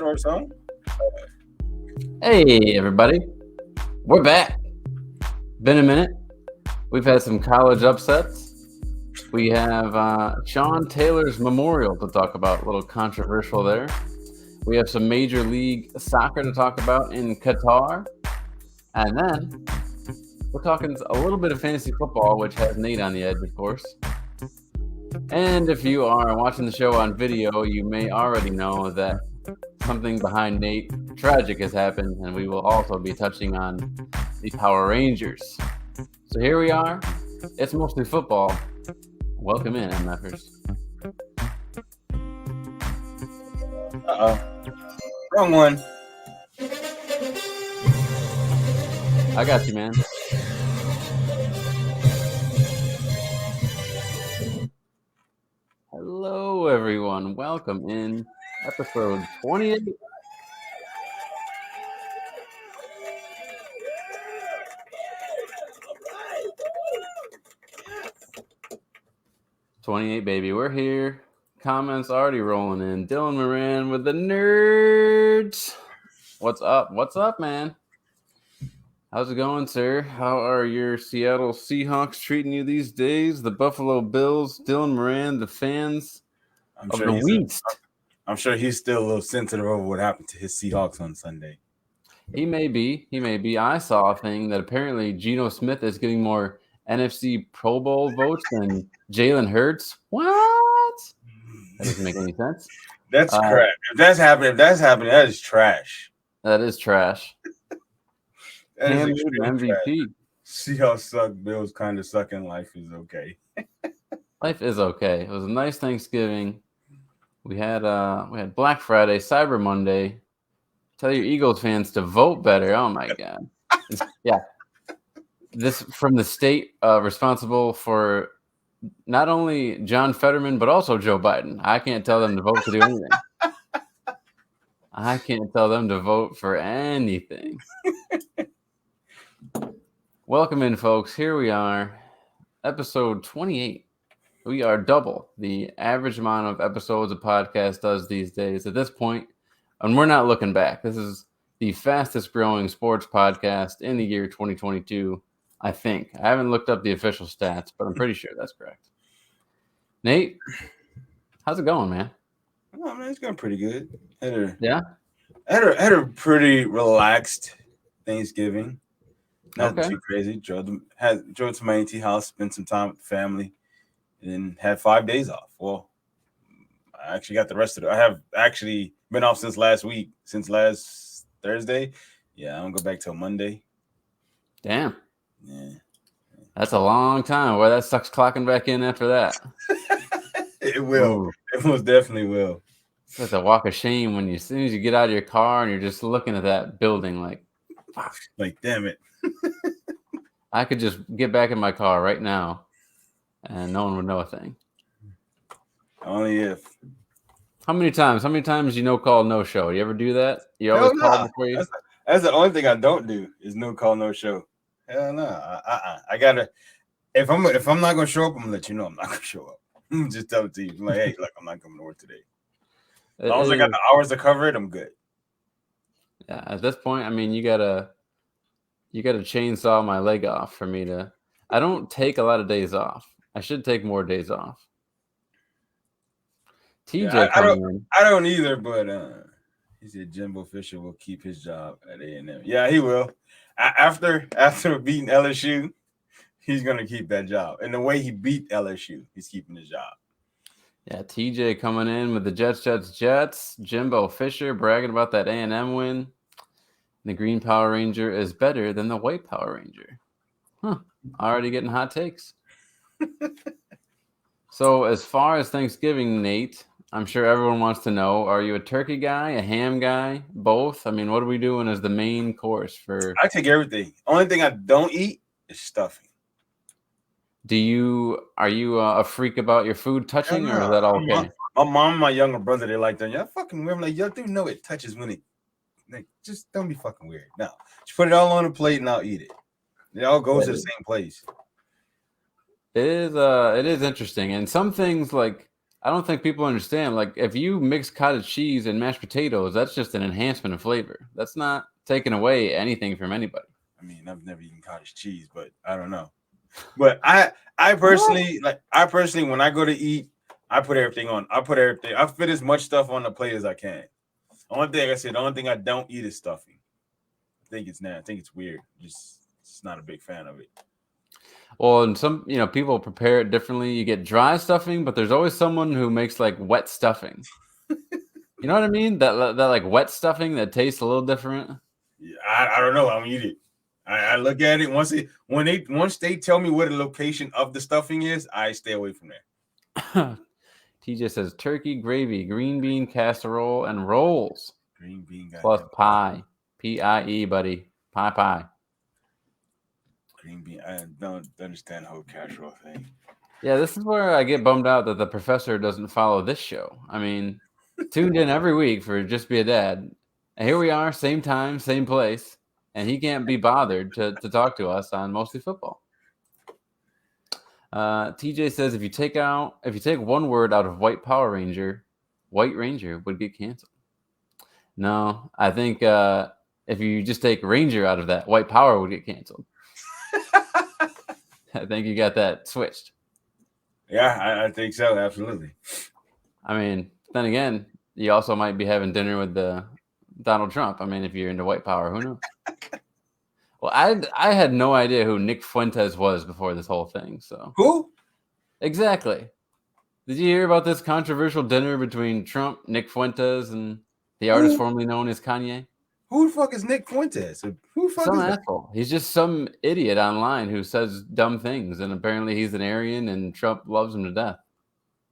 Or something. Hey, everybody. We're back. Been a minute. We've had some college upsets. We have Sean Taylor's memorial to talk about, a little controversial there. We have some Major League Soccer to talk about in Qatar. And then we're talking a little bit of fantasy football, which has Nate on the edge, of course. And if you are watching the show on video, you may already know that something behind Nate tragic has happened, and we will also be touching on the Power Rangers. So here we are. It's mostly football. Welcome in, MFers. Wrong one. I got you, man. Hello, everyone. Welcome in episode 28. Baby, we're here. Comments already rolling in. Dylan Moran with the nerds. What's up? What's up, man? How's it going, sir? How are your Seattle Seahawks treating you these days? The Buffalo Bills, Dylan Moran, the fans of the West. I'm sure he's still a little sensitive over what happened to his Seahawks on Sunday. He may be. I saw a thing that apparently Geno Smith is getting more NFC Pro Bowl votes than Jalen Hurts. What? That doesn't make any sense. That's crap. If that's happening, that is trash. That is trash. That is MVP. Seahawks suck. Bills kind of suck, and life is okay. Life is okay. It was a nice Thanksgiving. We had Black Friday, Cyber Monday. Tell your Eagles fans to vote better. Oh my God. Yeah. This from the state responsible for not only John Fetterman, but also Joe Biden. I can't tell them to vote to do anything. I can't tell them to vote for anything. Welcome in, folks. Here we are, episode 28. We are double the average amount of episodes a podcast does these days at this point, and we're not looking back. This is the fastest growing sports podcast in the year 2022, I think. I haven't looked up the official stats, but I'm pretty sure that's correct. Nate, how's it going, man? Oh, man, it's going pretty good. Yeah? Had a pretty relaxed Thanksgiving. Nothing too crazy. Drove to my auntie house, spent some time with the family, and then had 5 days off. Well, I actually got the rest of it. I have actually been off since last Thursday. Yeah, I don't go back till Monday. Damn. Yeah. That's a long time. Well, that sucks clocking back in after that. It will. Ooh. It most definitely will. It's a walk of shame when as soon as you get out of your car and you're just looking at that building like, fuck. Like, damn it. I could just get back in my car right now and no one would know a thing. Only if. How many times you no call, no show? You ever do that? You always call before you? That's the only thing I don't do is no call, no show. Hell no. I gotta. If I'm not gonna show up, I'm gonna let you know I'm not gonna show up. Just tell it to you. I'm like, hey, look, I'm not coming to work today. As long as I got the hours to cover it, I'm good. Yeah, at this point, I mean, you gotta chainsaw my leg off for me to. I don't take a lot of days off. I should take more days off. TJ, I don't either, but he said Jimbo Fisher will keep his job at A&M. Yeah, he will. After beating LSU, he's gonna keep that job. And the way he beat LSU, he's keeping his job. Yeah, TJ coming in with the Jets. Jimbo Fisher bragging about that A&M win. The green Power Ranger is better than the white Power Ranger. Huh. Already getting hot takes. So as far as Thanksgiving, Nate, I'm sure everyone wants to know, are you a turkey guy, a ham guy, both? I mean, what are we doing as the main course for? I take everything. Only thing I don't eat is stuffing. Are you a freak about your food touching, or is that all okay? My mom and my younger brother, they like that. Yeah, fucking weird. I'm like, y'all do know it touches when it. Like, just don't be fucking weird. No, just put it all on a plate and I'll eat it. It all goes to the same place. It is interesting, and some things like I don't think people understand. Like, if you mix cottage cheese and mashed potatoes, that's just an enhancement of flavor. That's not taking away anything from anybody. I mean, I've never eaten cottage cheese, but I don't know. But I personally, when I go to eat, I put everything on. I fit as much stuff on the plate as I can. The only thing I don't eat is stuffing. I think it's nasty. I think it's weird. Just not a big fan of it. Well, and some, people prepare it differently. You get dry stuffing, but there's always someone who makes like wet stuffing. You know what I mean? That like wet stuffing that tastes a little different. Yeah, I don't know. I don't eat it. I look at it once they tell me where the location of the stuffing is, I stay away from there. TJ says turkey, gravy, green bean casserole, and rolls. Green bean plus pie. P-I-E, buddy. Pie. Green bean. I don't understand the whole casserole thing. Yeah, this is where I get bummed out that the professor doesn't follow this show. I mean, tuned in every week for Just Be a Dad. And here we are, same time, same place. And he can't be bothered to talk to us on Mostly Football. TJ says if you take one word out of White Power Ranger, White Ranger would get canceled. No, I think if you just take Ranger out of that, White Power would get canceled. I think you got that switched. Yeah, I think so. Absolutely. I mean, then again, you also might be having dinner with Donald Trump. I mean, if you're into white power, who knows? Well, I had no idea who Nick Fuentes was before this whole thing. So who? Exactly. Did you hear about this controversial dinner between Trump, Nick Fuentes, and the artist formerly known as Kanye? Who the fuck is Nick Fuentes? Who the fuck some is asshole. That? He's just some idiot online who says dumb things, and apparently he's an Aryan, and Trump loves him to death.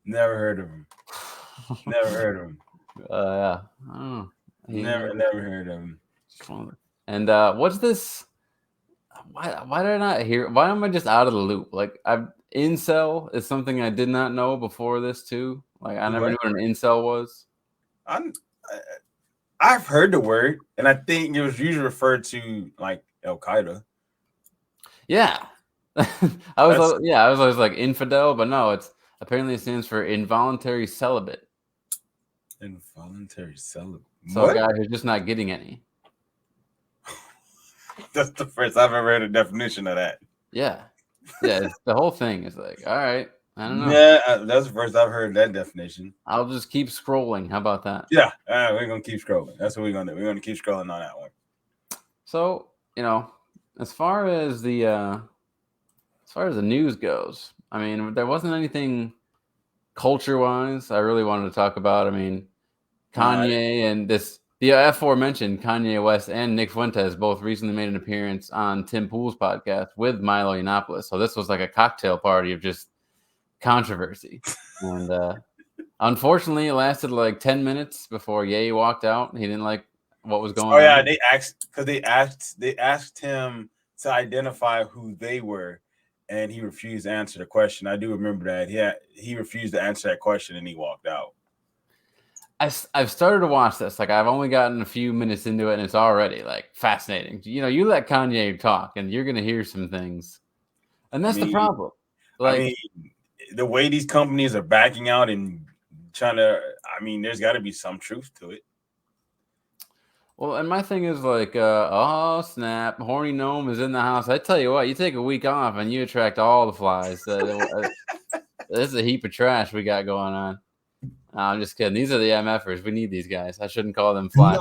Never heard of him. Never heard of him. Yeah. I don't know. Never heard of him. And what's this? Why did I not hear? Why am I just out of the loop? Like, incel is something I did not know before this too. Like, I never knew what an incel was. I've heard the word, and I think it was usually referred to like Al Qaeda. Yeah, I was always like infidel, but no, apparently it stands for involuntary celibate. Involuntary celibate. So what? A guy who's just not getting any. That's the first I've ever heard a definition of that. Yeah. The whole thing is like, all right, I don't know. Yeah, that's the first I've heard that definition. I'll just keep scrolling. How about that? Yeah, we're gonna keep scrolling. That's what we're gonna do. We're gonna keep scrolling on that one. So, as far as the news goes, I mean, there wasn't anything culture-wise I really wanted to talk about. I mean, Kanye and the aforementioned Kanye West and Nick Fuentes both recently made an appearance on Tim Pool's podcast with Milo Yiannopoulos. So this was like a cocktail party of just controversy. And unfortunately, it lasted like 10 minutes before Ye walked out. He didn't like what was going on. Oh yeah, they asked him to identify who they were, and he refused to answer the question. I do remember that. He refused to answer that question, and he walked out. I've started to watch this. Like, I've only gotten a few minutes into it, and it's already like fascinating. You let Kanye talk, and you're gonna hear some things, and that's the problem. Like, the way these companies are backing out and trying to. I mean, there's got to be some truth to it. Well, and my thing is like, oh snap, horny gnome is in the house. I tell you what, you take a week off and you attract all the flies. This is a heap of trash we got going on. I'm just kidding. These are the MFers. We need these guys. I shouldn't call them flies.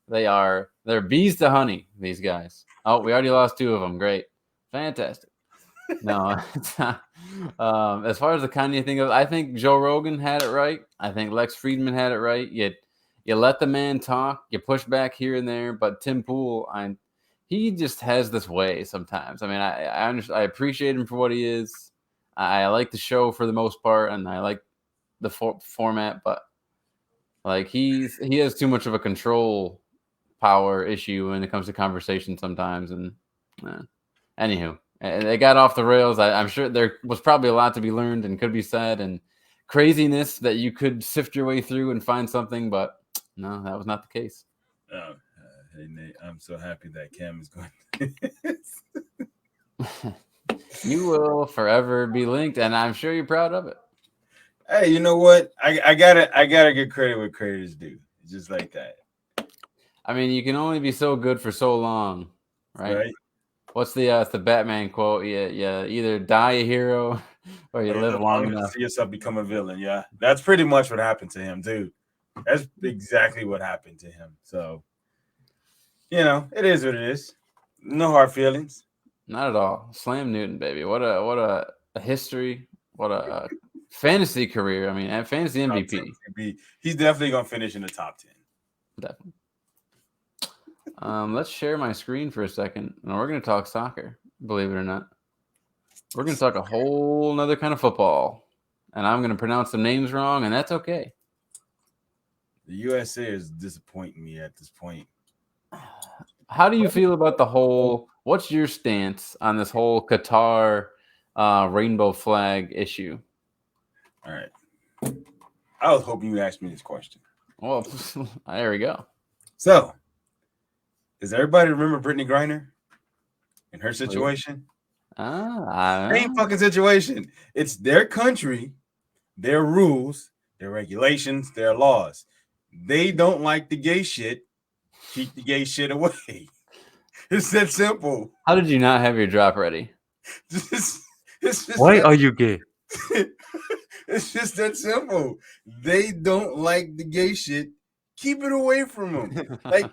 They're bees to honey, these guys. Oh, we already lost 2 of them. Great. Fantastic. No, as far as the Kanye thing goes, I think Joe Rogan had it right. I think Lex Friedman had it right. You let the man talk. You push back here and there, but Tim Pool, he just has this way sometimes. I mean, I appreciate him for what he is. I like the show for the most part, and I like the format, but like he has too much of a control power issue when it comes to conversation sometimes. And anywho, they got off the rails. I'm sure there was probably a lot to be learned and could be said, and craziness that you could sift your way through and find something, but no, that was not the case. Oh, hey Nate, I'm so happy that Cam is going. You will forever be linked, and I'm sure you're proud of it. Hey, you know what? I gotta give credit where credit is due. It's just like that. I mean, you can only be so good for so long, right? Right? What's it's the Batman quote? Yeah, either die a hero or you live long enough to see yourself become a villain. Yeah, that's pretty much what happened to him, too. That's exactly what happened to him. So, it is what it is. No hard feelings. Not at all. Slam Newton, baby. What a history. What a fantasy career. I mean, and fantasy MVP. He's definitely gonna finish in the top 10. Definitely. Let's share my screen for a second, and we're gonna talk soccer. Believe it or not, we're gonna talk a whole nother kind of football, and I'm gonna pronounce some names wrong, and that's okay. The USA is disappointing me at this point. How do you feel about the whole? What's your stance on this whole Qatar rainbow flag issue? All right. I was hoping you asked me this question. Well, there we go. So, does everybody remember Brittany Griner and her situation? Same fucking situation. It's their country, their rules, their regulations, their laws. They don't like the gay shit. Keep the gay shit away. It's that simple. How did you not have your drop ready? Why are you gay? It's just that simple. They don't like the gay shit. Keep it away from them. Like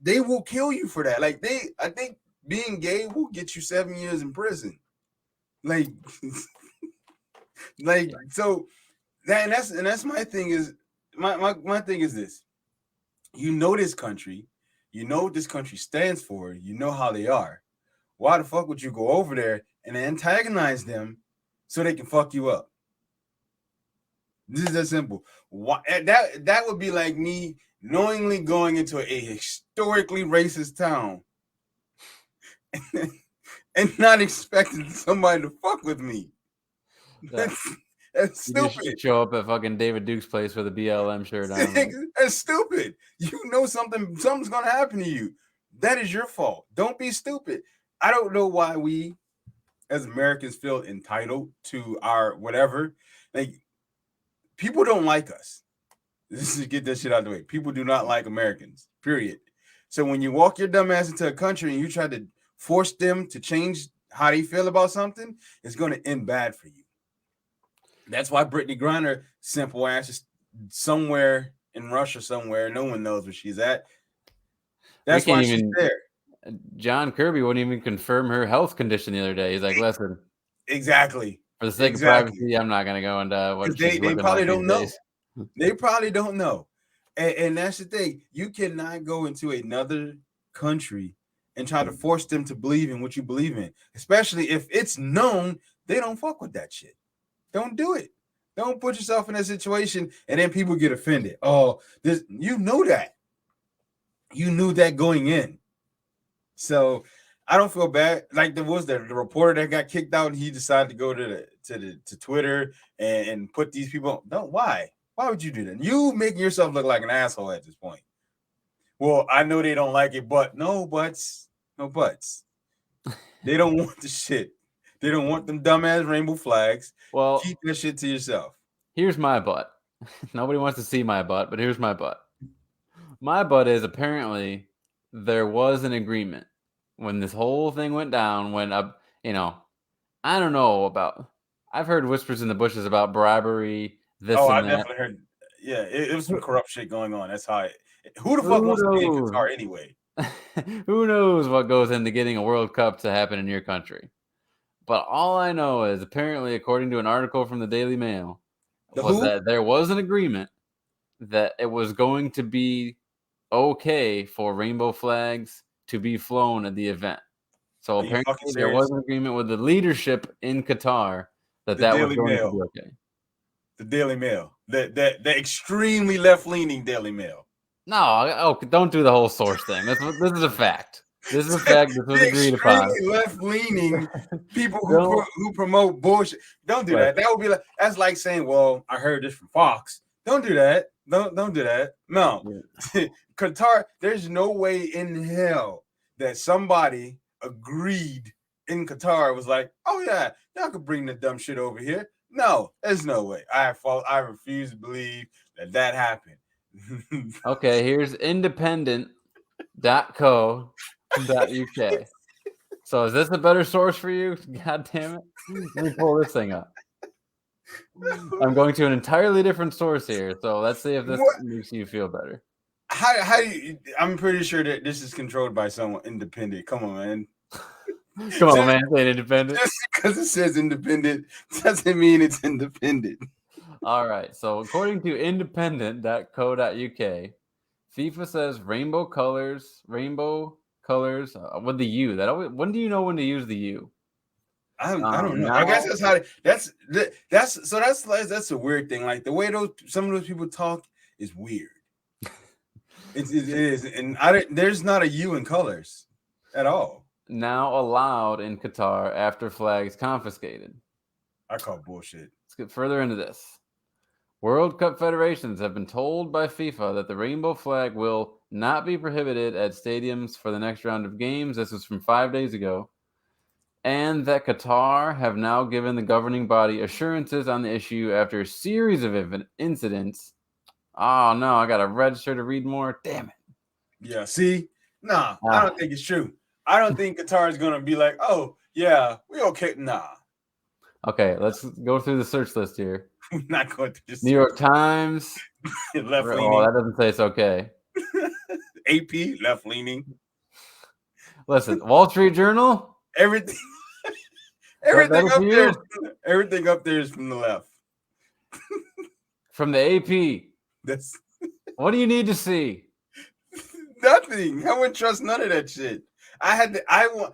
they will kill you for that. Like I think being gay will get you 7 years in prison. Like, so that's my thing is my thing is this. You know this country, you know what this country stands for, you know how they are. Why the fuck would you go over there and antagonize them so they can fuck you up? This is that simple. Why that would be like me knowingly going into a historically racist town and not expecting somebody to fuck with me. That's stupid. You show up at fucking David Duke's place with a BLM shirt on. That's stupid. You know something's gonna happen to you. That is your fault. Don't be stupid. I don't know why we as Americans feel entitled to our whatever. Like, people don't like us. This is get this shit out of the way. People do not like Americans, period. So when you walk your dumb ass into a country and you try to force them to change how they feel about something, it's going to end bad for you. That's why Brittany Griner, simple ass, is somewhere in Russia somewhere. No one knows where she's at. That's why she's there. John Kirby wouldn't even confirm her health condition the other day. He's like, listen. Exactly. For the sake of privacy, I'm not going to go into what they probably don't know. They probably don't know. And that's the thing. You cannot go into another country and try to force them to believe in what you believe in, especially if it's known they don't fuck with that shit. Don't do it. Don't put yourself in that situation and then people get offended. Oh, you know that. You knew that going in. So I don't feel bad. Like there was the reporter that got kicked out and he decided to go to Twitter and put these people. No, why? Why would you do that? You making yourself look like an asshole at this point. Well, I know they don't like it, but no buts. They don't want the shit. They don't want them dumbass rainbow flags. Well, keep that shit to yourself. Here's my butt. Nobody wants to see my butt, but here's my butt. My butt is apparently there was an agreement when this whole thing went down. When I don't know about. I've heard whispers in the bushes about bribery. I definitely heard. Yeah, it was some corrupt shit going on. That's how. Who the fuck wants to be in Qatar anyway? Who knows what goes into getting a World Cup to happen in your country? But all I know is apparently, according to an article from the Daily Mail, that there was an agreement that it was going to be okay for rainbow flags to be flown at the event. So apparently there was an agreement with the leadership in Qatar that was going to be okay. The Daily Mail, the extremely left-leaning Daily Mail. No, don't do the whole source thing. This is a fact. This is a fact. This was agreed upon. Left-leaning people who promote bullshit. Don't do that. That would be that's like saying, "Well, I heard this from Fox." Don't do that. Don't do that. No, Qatar. There's no way in hell that somebody agreed in Qatar was like, "Oh yeah, y'all could bring the dumb shit over here." No, there's no way. I refuse to believe that happened. Okay, here's independent.co.uk. So is this a better source for you? God damn it. Let me pull this thing up. I'm going to an entirely different source here. So let's see if this makes you feel better. How do you, I'm pretty sure that this is controlled by someone independent. Come on, man. Come on, man. Say independent. Just because it says independent doesn't mean it's independent. All right. So according to independent.co.uk, FIFA says rainbow colors with the U. When do you know when to use the U? I don't know. I guess that's a weird thing. Like the way some of those people talk is weird. It is, and there's not a U in colors at all. Now allowed in Qatar after flags confiscated. I call bullshit. Let's get further into this. World Cup federations have been told by FIFA that the rainbow flag will not be prohibited at stadiums for the next round of games. This was from 5 days ago. And that Qatar have now given the governing body assurances on the issue after a series of incidents. Oh, no, I got to register to read more. Damn it. Yeah, see? Nah, I don't think it's true. I don't think Qatar is going to be like, oh, yeah, we okay. Nah. Okay, let's go through the search list here. We're not going to New York Times. Left-leaning. Oh, that doesn't say it's okay. AP, left-leaning. Listen, Wall Street Journal. Everything up there is from the left. From the AP. What do you need to see? Nothing. I wouldn't trust none of that shit. The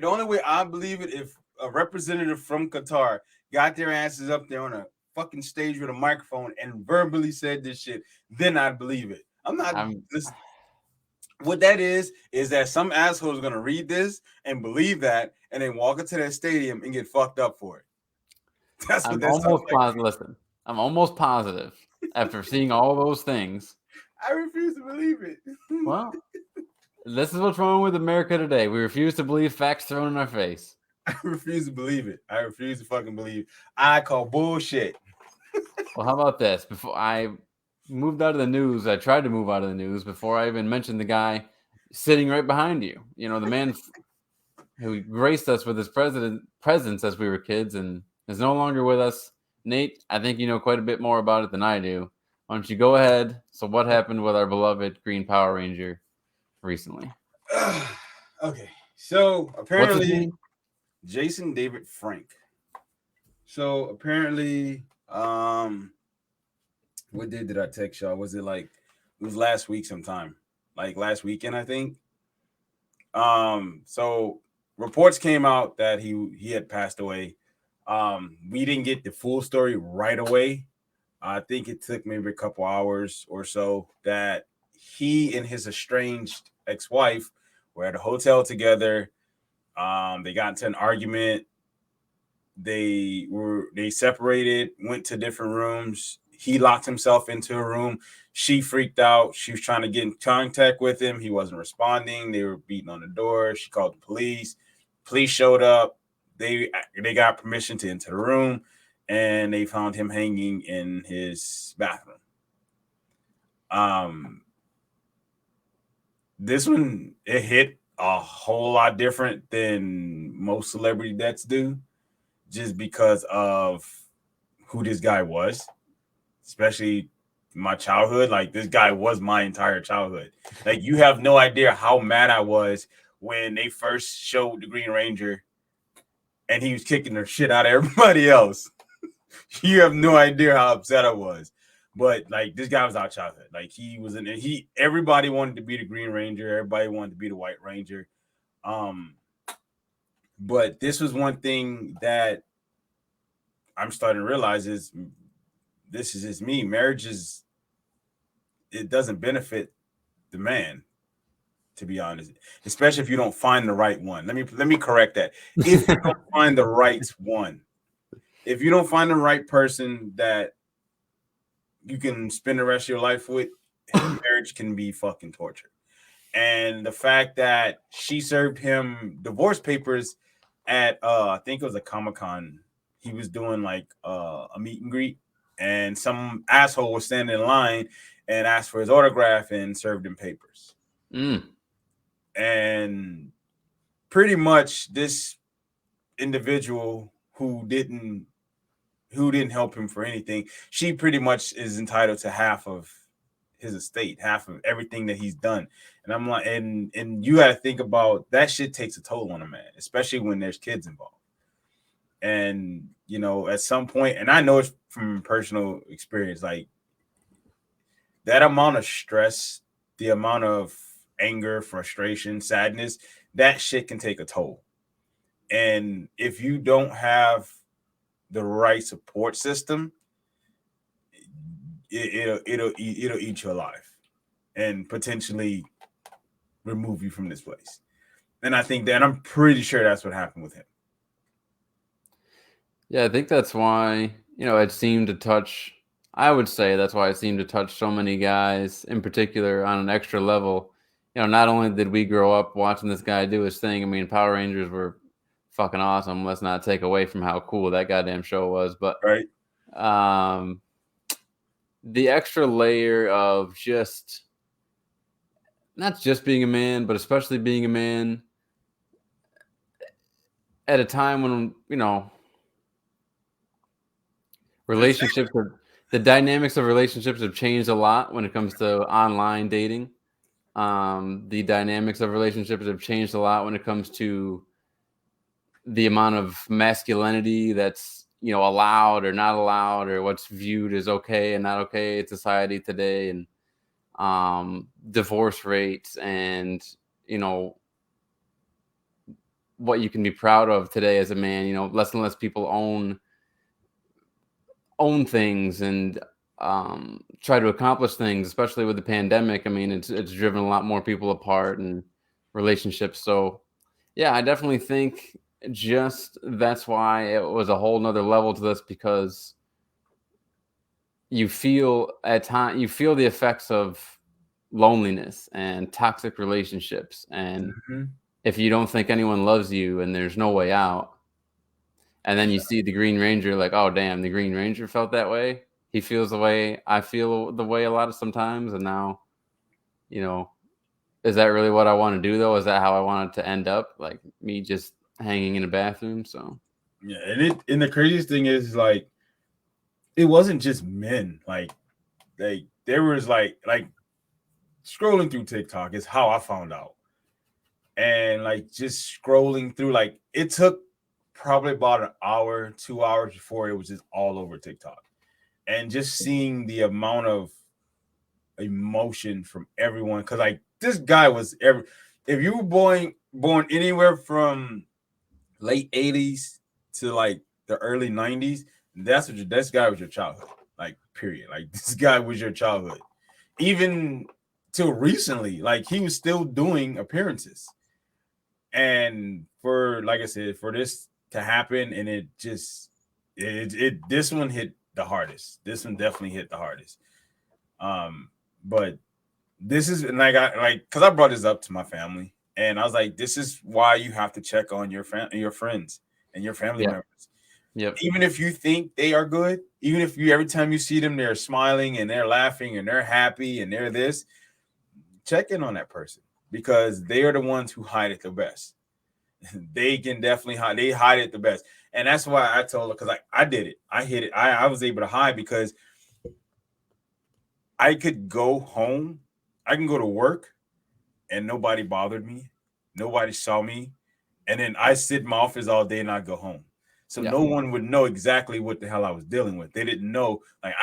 only way I believe it, if a representative from Qatar got their asses up there on a fucking stage with a microphone and verbally said this shit, then I'd believe it. What that is that some asshole is gonna read this and believe that, and then walk into that stadium and get fucked up for it. That's what that's almost positive. Listen, I'm almost positive after seeing all those things. I refuse to believe it. Well, this is what's wrong with America today. We refuse to believe facts thrown in our face. I refuse to believe it. I refuse to fucking believe. I call bullshit. Well, how about this? Before I moved out of the news, I tried to move out of the news before I even mentioned the guy sitting right behind you. You know, the man who graced us with his presence as we were kids and is no longer with us. Nate, I think you know quite a bit more about it than I do. Why don't you go ahead? So what happened with our beloved Green Power Ranger recently? Okay. So apparently Jason David Frank. So apparently, what day did I text y'all? Was it was last week sometime? Like last weekend, I think. So reports came out that he had passed away. We didn't get the full story right away. I think it took maybe a couple hours or so that he and his estranged ex-wife were at a hotel together. They got into an argument. They separated, went to different rooms. He locked himself into a room. She freaked out. She was trying to get in contact with him. He wasn't responding. They were beating on the door. She called the police. Police showed up. They got permission to enter the room, and they found him hanging in his bathroom. This one, it hit a whole lot different than most celebrity deaths do, just because of who this guy was, especially my childhood. Like, this guy was my entire childhood. Like, you have no idea how mad I was when they first showed the Green Ranger and he was kicking the shit out of everybody else. You have no idea how upset I was. But like, this guy was our childhood. Like, he was everybody wanted to be the Green Ranger. Everybody wanted to be the White Ranger. But this was one thing that I'm starting to realize is this is just me. Marriage it doesn't benefit the man, to be honest, especially if you don't find the right one. Let me correct that. If you don't find the right one, if you don't find the right person that you can spend the rest of your life with, marriage can be fucking torture. And the fact that she served him divorce papers at I think it was a Comic-Con he was doing like a meet and greet, and some asshole was standing in line and asked for his autograph and served him papers. And pretty much this individual who didn't help him for anything, she pretty much is entitled to half of his estate, half of everything that he's done. And I'm like, and you got to think about that shit takes a toll on a man, especially when there's kids involved. And you know, at some point, and I know it's from personal experience, like that amount of stress, the amount of anger, frustration, sadness, that shit can take a toll. And if you don't have the right support system, it'll eat you alive and potentially remove you from this place. And I think that I'm pretty sure that's what happened with him. Yeah, I think that's why, you know, it seemed to touch. I would say that's why it seemed to touch so many guys in particular on an extra level. You know, not only did we grow up watching this guy do his thing, I mean, Power Rangers were fucking awesome. Let's not take away from how cool that goddamn show was, but right. The extra layer of just not just being a man, but especially being a man at a time when, you know, relationships are, the dynamics of relationships have changed a lot when it comes to online dating. The dynamics of relationships have changed a lot when it comes to the amount of masculinity that's, you know, allowed or not allowed, or what's viewed as okay and not okay in society today, and divorce rates, and, you know, what you can be proud of today as a man. You know, less and less people own things and try to accomplish things, especially with the pandemic. I mean, it's driven a lot more people apart and relationships. So yeah, I definitely think just that's why it was a whole nother level to this, because you feel at time, you feel the effects of loneliness and toxic relationships. And if you don't think anyone loves you and there's no way out, and then you see the Green Ranger, like, oh damn, the Green Ranger felt that way. He feels the way I feel the way a lot of sometimes. And now, you know, is that really what I want to do though? Is that how I want it to end up? Like me just hanging in a bathroom? So yeah, and the craziest thing is, like, it wasn't just men. Like there was like scrolling through TikTok is how I found out. And like just scrolling through, like it took probably about an hour, 2 hours before it was just all over TikTok. And just seeing the amount of emotion from everyone, because like this guy was if you were born anywhere from late 80s to like the early 90s, this guy was your childhood. Like, period. Like, this guy was your childhood. Even till recently, like he was still doing appearances. And for, like I said, for this to happen, and it just this one hit the hardest. This one definitely hit the hardest. But this is, and because I brought this up to my family, and I was like, this is why you have to check on your friends and your family members. Yep. Even if you think they are good, even if you every time you see them, they're smiling and they're laughing and they're happy and they're this, check in on that person, because they are the ones who hide it the best. They can definitely hide it the best. And that's why I told her, because I did it. I hid it. I was able to hide because I could go home. I can go to work and nobody bothered me. Nobody saw me. And then I sit in my office all day and I go home. So no one would know exactly what the hell I was dealing with. They didn't know. Like,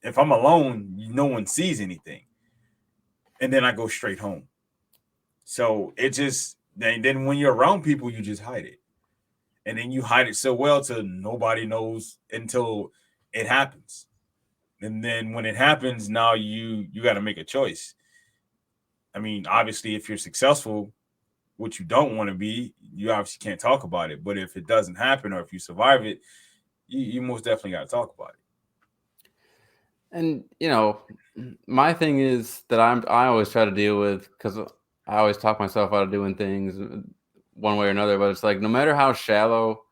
if I'm alone, no one sees anything. And then I go straight home. So it just, then when you're around people, you just hide it. And then you hide it so well till nobody knows until it happens. And then when it happens, now you got to make a choice. I mean, obviously, if you're successful, which you don't want to be, you obviously can't talk about it. But if it doesn't happen, or if you survive it, you most definitely got to talk about it. And, you know, my thing is that I always try to deal with, because I always talk myself out of doing things one way or another, but it's like, no matter how shallow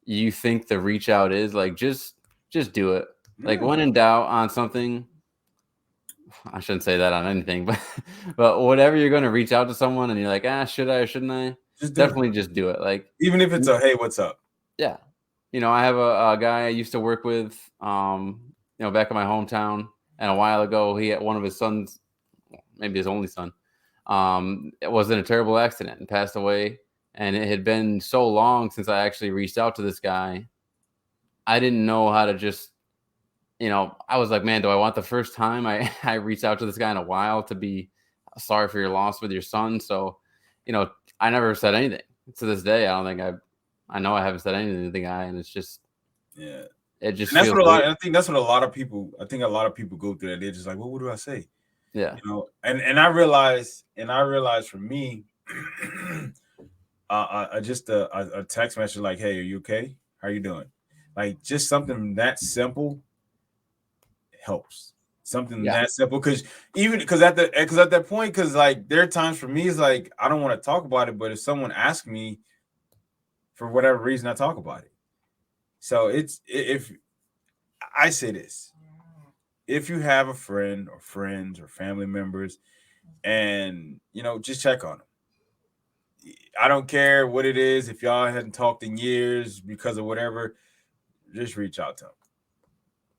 you think the reach out is, like, just do it. Like, when in doubt on something, I shouldn't say that on anything, but whatever you're going to reach out to someone and you're like, should I or shouldn't I? Definitely just do it. Like, even if it's a, hey, what's up? Yeah. I have a guy I used to work with, back in my hometown, and a while ago, he had one of his sons, maybe his only son, was in a terrible accident and passed away. And it had been so long since I actually reached out to this guy. I didn't know how to just, I was like, man, do I want the first time I reached out to this guy in a while to be sorry for your loss with your son? So, I never said anything to this day. I don't think I know I haven't said anything to the guy, and it's just, it just. And that's what I think that's what a lot of people. I think a lot of people go through that. They're just like, well, what do I say? Yeah. And I realized for me, just a text message like, hey, are you okay? How are you doing? Like, just something that simple helps. Something that simple, because at that point, because like there are times for me, it's like I don't want to talk about it, but if someone asks me, for whatever reason, I talk about it. So if I say this, if you have a friend or friends or family members, and just check on them. I don't care what it is. If y'all hadn't talked in years because of whatever, just reach out to them.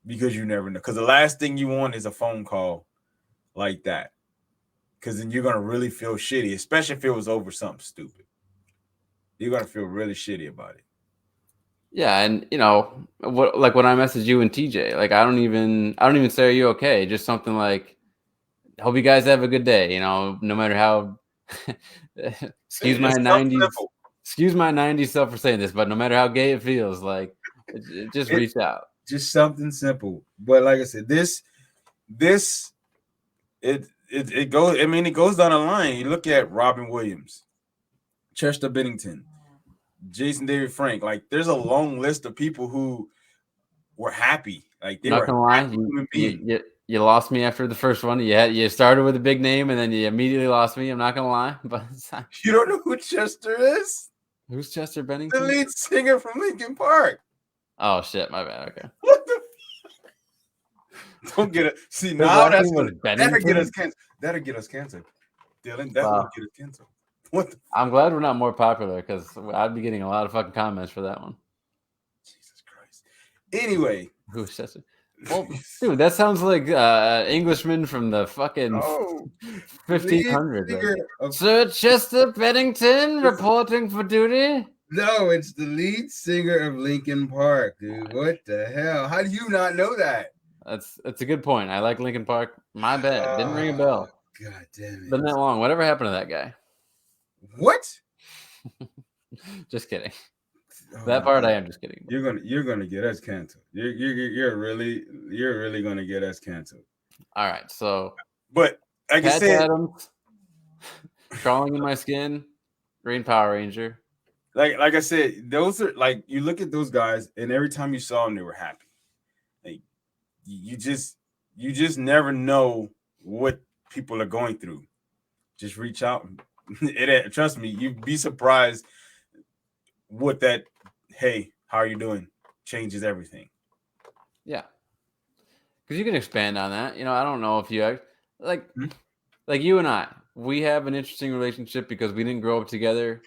Because you never know. Because the last thing you want is a phone call like that. Because then you're going to really feel shitty, especially if it was over something stupid. You're going to feel really shitty about it. Yeah, and like when I message you and TJ, like I don't even say, are you okay? Just something like, hope you guys have a good day. No matter how excuse my 90s self for saying this, but no matter how gay it feels, like just reach out. Just something simple. But like I said, this it goes. I mean, it goes down the line. You look at Robin Williams, Chester Bennington, Jason David Frank. Like, there's a long list of people who were happy. Like, they not were gonna lie, you lost me after the first one. You started with a big name and then you immediately lost me. I'm not gonna lie, but you don't know who Chester is? Who's Chester Bennington? The lead singer from Linkin Park. Oh shit, my bad. Okay. What the? Don't get it. See, now that'll get us canceled. That'll get us canceled. Dylan, that will get us canceled. What? I'm glad we're not more popular, because I'd be getting a lot of fucking comments for that one. Jesus Christ. Anyway, who's Chester? Well, dude, that sounds like Englishman from the fucking 1500s. Sir Chester Bennington reporting for duty. No, it's the lead singer of Linkin Park, dude. What the hell? How do you not know that? That's a good point. I like Linkin Park. My bad. Didn't ring a bell. God damn it. Been that long. Whatever happened to that guy? What? Just kidding. That part I am just kidding. You're gonna get us canceled. You're really gonna get us canceled. All right. So, but like I said, Adams, Crawling in My Skin, Green Power Ranger. Like I said, those are like, you look at those guys, and every time you saw them, they were happy. Like, you just never know what people are going through. Just reach out. Trust me, you'd be surprised what that, hey, how are you doing, changes everything. Yeah, because you can expand on that. I don't know if you like you and I, we have an interesting relationship because we didn't grow up together.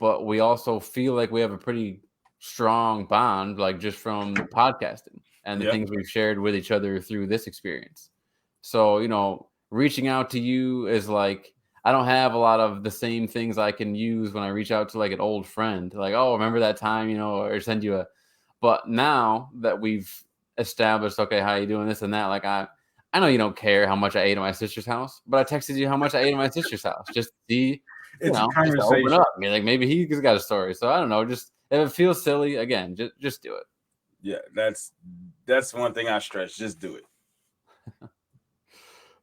But we also feel like we have a pretty strong bond, like just from podcasting and the things we've shared with each other through this experience. So, reaching out to you is like, I don't have a lot of the same things I can use when I reach out to like an old friend, like, oh, remember that time, or send you but now that we've established, okay, how you doing, this and that, like I know you don't care how much I ate at my sister's house, but I texted you how much I ate at my sister's house. Just see. It's a conversation. Just open up. I mean, like, maybe he's got a story. So I don't know. Just if it feels silly, again, just do it. Yeah, that's one thing I stress. Just do it.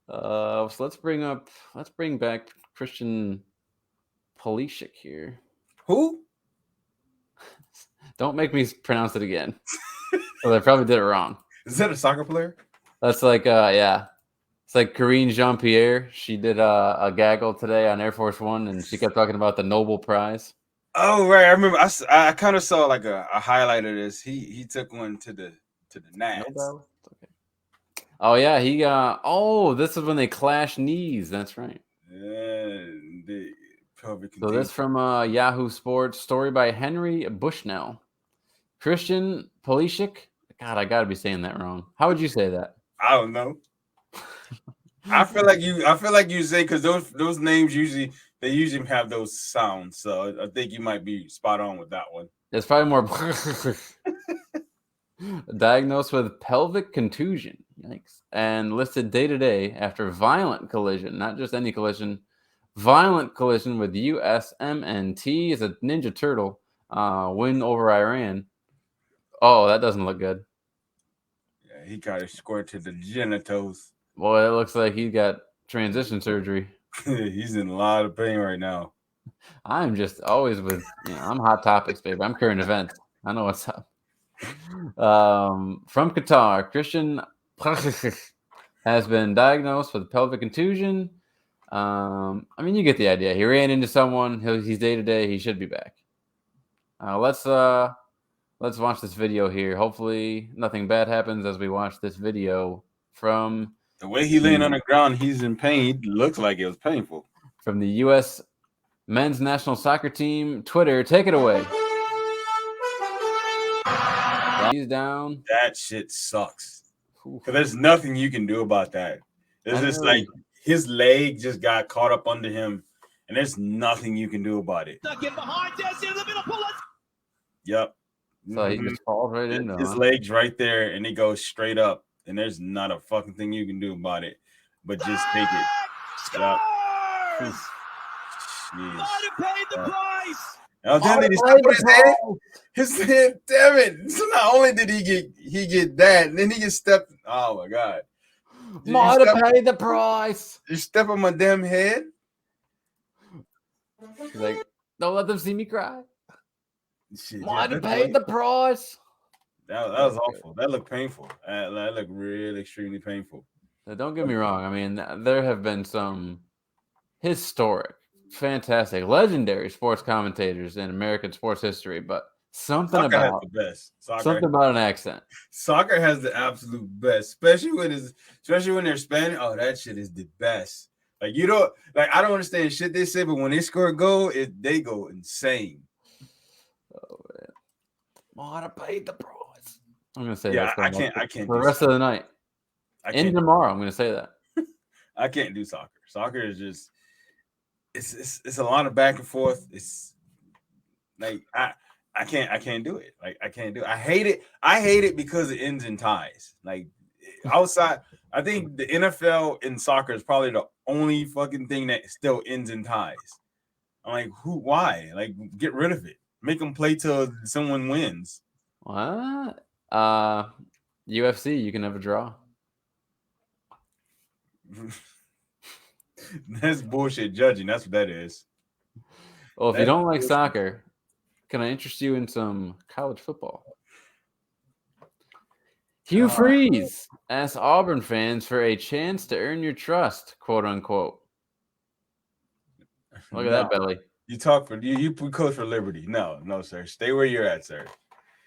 So let's bring back Christian Pulisic here. Who? Don't make me pronounce it again. Well, I probably did it wrong. Is that a soccer player? That's like yeah. It's like Karine Jean-Pierre. She did a gaggle today on Air Force One, and she kept talking about the Nobel Prize. Oh right, I remember. I kind of saw like a highlight of this. He took one to the Nats. No doubt. Okay. Oh yeah, he got. Oh, this is when they clash knees. That's right. Yeah, the pelvic So this from Yahoo Sports, story by Henry Bushnell. Christian Pulisic. God, I gotta be saying that wrong. How would you say that? I don't know. I feel like you say because those names usually have those sounds. So I think you might be spot on with that one. It's probably more diagnosed with pelvic contusion. Yikes. And listed day to day after violent collision, not just any collision, violent collision with USMNT is a Ninja Turtle win over Iran. Oh, that doesn't look good. Yeah, he got a score to the genitals. Boy, it looks like he got transition surgery. He's in a lot of pain right now. I'm just always with, I'm hot topics, babe. I'm current events. I know what's up. From Qatar, Christian has been diagnosed with pelvic contusion. I mean, you get the idea. He ran into someone. He's day to day. He should be back. Let's watch this video here. Hopefully, nothing bad happens as we watch this video from the way he laying on the ground. He's in pain. He looks like it was painful. From the U.S. men's national soccer team Twitter. Take it away. He's down. That shit sucks. Because there's nothing you can do about that. It's just like his leg just got caught up under him, and there's nothing you can do about it. Get behind this in the middle. Pull it. Yep. So he just falls right into his legs right there, and he goes straight up, and there's not a fucking thing you can do about it, but just take it. Scores! Might have paid the price. Now, did he stop his head? His head, damn it! So not only did he get that, and then he gets stepped. Oh my god! Might have paid the price. You step on my damn head. He's like, don't let them see me cry. Shit, might have paid the price. That was awful. That looked painful. That looked really extremely painful. Now, don't get me wrong. I mean, there have been some historic, fantastic, legendary sports commentators in American sports history, but something Soccer about has the best. Something about an accent. Soccer has the absolute best, especially when they're Spanish. Oh, that shit is the best. Like I don't understand shit they say, but when they score a goal, they go insane. Oh man, might have paid the price. I'm gonna say yeah. that. I can't. For the rest of the night. And tomorrow, I'm gonna say that. I can't do soccer. Soccer is just it's a lot of back and forth. It's like I can't do it. Like I can't do it. I hate it because it ends in ties. Like outside, I think the NFL in soccer is probably the only fucking thing that still ends in ties. I'm like, why? Like, get rid of it. Make them play till someone wins. What? UFC, you can have a draw. That's bullshit judging. That's what that is. Well, if you don't like soccer, can I interest you in some college football? Hugh Freeze asks Auburn fans for a chance to earn your trust, quote unquote. Look at that belly. You talk for you coach for Liberty. No, sir. Stay where you're at, sir.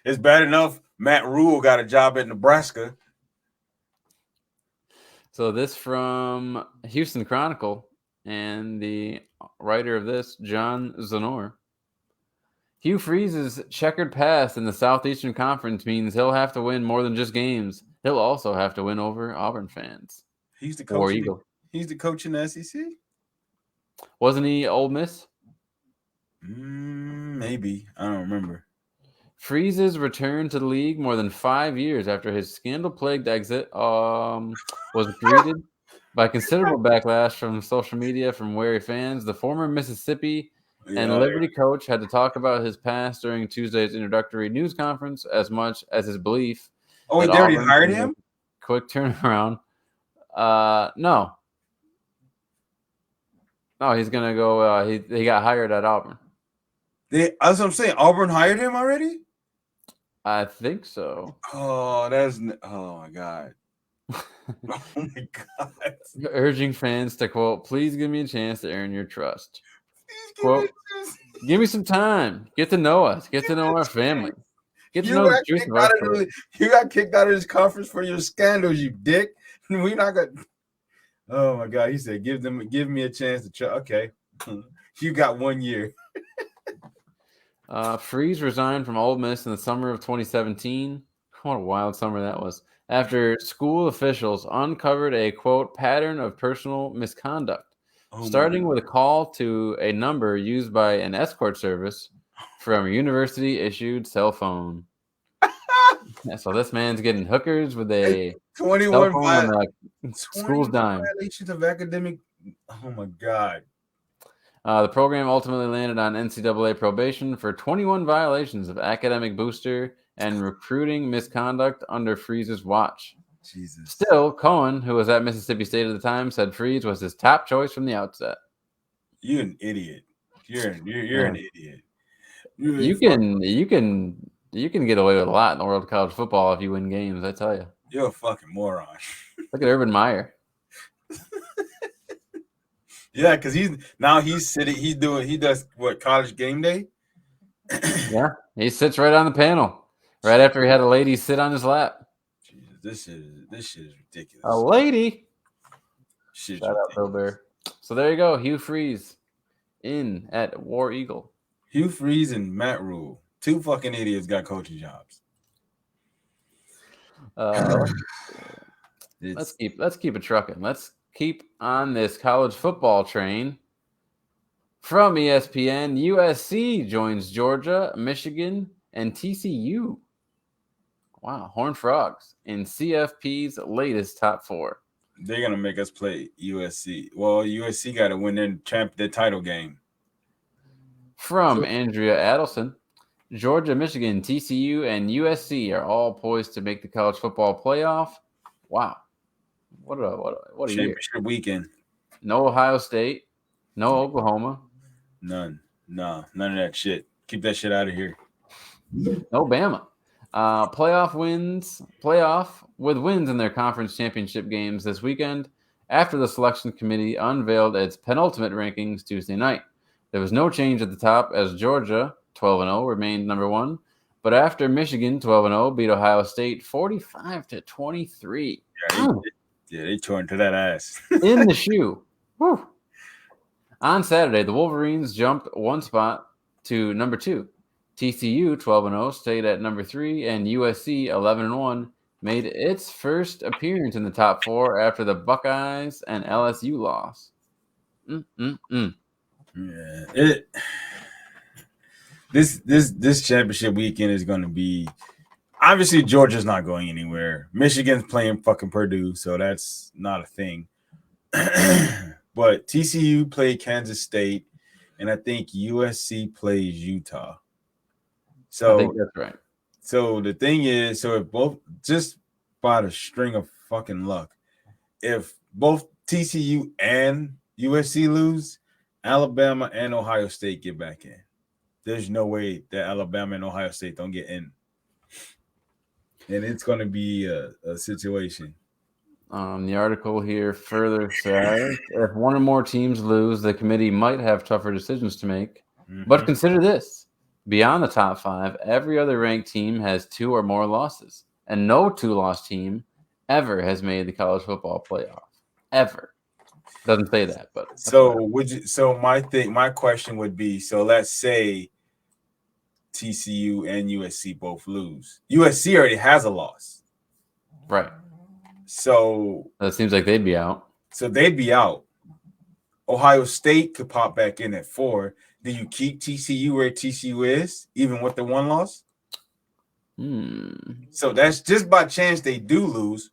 It's bad enough Matt Rule got a job at Nebraska. So this from Houston Chronicle and the writer of this, John Zanor. Hugh Freeze's checkered past in the Southeastern Conference means he'll have to win more than just games. He'll also have to win over Auburn fans. He's the coach. He's the coach in the SEC. Wasn't he Ole Miss? Maybe. I don't remember. Freeze's return to the league more than 5 years after his scandal-plagued exit was greeted by considerable backlash from social media from wary fans. The former Mississippi and Liberty coach had to talk about his past during Tuesday's introductory news conference as much as his belief. Oh, they already hired him? Quick turnaround. No, he's going to go. He got hired at Auburn. That's what I'm saying. Auburn hired him already? I think so. Oh my God. Oh my God. Urging fans to, quote, please give me a chance to earn your trust. Quote, Give me some time. Get to know us. Get to know our family. Get to know the truth of our story. You got kicked out of this conference for your scandals, you dick. We not gonna. Oh my God, he said, give me a chance to try. Okay, you got 1 year. Freeze resigned from Ole Miss in the summer of 2017. What a wild summer that was. After school officials uncovered a, quote, pattern of personal misconduct, starting with a call to a number used by an escort service from a university-issued cell phone. Yeah, so this man's getting hookers with a 21 cell phone on the school's dime. Violations of academic. Oh my God. The program ultimately landed on NCAA probation for 21 violations of academic booster and recruiting misconduct under Freeze's watch. Jesus. Still, Cohen, who was at Mississippi State at the time, said Freeze was his top choice from the outset. You're an idiot. You're an idiot. You can get away with a lot in the world of college football if you win games, I tell you. You're a fucking moron. Look at Urban Meyer. Yeah, because he does what, college game day? Yeah, he sits right on the panel right after he had a lady sit on his lap. Jesus, this shit is ridiculous. A lady. Shit, shout out Bill Bear. So there you go, Hugh Freeze in at War Eagle. Hugh Freeze and Matt Rule, 2 fucking idiots, got coaching jobs. Let's keep it trucking. Let's keep on this college football train. From ESPN, USC joins Georgia, Michigan, and TCU. Wow, Horned Frogs in CFP's latest top 4. They're gonna make us play USC. Well, USC got to win their title game. From Andrea Adelson, Georgia, Michigan, TCU, and USC are all poised to make the college football playoff. Wow, what a championship year. Weekend. No Ohio State, no Oklahoma, none of that shit. Keep that shit out of here. No Bama. Playoff with wins in their conference championship games this weekend after the selection committee unveiled its penultimate rankings Tuesday night. There was no change at the top as Georgia, 12-0, remained number 1, but after Michigan, 12-0, beat Ohio State 45-23. Yeah, they tore into that ass. In the shoe. Whew. On Saturday, the Wolverines jumped 1 spot to number 2. TCU, 12-0, stayed at number 3, and USC, 11-1, made its first appearance in the top 4 after the Buckeyes and LSU loss. Yeah, this championship weekend is going to be, obviously Georgia's not going anywhere. Michigan's playing fucking Purdue, so that's not a thing. But TCU played Kansas State, and I think USC plays Utah. So I think that's right. So the thing is, so if both, just by the string of fucking luck, if both TCU and USC lose, Alabama and Ohio State get back in. There's no way that Alabama and Ohio State don't get in. And it's going to be a situation. The article here further says, if one or more teams lose, the committee might have tougher decisions to make. Mm-hmm. But consider this. Beyond the top 5, every other ranked team has 2 or more losses. And no 2-loss team ever has made the college football playoff. Ever. Doesn't say that, but my question would be, so let's say TCU and USC both lose. USC already has a loss. Right. So it seems like they'd be out. So they'd be out. Ohio State could pop back in at 4. Do you keep TCU where TCU is, even with the 1 loss? So that's just by chance they do lose,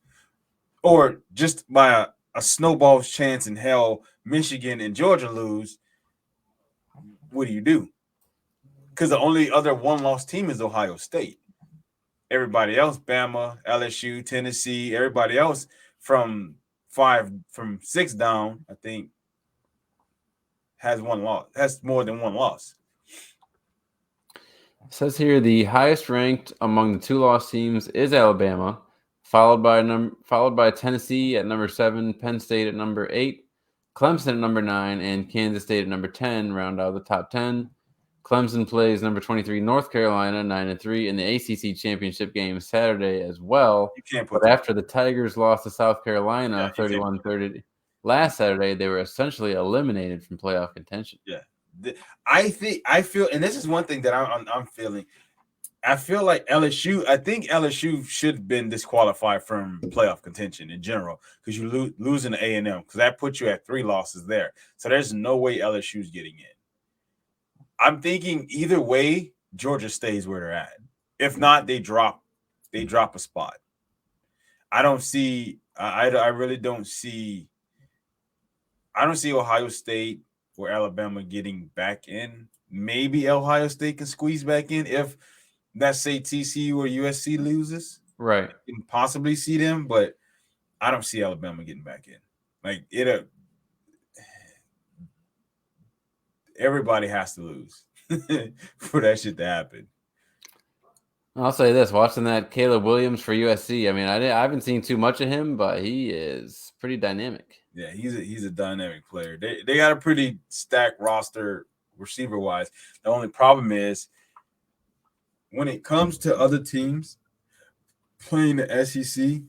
or just by a snowball's chance in hell, Michigan and Georgia lose. What do you do? Because the only other 1-loss team is Ohio State. Everybody else, Bama, LSU, Tennessee, everybody else from 6 down, I think, has 1 loss, has more than 1 loss. It says here the highest ranked among the 2-loss teams is Alabama, followed by Tennessee at number 7, Penn State at number 8, Clemson at number 9, and Kansas State at number 10 round out the top 10. Clemson plays number 23 North Carolina 9-3 in the ACC championship game Saturday as well. You can't put But after the Tigers lost to South Carolina 31-30 last Saturday, they were essentially eliminated from playoff contention. Yeah, I feel, and this is one thing that I'm feeling. I feel like LSU. I think LSU should have been disqualified from playoff contention in general because you losing to A&M because that puts you at 3 losses there. So there's no way LSU's getting in. I'm thinking either way, Georgia stays where they're at. If not, they drop a spot. I don't see. I really don't see. I don't see Ohio State or Alabama getting back in. Maybe Ohio State can squeeze back in if, let's say, TCU or USC loses. Right. You can possibly see them, but I don't see Alabama getting back in. Like everybody has to lose for that shit to happen. I'll say this: watching that Caleb Williams for USC. I mean, I haven't seen too much of him, but he is pretty dynamic. Yeah, he's a dynamic player. They got a pretty stacked roster receiver wise. The only problem is when it comes to other teams playing the SEC,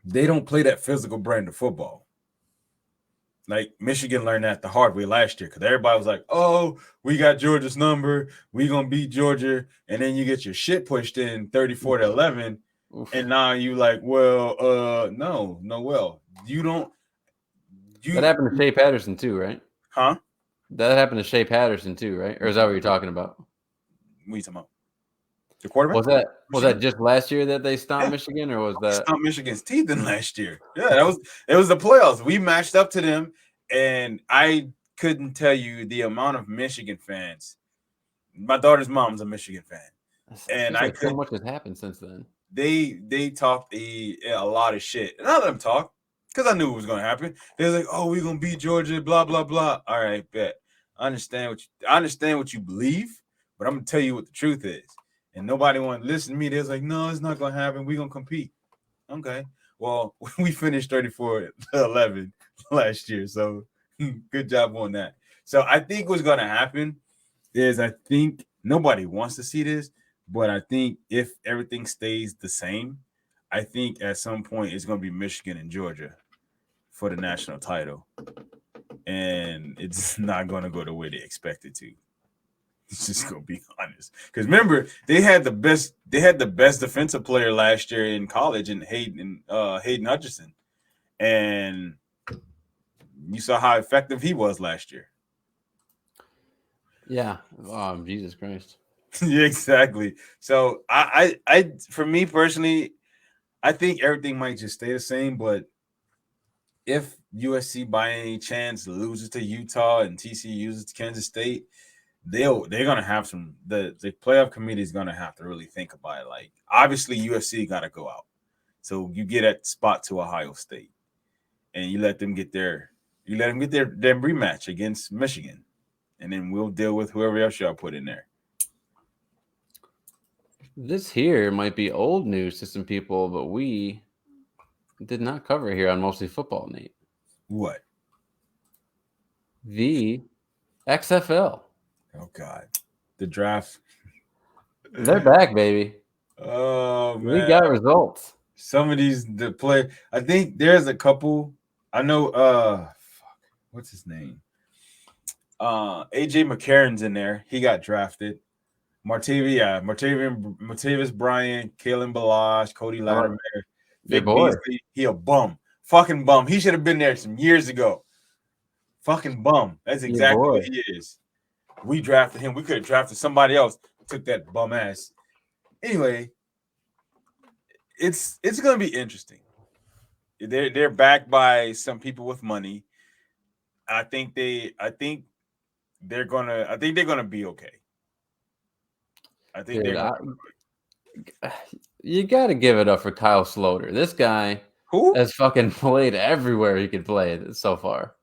they don't play that physical brand of football. Like Michigan learned that the hard way last year because everybody was like, "Oh, we got Georgia's number. We gonna beat Georgia," and then you get your shit pushed in 34-11, and now you like, "Well, no, well, you don't." That happened to Shea Patterson too, right? Huh? That happened to Shea Patterson too, right? Or is that what you're talking about? What are you talking about? The quarterback? Was that just last year that they stomped Michigan, or was that stomped Michigan's teeth in last year? Yeah, it was the playoffs. We matched up to them, and I couldn't tell you the amount of Michigan fans. My daughter's mom's a Michigan fan, and I so much has happened since then. They talked a lot of shit, and I let them talk because I knew it was going to happen. They're like, "Oh, we're gonna beat Georgia," blah blah blah. All right, bet. I understand what you believe, but I'm gonna tell you what the truth is. And nobody wanted to listen to me. They're like, "No, it's not gonna happen. We're gonna compete." Okay. Well, we finished 34-11 last year, so good job on that. So I think what's gonna happen is I think nobody wants to see this, but I think if everything stays the same, I think at some point it's gonna be Michigan and Georgia for the national title. And it's not gonna go the way they expect it to. It's just gonna be honest. Because remember, they had the best defensive player last year in college in Hayden Hutchinson. And you saw how effective he was last year. Yeah. Jesus Christ. Yeah, exactly. So I for me personally, I think everything might just stay the same, but if USC by any chance loses to Utah and TCU loses to Kansas State, they're gonna have the playoff committee is gonna have to really think about it. Like obviously USC gotta go out. So you get that spot to Ohio State and you let them get their rematch against Michigan. And then we'll deal with whoever else y'all put in there. This here might be old news to some people, but we did not cover it here on Mostly Football, Nate. What? The XFL. Oh God, the draft. They're back, baby. Oh man, we got results. Some of these I think there's a couple. I know. What's his name? AJ McCarron's in there. He got drafted. Martavis Bryant, Kalen Balazs, Cody Latimer. Big boy. He a bum. Fucking bum. He should have been there some years ago. Fucking bum. That's exactly what he is. We drafted him. We could have drafted somebody else. Took that bum ass. Anyway, it's gonna be interesting. They're backed by some people with money. I think they're gonna be okay. I think you got to give it up for Kyle Sloter. This guy has fucking played everywhere he could play so far.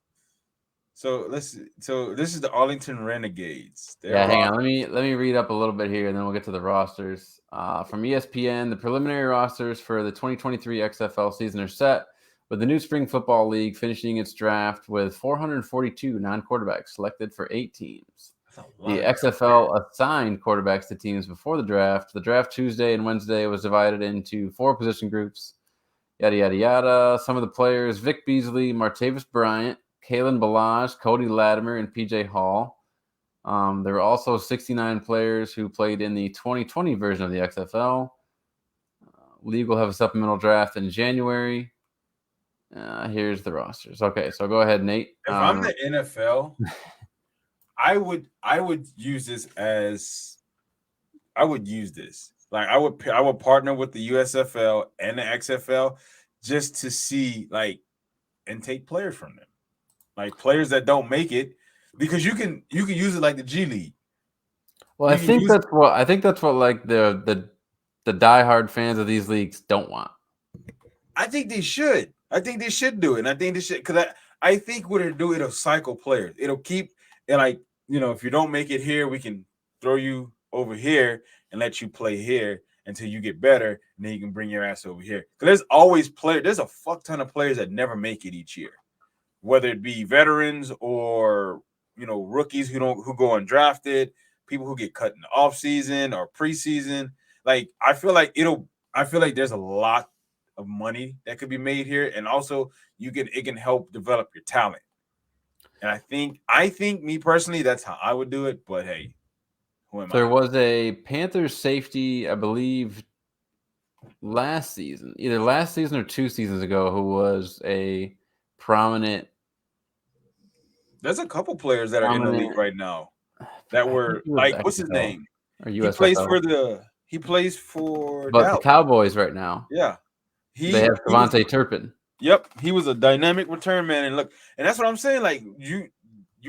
So this is the Arlington Renegades. Hang on. Let me read up a little bit here, and then we'll get to the rosters. From ESPN, the preliminary rosters for the 2023 XFL season are set, with the new Spring Football League finishing its draft with 442 non-quarterbacks selected for 8 teams. The XFL assigned quarterbacks to teams before the draft. The draft Tuesday and Wednesday was divided into 4 position groups. Yada, yada, yada. Some of the players, Vic Beasley, Martavis Bryant, Kalen Ballage, Cody Latimer, and PJ Hall. There were also 69 players who played in the 2020 version of the XFL. League will have a supplemental draft in January. Here's the rosters. Okay, so go ahead, Nate. If I'm the NFL, I would use this as like I would partner with the USFL and the XFL just to see and take players from them, like players that don't make it, because you can use it like the G League. Well, I think that's what like the diehard fans of these leagues don't want. I think they should. I think they should do it. And I think they should, because I think what it'll do, it'll cycle players. It'll keep it if you don't make it here, we can throw you over here and let you play here until you get better, and then you can bring your ass over here. Because there's always there's a fuck ton of players that never make it each year, whether it be veterans or rookies who go undrafted, people who get cut in the off season or preseason. Like I feel like there's a lot of money that could be made here, and also it can help develop your talent. And I think me personally, that's how I would do it. But hey, who am I? There was a Panthers safety, I believe, either last season or 2 seasons ago, who was a prominent. There's a couple players that are in the league right now that were like, what's his name? He plays for the Cowboys right now. Yeah. They have Devontae Turpin. Yep. He was a dynamic return man. And that's what I'm saying. Like you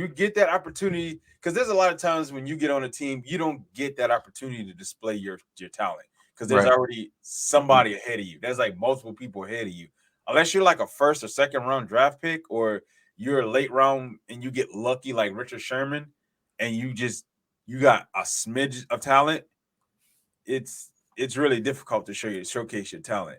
get that opportunity, because there's a lot of times when you get on a team, you don't get that opportunity to display your talent, because there's already somebody ahead of you. There's like multiple people ahead of you. Unless you're like a first or second round draft pick, or you're a late round and you get lucky like Richard Sherman, and you got a smidge of talent, it's really difficult to showcase your talent.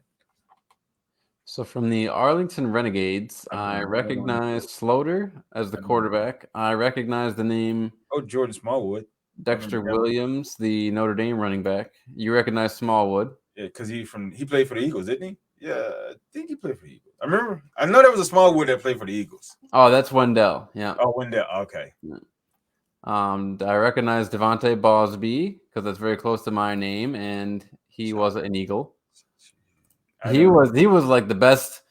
So from the Arlington Renegades, I recognize Sloter as the quarterback. I recognize the name. Oh, Jordan Smallwood. Dexter Williams, the Notre Dame running back. You recognize Smallwood. Yeah, because he played for the Eagles, didn't he? Yeah, I think he played for the Eagles. I know there was a Smallwood that played for the Eagles. Oh, that's Wendell. Yeah. Oh, Wendell. Okay. Yeah. I recognize Devontae Bosby because that's very close to my name, and he was an Eagle. He was like the best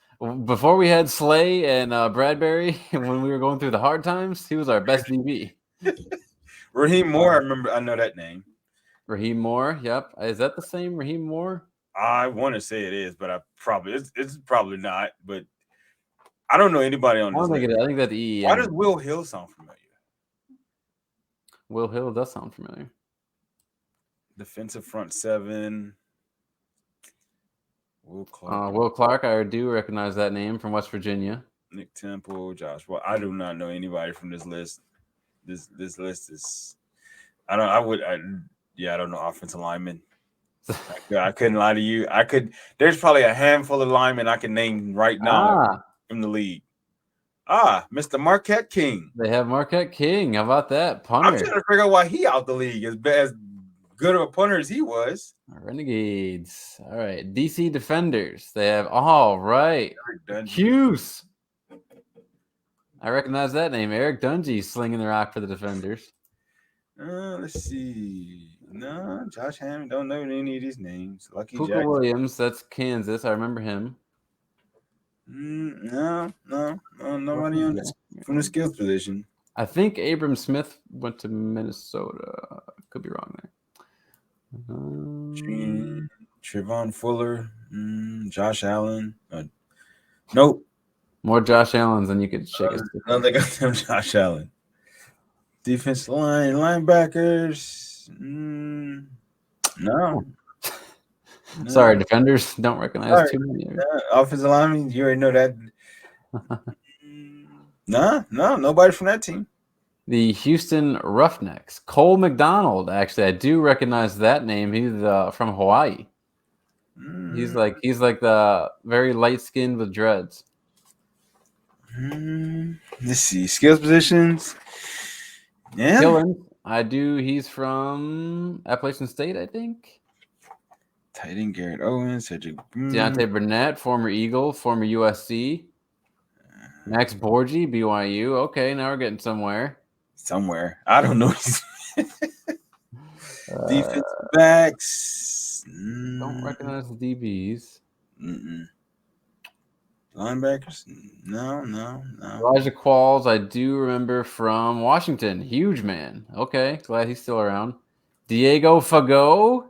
before we had Slay and Bradbury. When we were going through the hard times, he was our best DB. Raheem Moore, I know that name. Raheem Moore, yep. Is that the same Raheem Moore? I want to say it is, but it's probably not. But I don't know anybody on this. I think that's E. Why does Will Hill sound familiar? Will Hill does sound familiar. Defensive front 7. Will Clark, I do recognize that name from West Virginia. Nick Temple, Josh. Well, I do not know anybody from this list. This list is, I don't know offensive linemen. I couldn't lie to you. There's probably a handful of linemen I can name right now from the league. Mr. Marquette King. They have Marquette King. How about that? Punter. I'm trying to figure out why he out the league as good of a punter as he was. Renegades. All right. DC Defenders. They have Hughes. I recognize that name. Eric Dungy slinging the rock for the Defenders. Let's see. No, Josh Hammond. Don't know any of these names. Lucky Puka Jackson. Williams. That's Kansas. I remember him. No. Nobody from the skills position. I think Abram Smith went to Minnesota. Could be wrong there. Trevon Fuller, Josh Allen. Nope. More Josh Allens than you could shake. No, they got them Josh Allen. Defense line, linebackers. No. Sorry, defenders don't recognize too many. Offensive linemen, you already know that. No, nobody from that team. The Houston Roughnecks. Cole McDonald, actually, I do recognize that name. He's from Hawaii. He's like the very light-skinned with dreads. Let's see. Skills positions. Yeah. I do. He's from Appalachian State, I think. Tight end Garrett Owens, Cedric. Deontay Burnett, former Eagle, former USC. Max Borgi, BYU. Okay, now we're getting somewhere. Somewhere. I don't know. Defensive backs. Don't recognize the DBs. Linebackers? No. Elijah Qualls, I do remember from Washington. Huge man. Okay, glad he's still around. Diego Fagot.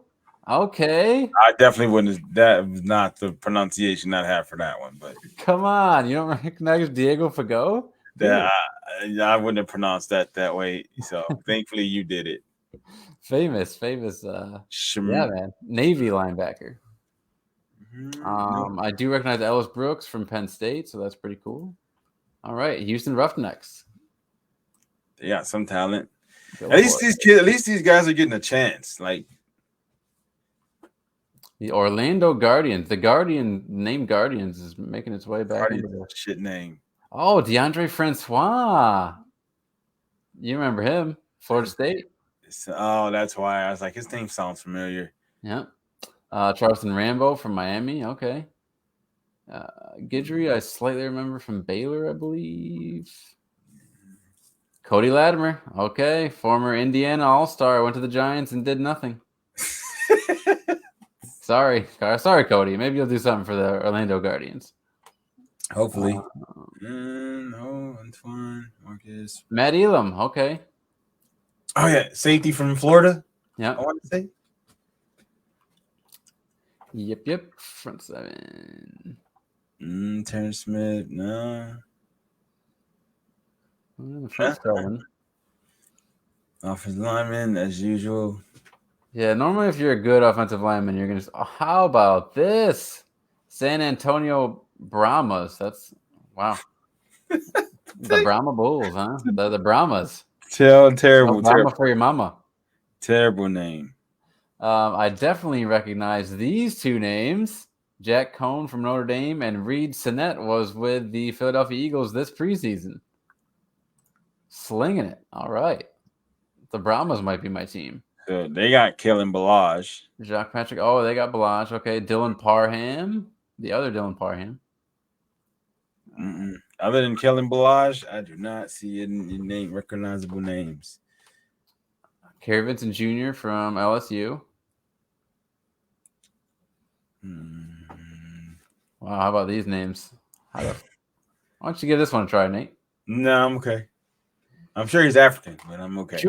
Okay. I definitely wouldn't. That was not the pronunciation I'd have for that one, but Come on, you don't recognize Diego Fagot? that I wouldn't have pronounced that way. So thankfully you did it. Famous. Yeah, man. Navy linebacker. I do recognize Ellis Brooks from Penn State, so that's pretty cool. All right, Houston Roughnecks. They got some talent. At least these guys are getting a chance. Like the Orlando Guardians. The name Guardians is making its way back into the shit name. Oh, DeAndre Francois. You remember him? Florida State. Oh, that's why I was like, his name sounds familiar. Yeah. Charleston Rambo from Miami. Okay. Guidry, I slightly remember from Baylor, I believe. Cody Latimer. Okay. Former Indiana All-Star. Went to the Giants and did nothing. Sorry, Cody. Maybe you'll do something for the Orlando Guardians. Hopefully. No, Antoine, Marcus. Matt Elam. Okay. Oh, yeah. Safety from Florida. Yeah. I want to say. Yep. Front seven. Terrence Smith. No. Front seven. Offensive lineman, as usual. Yeah, normally if you're a good offensive lineman, you're going to say, how about this? San Antonio Brahmas. That's, wow. The Brahma Bulls, huh? The Brahmas. Terrible. Brahma for your mama. Terrible name. I definitely recognize these two names. Jack Cohn from Notre Dame and Reed Sinnett was with the Philadelphia Eagles this preseason. Slinging it. All right. The Brahmas might be my team. So they got Kellen Balaj. Jacques Patrick. Oh, they got Balaj. Okay. Dylan Parham. The other Dylan Parham. Other than Kellen Balaj, I do not see any recognizable names. Kerry Vincent Jr. from LSU. Wow, how about these names? Why don't you give this one a try, Nate? No, I'm okay. I'm sure he's African, but I'm okay.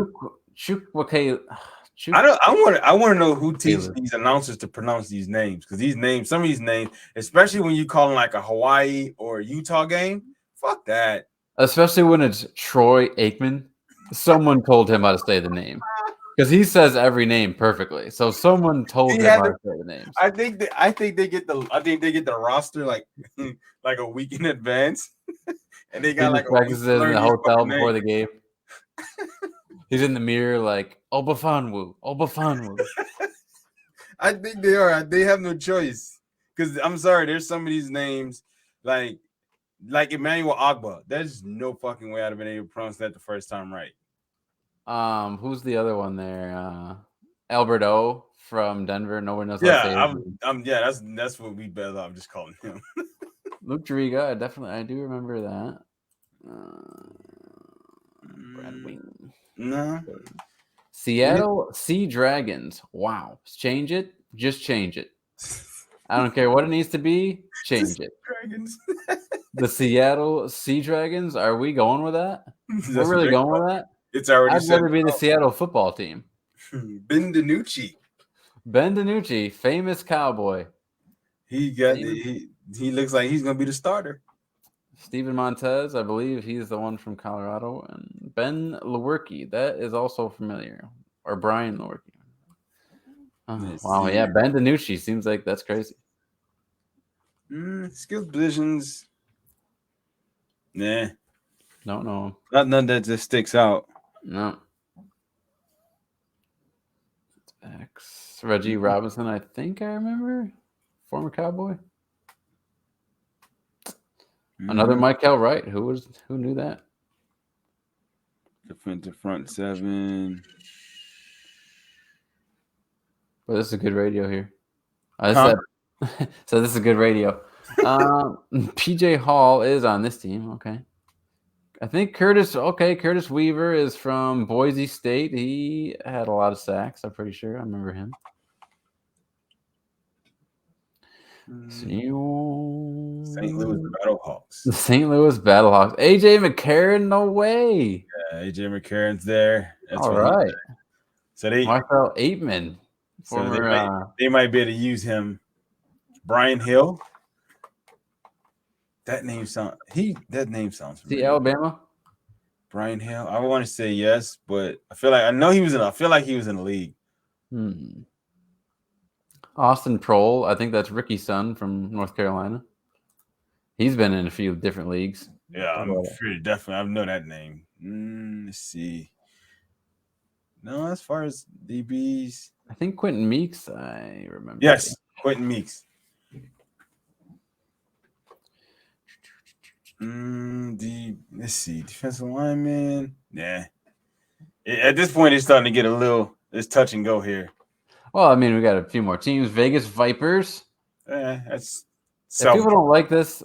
I want to know who teaches these announcers to pronounce these names, because some of these names, especially when you call them like a Hawaii or a Utah game, fuck that. Especially when it's Troy Aikman. Someone told him how to say the name. Because he says every name perfectly, so someone told him how to say the names. I think they get the roster like a week in advance, and they got like practices in the hotel before the game. He's in the mirror like Obafanwu. I think they are. They have no choice, because I'm sorry, there's some of these names like Emmanuel Agba. There's no fucking way I'd have been able to pronounce that the first time right. Who's the other one there? Albert O from Denver. No one knows. Yeah, that's what we better off just calling him. Luke Driga, I do remember that. Brad Wing. No. Seattle Sea Dragons. Wow. Change it. Just change it. I don't care what it needs to be. Change it. Dragons. The Seattle Sea Dragons. Are we going with that? We're really going with that? It's already. I'd rather be the Seattle football team. Ben DiNucci, famous cowboy. He looks like he's gonna be the starter. Steven Montez, I believe he's the one from Colorado, and Ben Lewerke, that is also familiar, or Brian Lewerke. Oh, wow, yeah, Ben DiNucci seems like that's crazy. Skill positions, nah, don't know. None that just sticks out. No. X Reggie Robinson, I think I remember, former Cowboy. Another Michael Wright. Who knew that? Defensive front seven. Well, this is a good radio here. Huh? So this is good radio. PJ Hall is on this team. Okay. I think Curtis Weaver is from Boise State. He had a lot of sacks. I'm pretty sure. I remember him. St. Louis Battlehawks. The St. Louis Battlehawks. AJ McCarron, no way. Yeah, AJ McCarron's there. That's All right. So Marcel Aitman. They might be able to use him. Brian Hill. That name sounds familiar. Alabama. Brian Hill. I want to say yes, but I feel like he was in the league. Austin Prohl. I think that's Ricky's son from North Carolina. He's been in a few different leagues. Yeah, I'm pretty definitely. I know that name. Let's see. No, as far as DBs, I think Quentin Meeks. I remember. Yes, Quentin Meeks. Let's see, defensive lineman. Yeah. At this point, it's starting to get it's touch and go here. Well, I mean, we got a few more teams. Vegas Vipers. That's. If people don't like this,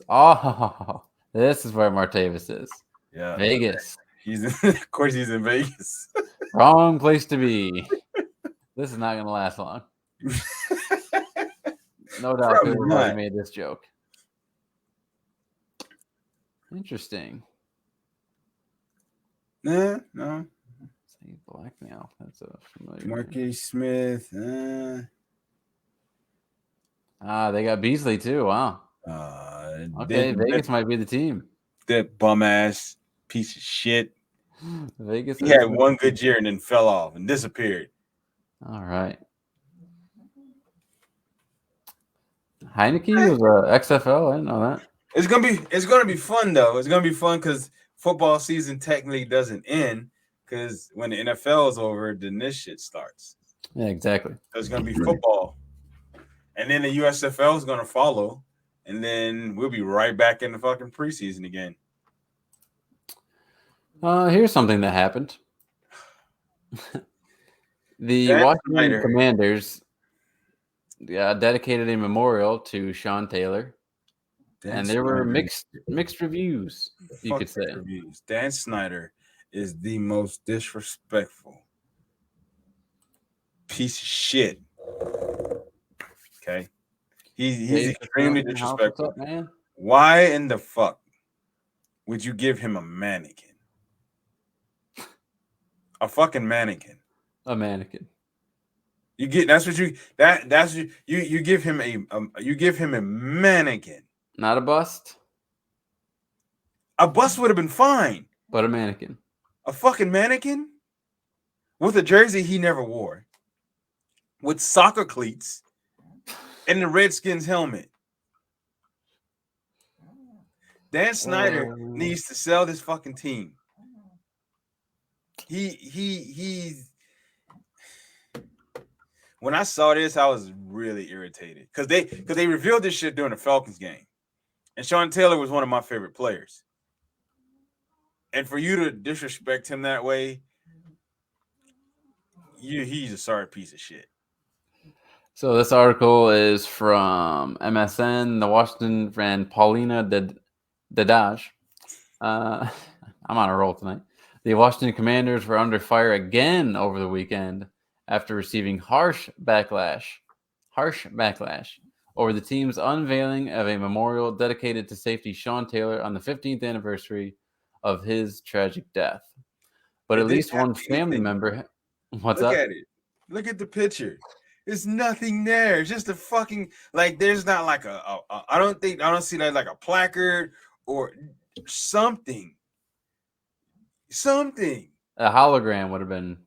this is where Martavis is. Yeah. Vegas. Of course, he's in Vegas. Wrong place to be. This is not going to last long. No doubt people already made this joke. Interesting. No. Say blackmail. That's a familiar. Marquise Smith. They got Beasley too. Wow. Okay, Vegas might be the team. That bum ass piece of shit. Vegas. He had one good year and then fell off and disappeared. All right. Heineke was XFL. I didn't know that. It's gonna be fun though. It's gonna be fun because football season technically doesn't end because when the NFL is over, then this shit starts. Yeah, exactly. There's gonna be football, and then the USFL is gonna follow, and then we'll be right back in the fucking preseason again. Here's something that happened. The Washington Commanders dedicated a memorial to Sean Taylor. And there were mixed reviews, you could say. Dan Snyder is the most disrespectful piece of shit. Okay? He's extremely disrespectful. Up, man? Why in the fuck would you give him a mannequin? A fucking mannequin. A mannequin. You give him a mannequin. Not a bust. A bust would have been fine. But a mannequin. A fucking mannequin? With a jersey he never wore. With soccer cleats. And the Redskins helmet. Dan Snyder needs to sell this fucking team. He's when I saw this, I was really irritated. Because they revealed this shit during the Falcons game. And Sean Taylor was one of my favorite players. And for you to disrespect him that way, he's a sorry piece of shit. So this article is from MSN. The Washington ran Paulina Dadaj. I'm on a roll tonight. The Washington Commanders were under fire again over the weekend after receiving harsh backlash over the team's unveiling of a memorial dedicated to safety Sean Taylor on the 15th anniversary of his tragic death. But at least one family member... What's up? Look at it. Look at the picture. There's nothing there. It's just a fucking... Like, there's not like I don't see that like a placard or something. Something. A hologram would have been...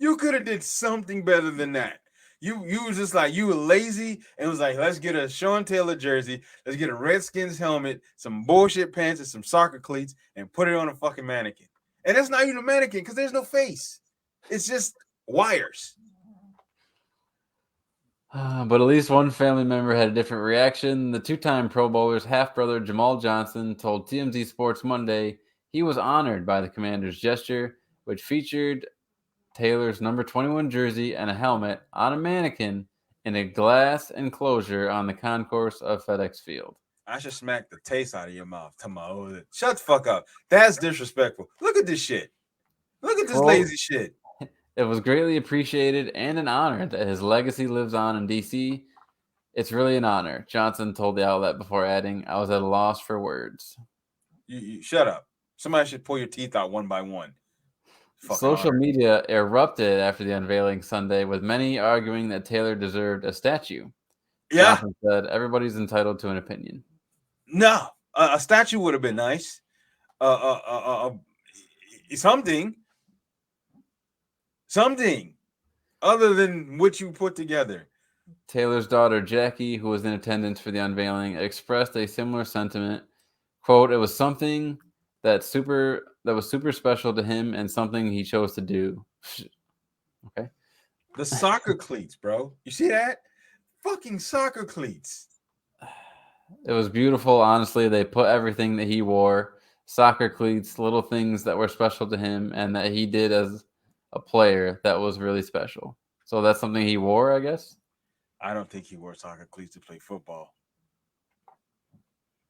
You could have did something better than that. You was just like, you were lazy and was like, let's get a Sean Taylor jersey, let's get a Redskins helmet, some bullshit pants and some soccer cleats and put it on a fucking mannequin. And that's not even a mannequin because there's no face. It's just wires. But at least one family member had a different reaction. The two-time Pro Bowler's half-brother Jamal Johnson told TMZ Sports Monday he was honored by the Commanders' gesture which featured Taylor's number 21 jersey and a helmet on a mannequin in a glass enclosure on the concourse of FedEx Field. I should smack the taste out of your mouth. Shut the fuck up. That's disrespectful. Look at this shit. Look at this lazy shit. It was greatly appreciated and an honor that his legacy lives on in D.C. It's really an honor, Johnson told the outlet before adding, I was at a loss for words. You shut up. Somebody should pull your teeth out one by one. Social media erupted after the unveiling Sunday, with many arguing that Taylor deserved a statue. Yeah. Johnson said, everybody's entitled to an opinion. No, a statue would have been nice. Something other than what you put together. Taylor's daughter, Jackie, who was in attendance for the unveiling, expressed a similar sentiment. Quote, it was something that was super special to him and something he chose to do. Okay. The soccer cleats, bro. You see that? Fucking soccer cleats. It was beautiful, honestly. They put everything that he wore, soccer cleats, little things that were special to him and that he did as a player that was really special. So that's something he wore, I guess? I don't think he wore soccer cleats to play football.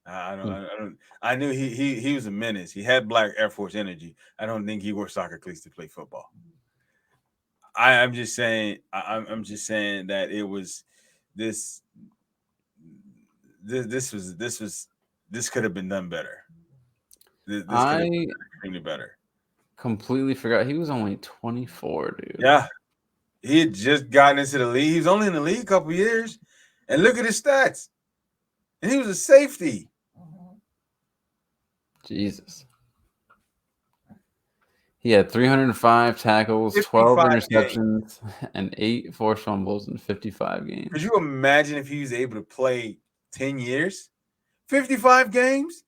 I don't. I knew he was a menace. He had black Air Force energy. I don't think he wore soccer cleats to play football. I'm just saying. I'm just saying that it was this could have been done better. This could have been extremely better. Completely forgot he was only 24, dude. Yeah, he had just gotten into the league. He was only in the league a couple years, and look at his stats. And he was a safety. Jesus. He had 305 tackles, 12 interceptions, and 8 forced fumbles in 55 games. Could you imagine if he was able to play 10 years? 55 games?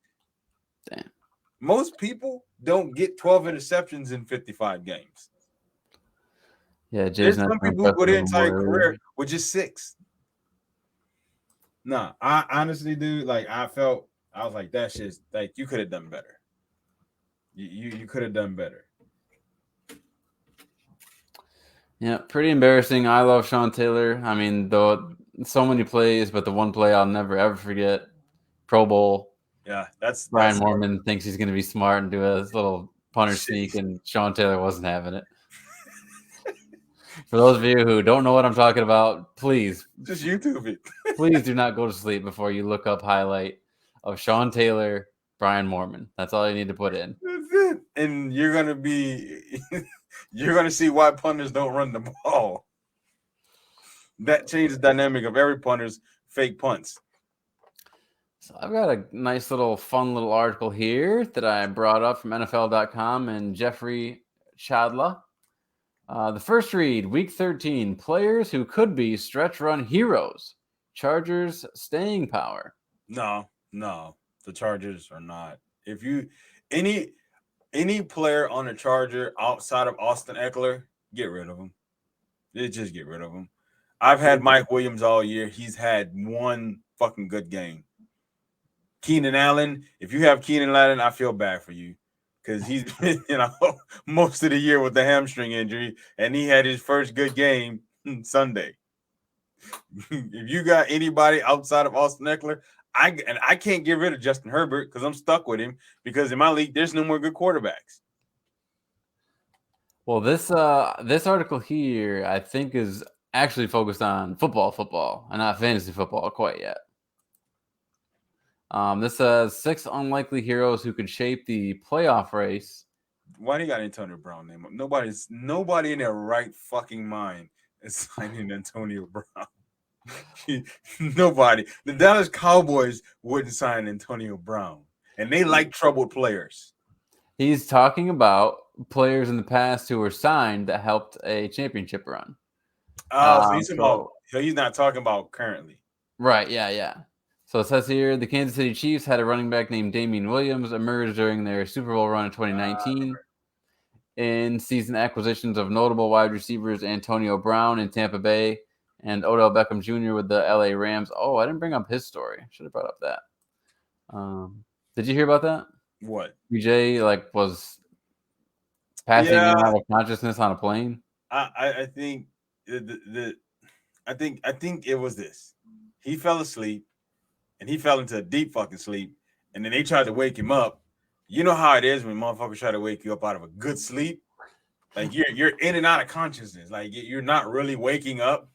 Damn. Most people don't get 12 interceptions in 55 games. Yeah, there's some people who go their entire career with just 6. Nah, I honestly, dude, like I was like, that shit's like you could have done better. You could have done better. Yeah, pretty embarrassing. I love Sean Taylor. I mean, though so many plays, but the one play I'll never ever forget, Pro Bowl. Yeah, that's Brian Moorman thinks he's gonna be smart and do a little punter sneak, and Sean Taylor wasn't having it. For those of you who don't know what I'm talking about, please just YouTube it. Please do not go to sleep before you look up highlight of Sean Taylor, Brian Moorman. That's all you need to put in. That's it. And you're gonna see why punters don't run the ball. That changes the dynamic of every punter's fake punts. So I've got a nice fun little article here that I brought up from NFL.com and Jeffrey Chadla. The first read, Week 13, players who could be stretch run heroes. Chargers staying power. No, the Chargers are not. If you any player on a Charger outside of Austin Eckler, get rid of him. Just get rid of him. I've had Mike Williams all year. He's had one fucking good game. Keenan Allen, if you have Keenan Allen, I feel bad for you. Because he's been, most of the year with the hamstring injury, and he had his first good game Sunday. If you got anybody outside of Austin Eckler, I can't get rid of Justin Herbert because I'm stuck with him because in my league there's no more good quarterbacks. Well, this article here I think is actually focused on football, and not fantasy football quite yet. This says 6 unlikely heroes who could shape the playoff race. Why do you got Antonio Brown name up? Nobody in their right fucking mind is signing Antonio Brown. Nobody. The Dallas Cowboys wouldn't sign Antonio Brown, and they like troubled players. He's talking about players in the past who were signed that helped a championship run. So he's not talking about currently. Right, yeah. So it says here, the Kansas City Chiefs had a running back named Damian Williams emerge during their Super Bowl run in 2019. In season acquisitions of notable wide receivers Antonio Brown in Tampa Bay and Odell Beckham Jr. with the LA Rams. Oh, I didn't bring up his story. Should have brought up that. Did you hear about that? What? BJ was passing in and out of consciousness on a plane. I think I think it was this. He fell asleep, and he fell into a deep fucking sleep, and then they tried to wake him up. You know how it is when motherfuckers try to wake you up out of a good sleep. Like you're in and out of consciousness. Like you're not really waking up.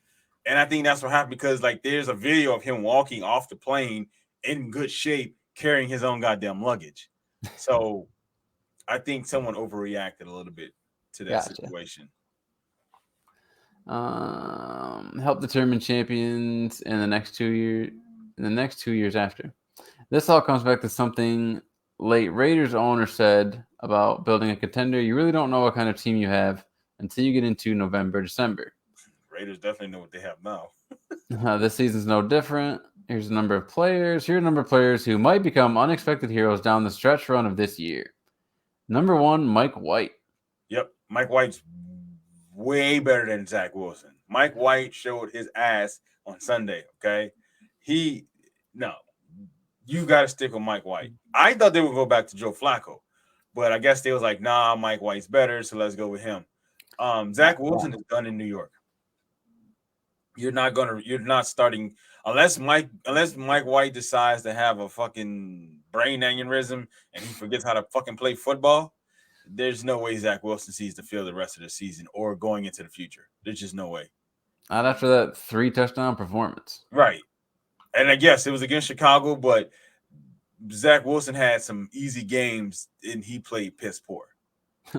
And I think that's what happened because like there's a video of him walking off the plane in good shape, carrying his own goddamn luggage. So I think someone overreacted a little bit to that situation. Help determine champions in the next 2 years. In the next 2 years after. This all comes back to something late Raiders owner said about building a contender. You really don't know what kind of team you have until you get into November, December. Raiders definitely know what they have now. This season's no different. Here's a number of players. Here are a number of players who might become unexpected heroes down the stretch run of this year. Number 1, Mike White. Yep, Mike White's way better than Zach Wilson. Mike White showed his ass on Sunday, okay? You got to stick with Mike White. I thought they would go back to Joe Flacco, but I guess they was like, nah, Mike White's better, so let's go with him. Zach Wilson is done in New York. You're not starting unless Mike White decides to have a fucking brain aneurysm and he forgets how to fucking play football. There's no way Zach Wilson sees the field the rest of the season or going into the future. There's just no way. Not after that 3-touchdown performance. Right. And I guess it was against Chicago, but Zach Wilson had some easy games and he played piss poor.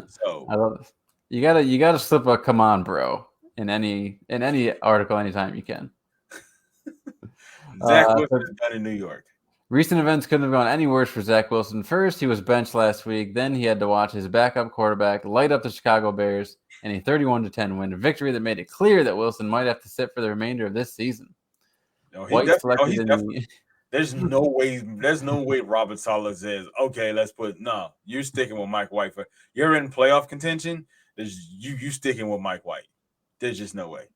So I love this. You gotta slip a come on, bro, in any article anytime you can. Zach Wilson is done in New York. Recent events couldn't have gone any worse for Zach Wilson. First, he was benched last week. Then he had to watch his backup quarterback light up the Chicago Bears in a 31-10 win, a victory that made it clear that Wilson might have to sit for the remainder of this season. No, there's no way Robert Saleh says, okay, you're sticking with Mike White. You're in playoff contention. You sticking with Mike White. There's just no way.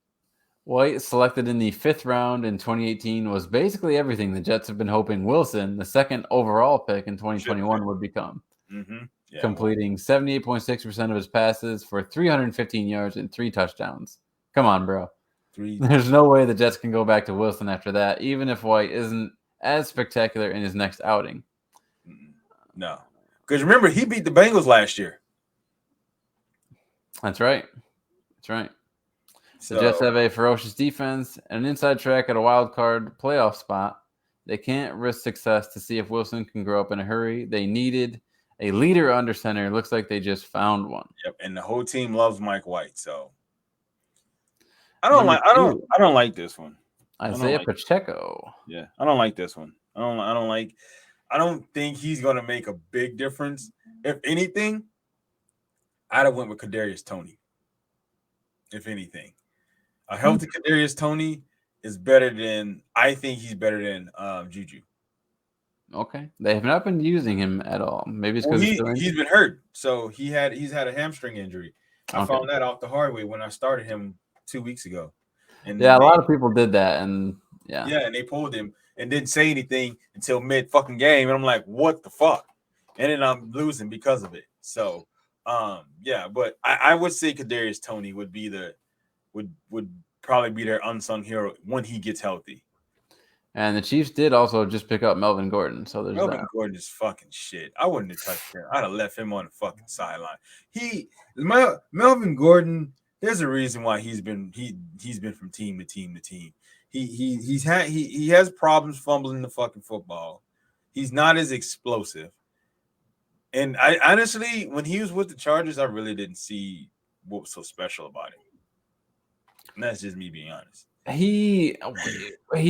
White, selected in the 5th round in 2018, was basically everything the Jets have been hoping Wilson, the 2nd overall pick in 2021, would become. Mm-hmm. Yeah, completing 78.6% of his passes for 315 yards and 3 touchdowns. Come on, bro. There's no way the Jets can go back to Wilson after that, even if White isn't as spectacular in his next outing. No. Because remember, he beat the Bengals last year. That's right. The Jets have a ferocious defense and an inside track at a wild card playoff spot. They can't risk success to see if Wilson can grow up in a hurry. They needed a leader under center. Looks like they just found one. Yep, and the whole team loves Mike White. So I don't like this one. Isaiah Pacheco. Yeah, I don't like this one. I don't think he's going to make a big difference. If anything, I'd have went with Kadarius Toney. If anything, a healthy Kadarius Toney is better than he's better than Juju. Okay, they have not been using him at all. Maybe it's because he's been hurt. So he's had a hamstring injury. I found that out the hard way when I started him 2 weeks ago. And a lot of people did that, and and they pulled him and didn't say anything until mid fucking game, and I'm like, what the fuck? And then I'm losing because of it. So, but I would say Kadarius Toney would probably be their unsung hero when he gets healthy. And the Chiefs did also just pick up Melvin Gordon. So there's Melvin Gordon is fucking shit. I wouldn't have touched him. I'd have left him on the fucking sideline. Melvin Gordon, there's a reason why he's been from team to team to team. He has problems fumbling the fucking football. He's not as explosive. And I honestly, when he was with the Chargers, I really didn't see what was so special about him. And that's just me being honest. He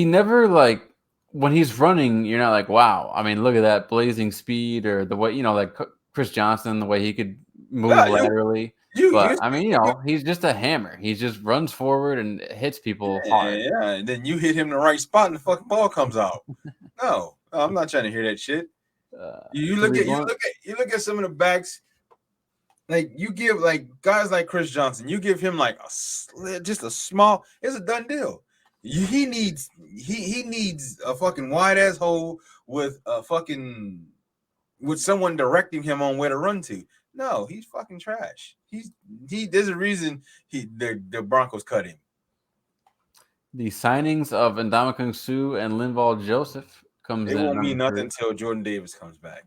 never, like, when he's running, you're not like, wow. I mean, look at that blazing speed, or the way, like Chris Johnson, the way he could move laterally. He's just a hammer. He just runs forward and hits people hard. Yeah, and then you hit him in the right spot and the fucking ball comes out. No, I'm not trying to hear that shit. You look at some of the backs, like you give like guys like Chris Johnson, you give him like just a small. It's a done deal. He needs a fucking wide ass hole with someone directing him on where to run to. No, he's fucking trash. There's a reason the Broncos cut him. The signings of Ndamukong Suh and Linval Joseph comes It in. won't mean nothing 3. until Jordan Davis comes back.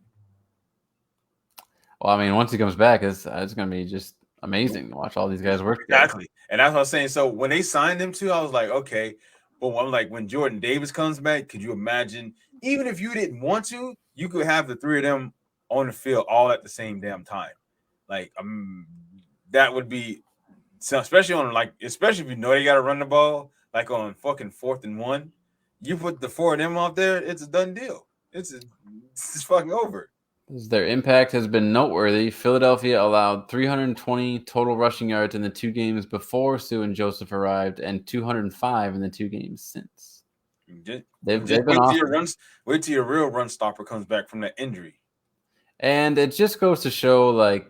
Well, I mean, once he comes back, it's going to be just amazing to watch all these guys work together. Exactly. And that's what I was saying. So when they signed him to, I was like, okay. But I'm like, when Jordan Davis comes back, could you imagine, even if you didn't want to, you could have the three of them on the field all at the same damn time. Like, that would be, so especially if you know they got to run the ball, like on fucking 4th and 1, you put the 4 of them out there, it's a done deal. It's fucking over. Their impact has been noteworthy. Philadelphia allowed 320 total rushing yards in the 2 games before Suh and Joseph arrived, and 205 in the 2 games since. They've been awesome. Wait till your real run stopper comes back from that injury. And it just goes to show, like,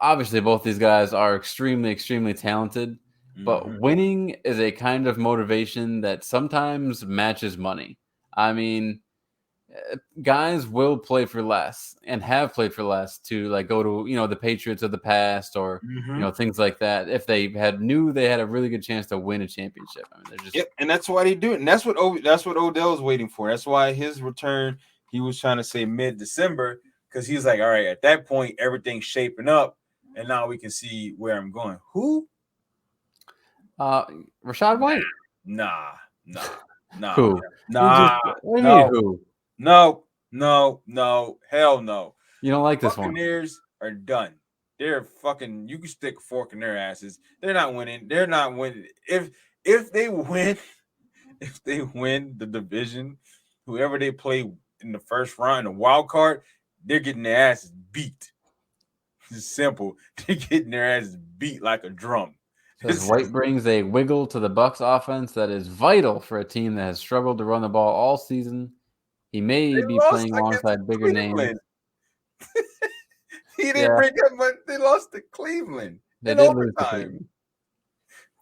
obviously both these guys are extremely, extremely talented, but winning is a kind of motivation that sometimes matches money. I mean, guys will play for less and have played for less to like go to, the Patriots of the past or, things like that. If they knew they had a really good chance to win a championship. I mean, they're just, and that's why they do it. And that's what Odell's waiting for. That's why his return, he was trying to say mid-December, because he's like, all right, at that point, everything's shaping up. And now we can see where I'm going. Who? Rachaad White. Nah. Who? Nah. Who? No, hell no. You don't like this one? Buccaneers are done. They're fucking. You can stick a fork in their asses. They're not winning. They're not winning. If they win, the division, whoever they play in the first round, the wild card, they're getting their asses beat. It's simple. They're getting their asses beat like a drum. White brings a wiggle to the Bucs offense that is vital for a team that has struggled to run the ball all season. He may be playing alongside bigger names. He didn't bring up, but they lost to Cleveland. They did lose to Cleveland.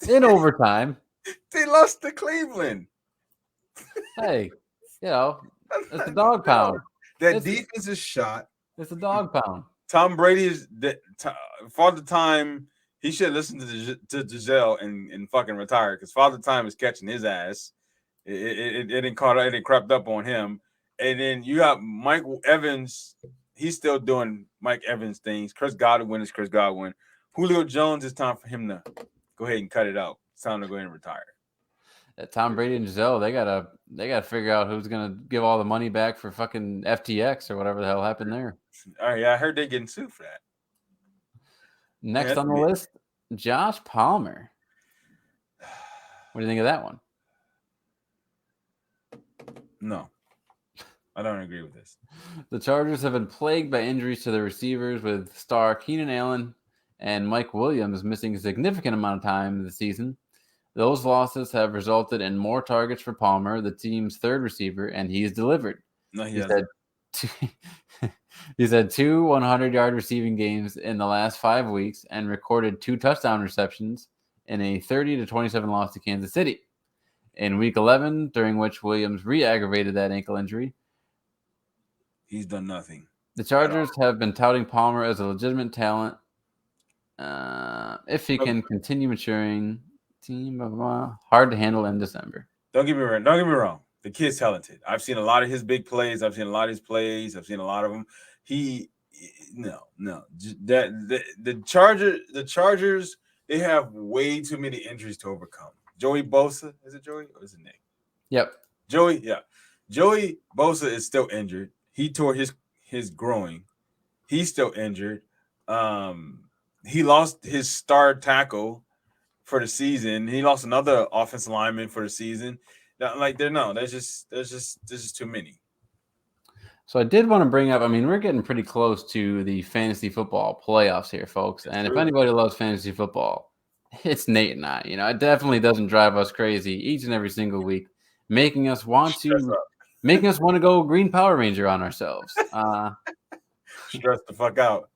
In overtime. They lost to Cleveland. Hey, it's a dog pound. That defense is shot. It's a dog pound. Tom Brady is Father Time. He should listen to Giselle and fucking retire, because Father Time is catching his ass. It didn't caught it crept up on him. And then you got Mike Evans. He's still doing Mike Evans things. Chris Godwin is Chris Godwin. Julio Jones, it's time for him to go ahead and cut it out. It's time to go ahead and retire. Tom Brady and Giselle, they gotta figure out who's gonna give all the money back for fucking FTX or whatever the hell happened there. All right, yeah, I heard they're getting sued for that. Next on the list, Josh Palmer. What do you think of that one? No, I don't agree with this. The Chargers have been plagued by injuries to the receivers, with star Keenan Allen and Mike Williams missing a significant amount of time this season. Those losses have resulted in more targets for Palmer, the team's third receiver, and he's delivered. No, he hasn't. He's had 2 100-yard receiving games in the last 5 weeks and recorded 2 touchdown receptions in a 30-27 loss to Kansas City. In week 11, during which Williams re-aggravated that ankle injury, he's done nothing. The Chargers have been touting Palmer as a legitimate talent. If he can continue maturing, hard to handle in December. Don't get me wrong. The kid's talented. I've seen a lot of his big plays. I've seen a lot of his plays. I've seen a lot of them. The Chargers, they have way too many injuries to overcome. Joey Bosa, is it Joey or is it Nick? Yep. Joey Bosa is still injured. He tore his groin. He's still injured. He lost his star tackle for the season. He lost another offensive lineman for the season. There's just too many. So I did want to bring up, we're getting pretty close to the fantasy football playoffs here, folks. And if anybody loves fantasy football, it's Nate and I. It definitely doesn't drive us crazy each and every single week, making us want to go Green Power Ranger on ourselves. Stress the fuck out.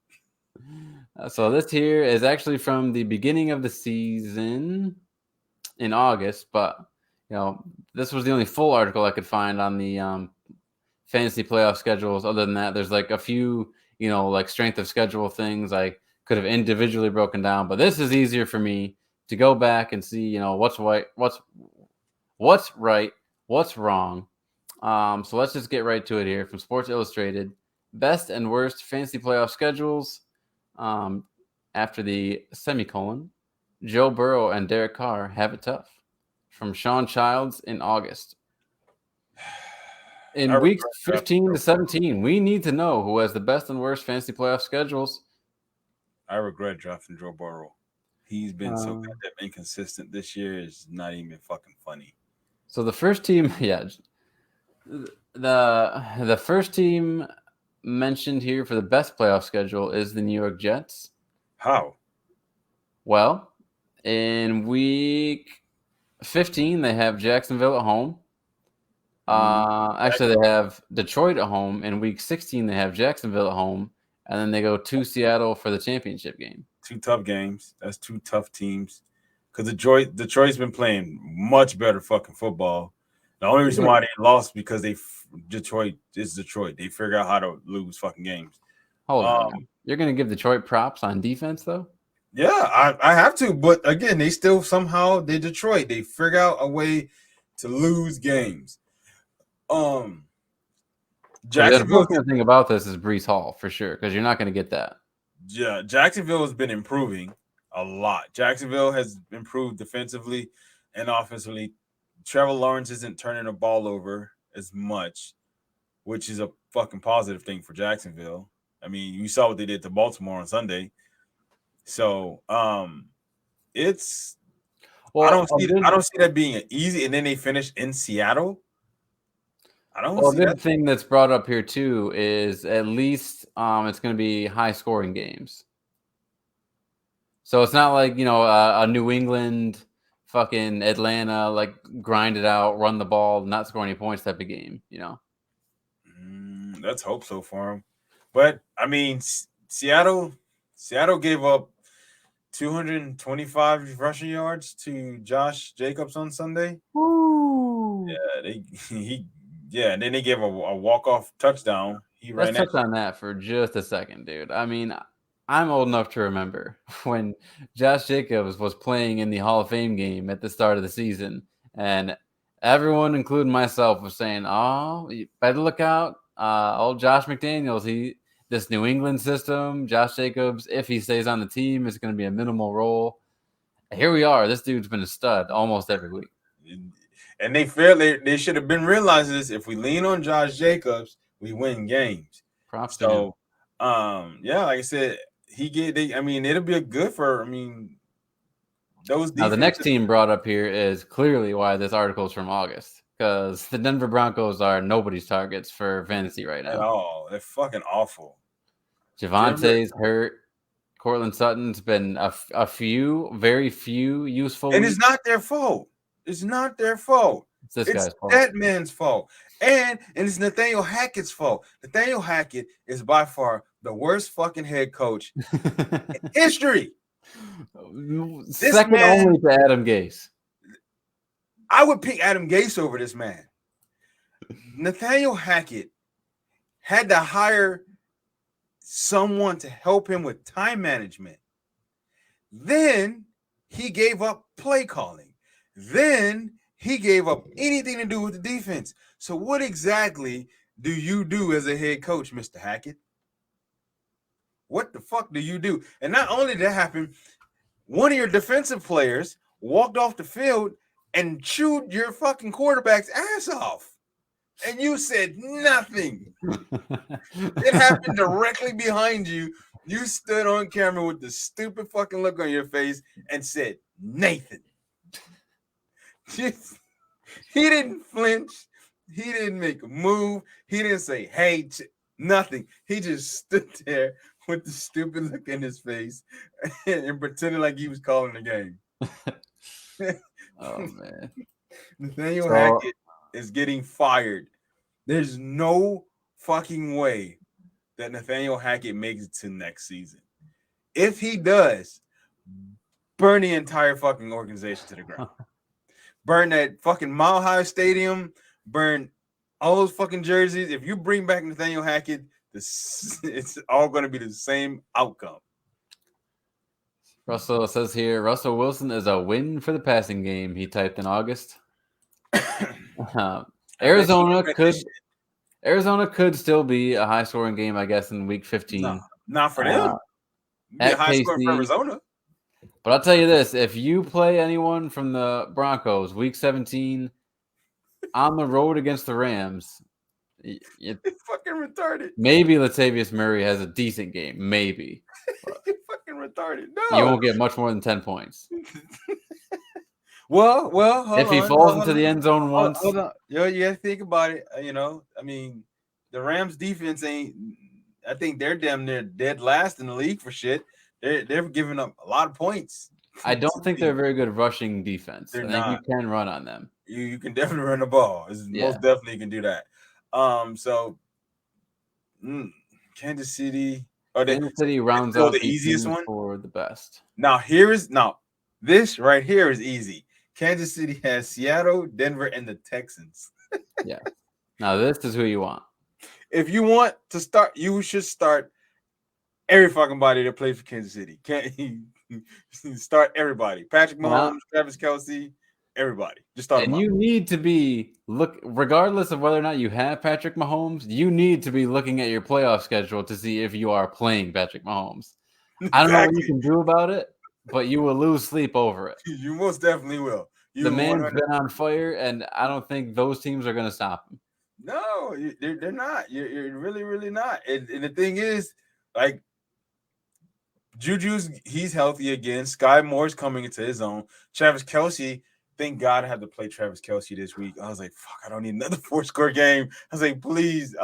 So this here is actually from the beginning of the season in August, but this was the only full article I could find on the fantasy playoff schedules. Other than that, there's like a few, like strength of schedule things I could have individually broken down. But this is easier for me to go back and see, what's right, what's wrong. So let's just get right to it here from Sports Illustrated. Best and worst fantasy playoff schedules after the semicolon. Joe Burrow and Derek Carr have it tough. From Sean Childs in August. In weeks 15 to 17, we need to know who has the best and worst fantasy playoff schedules. I regret drafting Joe Burrow. He's been so goddamn inconsistent this year. It's not even fucking funny. So the first team, the first team mentioned here for the best playoff schedule is the New York Jets. How? Well, in week 15, they have Jacksonville at home. Actually, they have Detroit at home. In week 16, they have Jacksonville at home. And then they go to Seattle for the championship game. 2 tough games. That's 2 tough teams. Because Detroit's been playing much better fucking football. The only reason why they lost because Detroit is Detroit. They figure out how to lose fucking games. Hold on. You're going to give Detroit props on defense, though? Yeah, I have to. But again, they're Detroit. They figure out a way to lose games. Jacksonville. The thing about this is Breece Hall for sure, because you're not going to get that. Yeah, Jacksonville has been improving a lot. Jacksonville has improved defensively and offensively. Trevor Lawrence isn't turning the ball over as much, which is a fucking positive thing for Jacksonville. I mean, you saw what they did to Baltimore on Sunday. So, it's I don't see that being easy. And then they finished in Seattle. A good thing that's brought up here too is at least it's going to be high scoring games. So it's not like a New England, fucking Atlanta, like grind it out, run the ball, not score any points type of game. Let's hope so for him. But I mean, Seattle gave up 225 rushing yards to Josh Jacobs on Sunday. Woo! Yeah, and then they gave a walk-off touchdown. Let's touch on that for just a second, dude. I mean, I'm old enough to remember when Josh Jacobs was playing in the Hall of Fame game at the start of the season, and everyone, including myself, was saying, "Oh, you better look out, old Josh McDaniels. This New England system, Josh Jacobs, if he stays on the team, is going to be a minimal role." Here we are. This dude's been a stud almost every week. And they should have been realizing this. If we lean on Josh Jacobs, we win games. Props to him. Yeah, like I said, it'll be a good for. Those. Now the next team brought up here is clearly why this article is from August, because the Denver Broncos are nobody's targets for fantasy right now. Oh, they're fucking awful. Javonte's hurt. Cortland Sutton's been very few useful. And it's not their fault. It's not their fault. It's this guy's fault. That man's fault. And it's Nathaniel Hackett's fault. Nathaniel Hackett is by far the worst fucking head coach in history. Second only to Adam Gase. I would pick Adam Gase over this man. Nathaniel Hackett had to hire someone to help him with time management. Then he gave up play calling. Then he gave up anything to do with the defense. So what exactly do you do as a head coach, Mr. Hackett? What the fuck do you do? And not only did that happen, one of your defensive players walked off the field and chewed your fucking quarterback's ass off. And you said nothing. It happened directly behind you. You stood on camera with the stupid fucking look on your face and said, Nathan. He didn't flinch. He didn't make a move. He didn't say, hey, nothing. He just stood there with the stupid look in his face and pretended like he was calling the game. Oh, man. Nathaniel Hackett is getting fired. There's no fucking way that Nathaniel Hackett makes it to next season. If he does, burn the entire fucking organization to the ground. Burn that fucking Mile High Stadium. Burn all those fucking jerseys. If you bring back Nathaniel Hackett, it's all going to be the same outcome. Russell says here, Russell Wilson is a win for the passing game. He typed in August. Arizona could still be a high scoring game, I guess, in week 15. No, not for them. At high score for KC. Arizona. But I'll tell you this: if you play anyone from the Broncos, week 17, on the road against the Rams, It's fucking retarded. Maybe Latavius Murray has a decent game. Maybe. You're fucking retarded. No. You won't get much more than 10 points. Well, if he falls into the end zone once. Hold on. You gotta think about it. I mean, the Rams defense ain't. I think they're damn near dead last in the league for shit. They're giving up a lot of points. I don't think they're a very good rushing defense. They're I think not. you can run on them. You can definitely run the ball. Most definitely can do that. So Kansas City. Kansas City rounds out the easiest one for the best. Now this right here is easy. Kansas City has Seattle, Denver, and the Texans. Yeah. Now this is who you want. If you want to start, you should start every fucking body that plays for Kansas City. Can't start everybody? Patrick Mahomes, Travis Kelce, everybody. Just start. And you need to be regardless of whether or not you have Patrick Mahomes, you need to be looking at your playoff schedule to see if you are playing Patrick Mahomes. Exactly. I don't know what you can do about it, but you will lose sleep over it. You most definitely will. The man's been on fire, and I don't think those teams are going to stop him. No, they're not. You're really, really not. And the thing is, like, Juju's, he's healthy again. Sky Moore's coming into his own. Travis Kelce, thank God I had to play Travis Kelce this week. I was like, fuck, I don't need another 4-score game. I was like, please.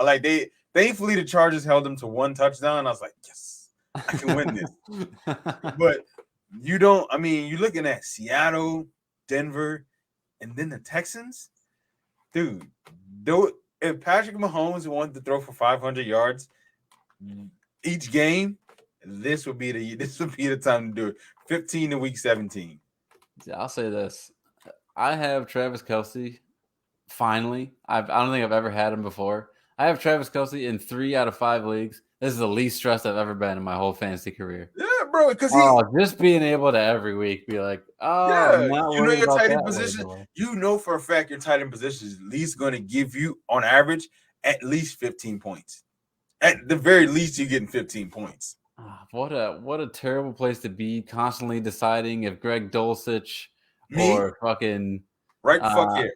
Thankfully, the Chargers held him to 1 touchdown. I was like, yes, I can win this. But you're looking at Seattle, Denver, and then the Texans. Dude, if Patrick Mahomes wanted to throw for 500 yards each game, this would be the time to do it. 15 to week 17. Yeah, I'll say this. I have Travis Kelce. Finally, I don't think I've ever had him before. I have Travis Kelce in 3 out of 5 leagues. This is the least stressed I've ever been in my whole fantasy career. Yeah, bro, because just being able to every week be like, your tight end position. You know for a fact your tight end position is at least going to give you, on average, at least 15 points. At the very least, you're getting 15 points. What a terrible place to be, constantly deciding if Greg Dulcich or fucking right the fuck here.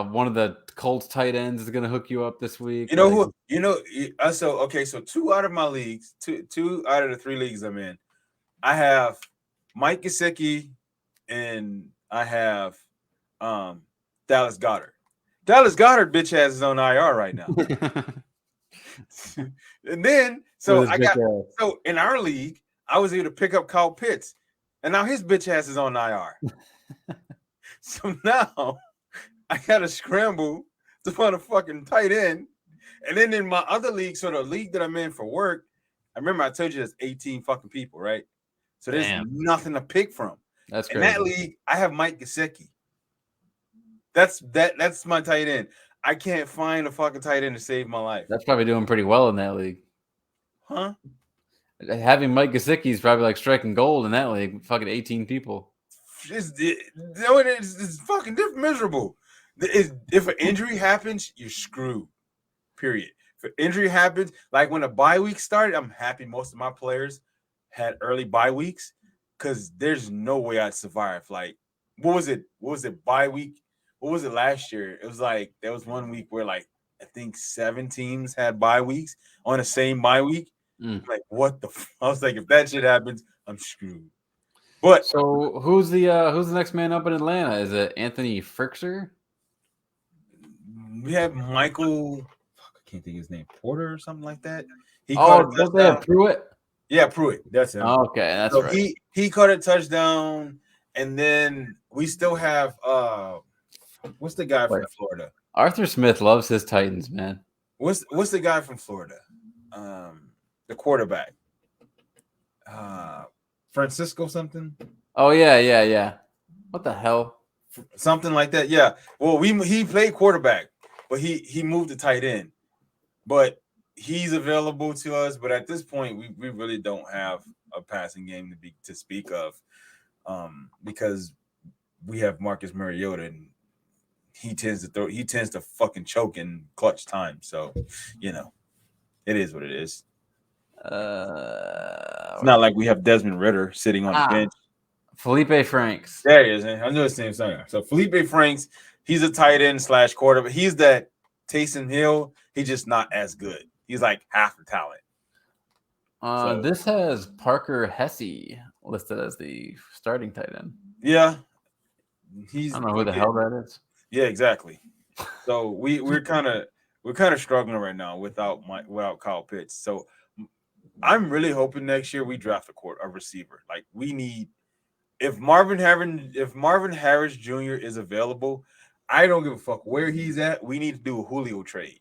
One of the Colts tight ends is gonna hook you up this week. So 2 out of my leagues, two out of the 3 leagues I'm in, I have Mike Gesicki and I have Dallas Goedert. Dallas Goedert bitch has his own IR right now. And then so in our league, I was able to pick up Kyle Pitts, and now his bitch has his own IR. So now I gotta scramble to find a fucking tight end. And then in my other league, so the league that I'm in for work, I remember I told you there's 18 fucking people, right? So there's nothing to pick from. That's crazy. In that league, I have Mike Gesicki. That's my tight end. I can't find a fucking tight end to save my life. That's probably doing pretty well in that league. Huh? Having Mike Gesicki is probably like striking gold in that league. Fucking 18 people. It's fucking miserable. If an injury happens, you're screwed. Period. If an injury happens, like when a bye week started, I'm happy most of my players had early bye weeks because there's no way I'd survive. Like, what was it? Bye week? What was it last year? It was like there was 1 week where like I think 7 teams had bye weeks on the same bye week. Like, what the? I was like, if that shit happens, I'm screwed. But so who's the next man up in Atlanta? Is it Anthony Frickser? We have Michael. I can't think of his name. Porter or something like that. Don't they have Pruitt? Yeah, Pruitt. That's him. Okay, that's so right. He caught a touchdown, and then we still have what's the guy from Florida? Arthur Smith loves his Titans, man. What's the guy from Florida? The quarterback. Francisco something. Oh yeah. What the hell? Something like that. Yeah. Well, he played quarterback, but he moved to tight end. But he's available to us, but at this point, we really don't have a passing game to speak of, because we have Marcus Mariota, and he tends to fucking choke in clutch time. So, it is what it is. It's not like we have Desmond Ridder sitting on the bench. Felipe Franks. There he is. I know his name somewhere. So Felipe Franks, he's a tight end / quarterback. He's that Taysom Hill. He's just not as good. He's like half the talent. This has Parker Hesse listed as the starting tight end. Yeah. I don't know who the hell that is. Yeah, exactly. So we're kind of struggling right now without Kyle Pitts. So I'm really hoping next year we draft a receiver. Like, we need, if Marvin Harris Jr. is available, I don't give a fuck where he's at. We need to do a Julio trade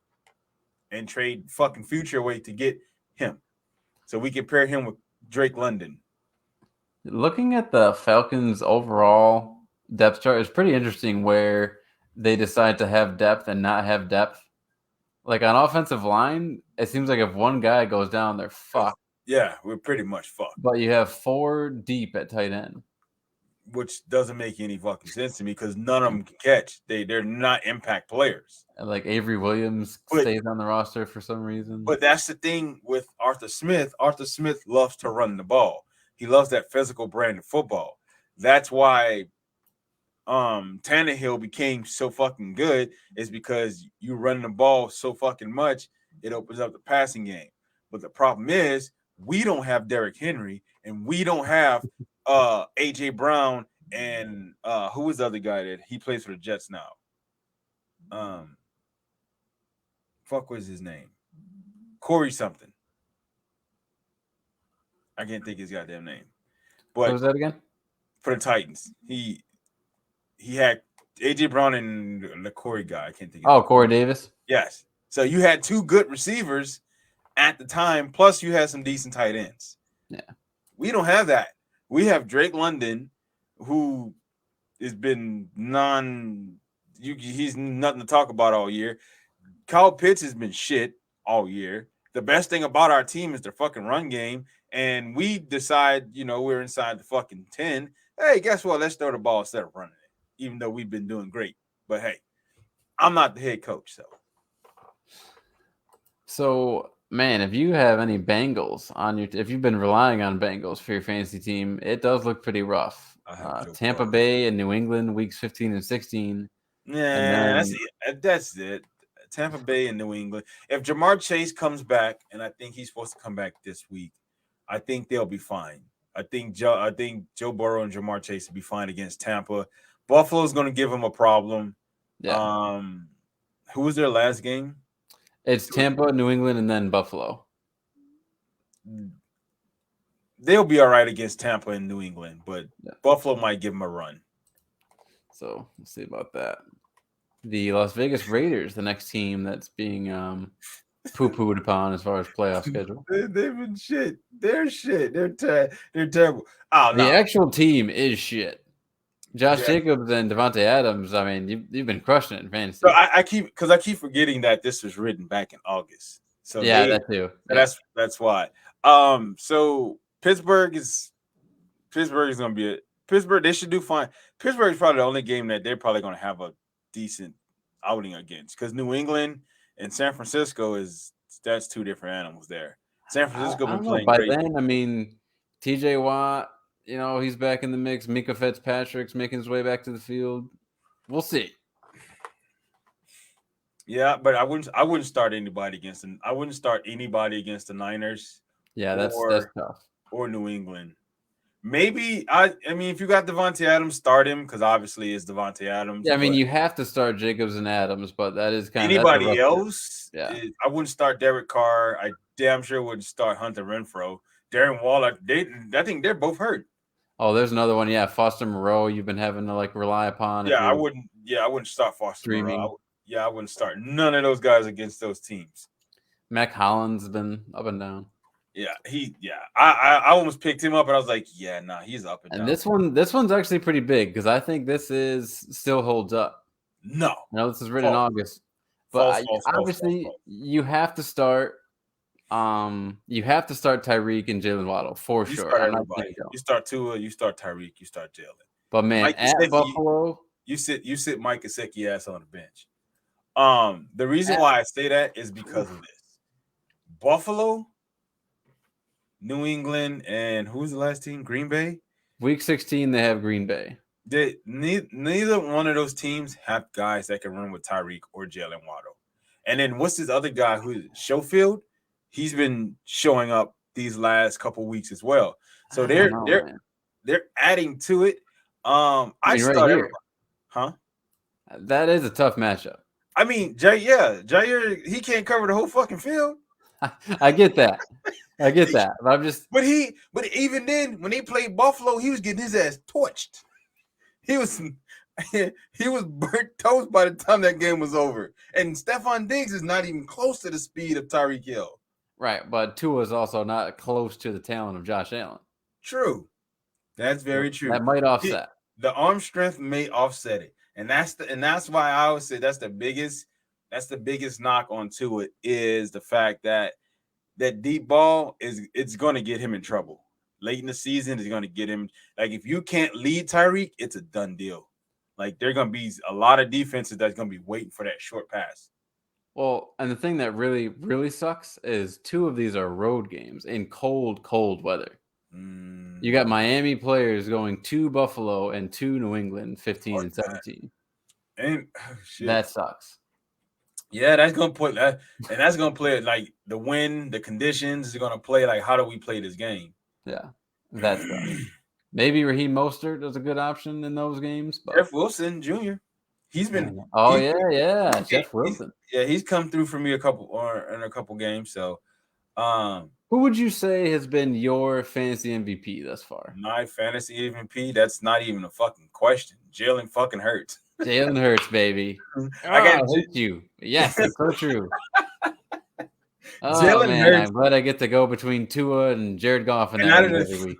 and trade fucking future away to get him, so we can pair him with Drake London. Looking at the Falcons' overall depth chart, it's pretty interesting where they decide to have depth and not have depth. Like, on offensive line, it seems like if one guy goes down, they're fucked. Yeah, we're pretty much fucked. But you have 4 deep at tight end, which doesn't make any fucking sense to me because none of them can catch. They're not impact players. And like Avery Williams stays on the roster for some reason. But that's the thing with Arthur Smith. Arthur Smith loves to run the ball. He loves that physical brand of football. That's why Tannehill became so fucking good, is because you run the ball so fucking much, it opens up the passing game. But the problem is we don't have Derrick Henry, and we don't have AJ Brown, and who was the other guy that he plays for the Jets now? Fuck was his name? Corey something. I can't think his goddamn name. But what was that again? For the Titans, he had AJ Brown and the Corey guy. I can't think. Corey Davis. Yes. So you had 2 good receivers at the time, plus you had some decent tight ends. Yeah. We don't have that. We have Drake London, who has been he's nothing to talk about all year. Kyle Pitts has been shit all year. The best thing about our team is their fucking run game. And we decide, we're inside the fucking 10. Hey, guess what? Let's throw the ball instead of running it, even though we've been doing great. But hey, I'm not the head coach, So, man, if you have any Bengals if you've been relying on Bengals for your fantasy team, it does look pretty rough. Tampa Bay and New England, weeks 15 and 16. Yeah, that's it. Tampa Bay and New England. If Jamar Chase comes back, and I think he's supposed to come back this week, I think they'll be fine. I think Joe Burrow and Jamar Chase will be fine against Tampa. Buffalo's going to give them a problem. Yeah. Who was their last game? It's Tampa, New England, and then Buffalo. They'll be all right against Tampa and New England, but Buffalo might give them a run. So we'll see about that. The Las Vegas Raiders, the next team that's being poo-pooed upon as far as playoff schedule. They've been shit. They're shit. They're terrible. Oh, no. The actual team is shit. Josh Jacobs and Devontae Adams, I mean, you've been crushing it in fantasy. So I keep forgetting that this was written back in August. So that too. That's why. So Pittsburgh is gonna be Pittsburgh. They should do fine. Pittsburgh is probably the only game that they're probably gonna have a decent outing against, because New England and San Francisco that's 2 different animals there. San Francisco been playing great. By then, I mean, TJ Watt, he's back in the mix. Mika Fitzpatrick's making his way back to the field. We'll see. Yeah, but I wouldn't start anybody against them. I wouldn't start anybody against the Niners. Yeah, that's tough. Or New England. Maybe I mean, if you got Devontae Adams, start him, because obviously it's Devontae Adams. Yeah, I mean, you have to start Jacobs and Adams, but that is kind of anybody else. Yeah, I wouldn't start Derek Carr. I damn sure wouldn't start Hunter Renfrow. Darren Waller. I think they're both hurt. Oh, there's another one. Yeah, Foster Moreau. You've been having to rely upon. Yeah, I wouldn't start Foster Moreau. I wouldn't start none of those guys against those teams. Mac Hollins been up and down. Yeah, I almost picked him up, and I was like, yeah, nah, he's up and down. And this one's actually pretty big, because I think this still holds up. No, this is written in August, but obviously you have to start You have to start Tyreek and Jalen Waddle for You sure. start I'm not everybody. saying don't. You start Tua. You start Tyreek. You start Jalen. But man, Mike at Gesicki, Buffalo, you sit Mike Gesicki ass on the bench. The reason At- why I say that is because of this. Buffalo, New England, and who's the last team? Green Bay. Week 16, they have Green Bay. Neither one of those teams have guys that can run with Tyreek or Jalen Waddle. And then what's this other guy who's Schofield? He's been showing up these last couple weeks as well. So they're adding to it. I start right everybody. Huh? That is a tough matchup. I mean, Jair, he can't cover the whole fucking field. I get that. But But even then, when he played Buffalo, he was getting his ass torched. He was burnt toast by the time that game was over. And Stephon Diggs is not even close to the speed of Tyreek Hill. Right, but Tua is also not close to the talent of Josh Allen. True. That's very true. That might offset. The arm strength may offset it. And that's why I always say that's the biggest knock on Tua is the fact that deep ball it's going to get him in trouble. Late in the season is going to get him. Like, if you can't lead Tyreek, it's a done deal. Like, there are going to be a lot of defenses that's going to be waiting for that short pass. Well, and the thing that really, really sucks is 2 of these are road games in cold, cold weather. You got Miami players going to Buffalo and to New England, 15 and 17. And that sucks. Yeah, that's gonna put that, and that's gonna play like the wind, the conditions is gonna play like how do we play this game? Yeah, that's maybe Raheem Mostert is a good option in those games. But Jeff Wilson Jr. He's been Jeff Wilson. He's come through for me in a couple games. So, who would you say has been your fantasy MVP thus far? My fantasy MVP, that's not even a fucking question. Jalen fucking Hurts. Jalen Hurts, baby. I hate you. Yes, it's so true. Jalen Hurts. I'm glad I get to go between Tua and Jared Goff in that every week.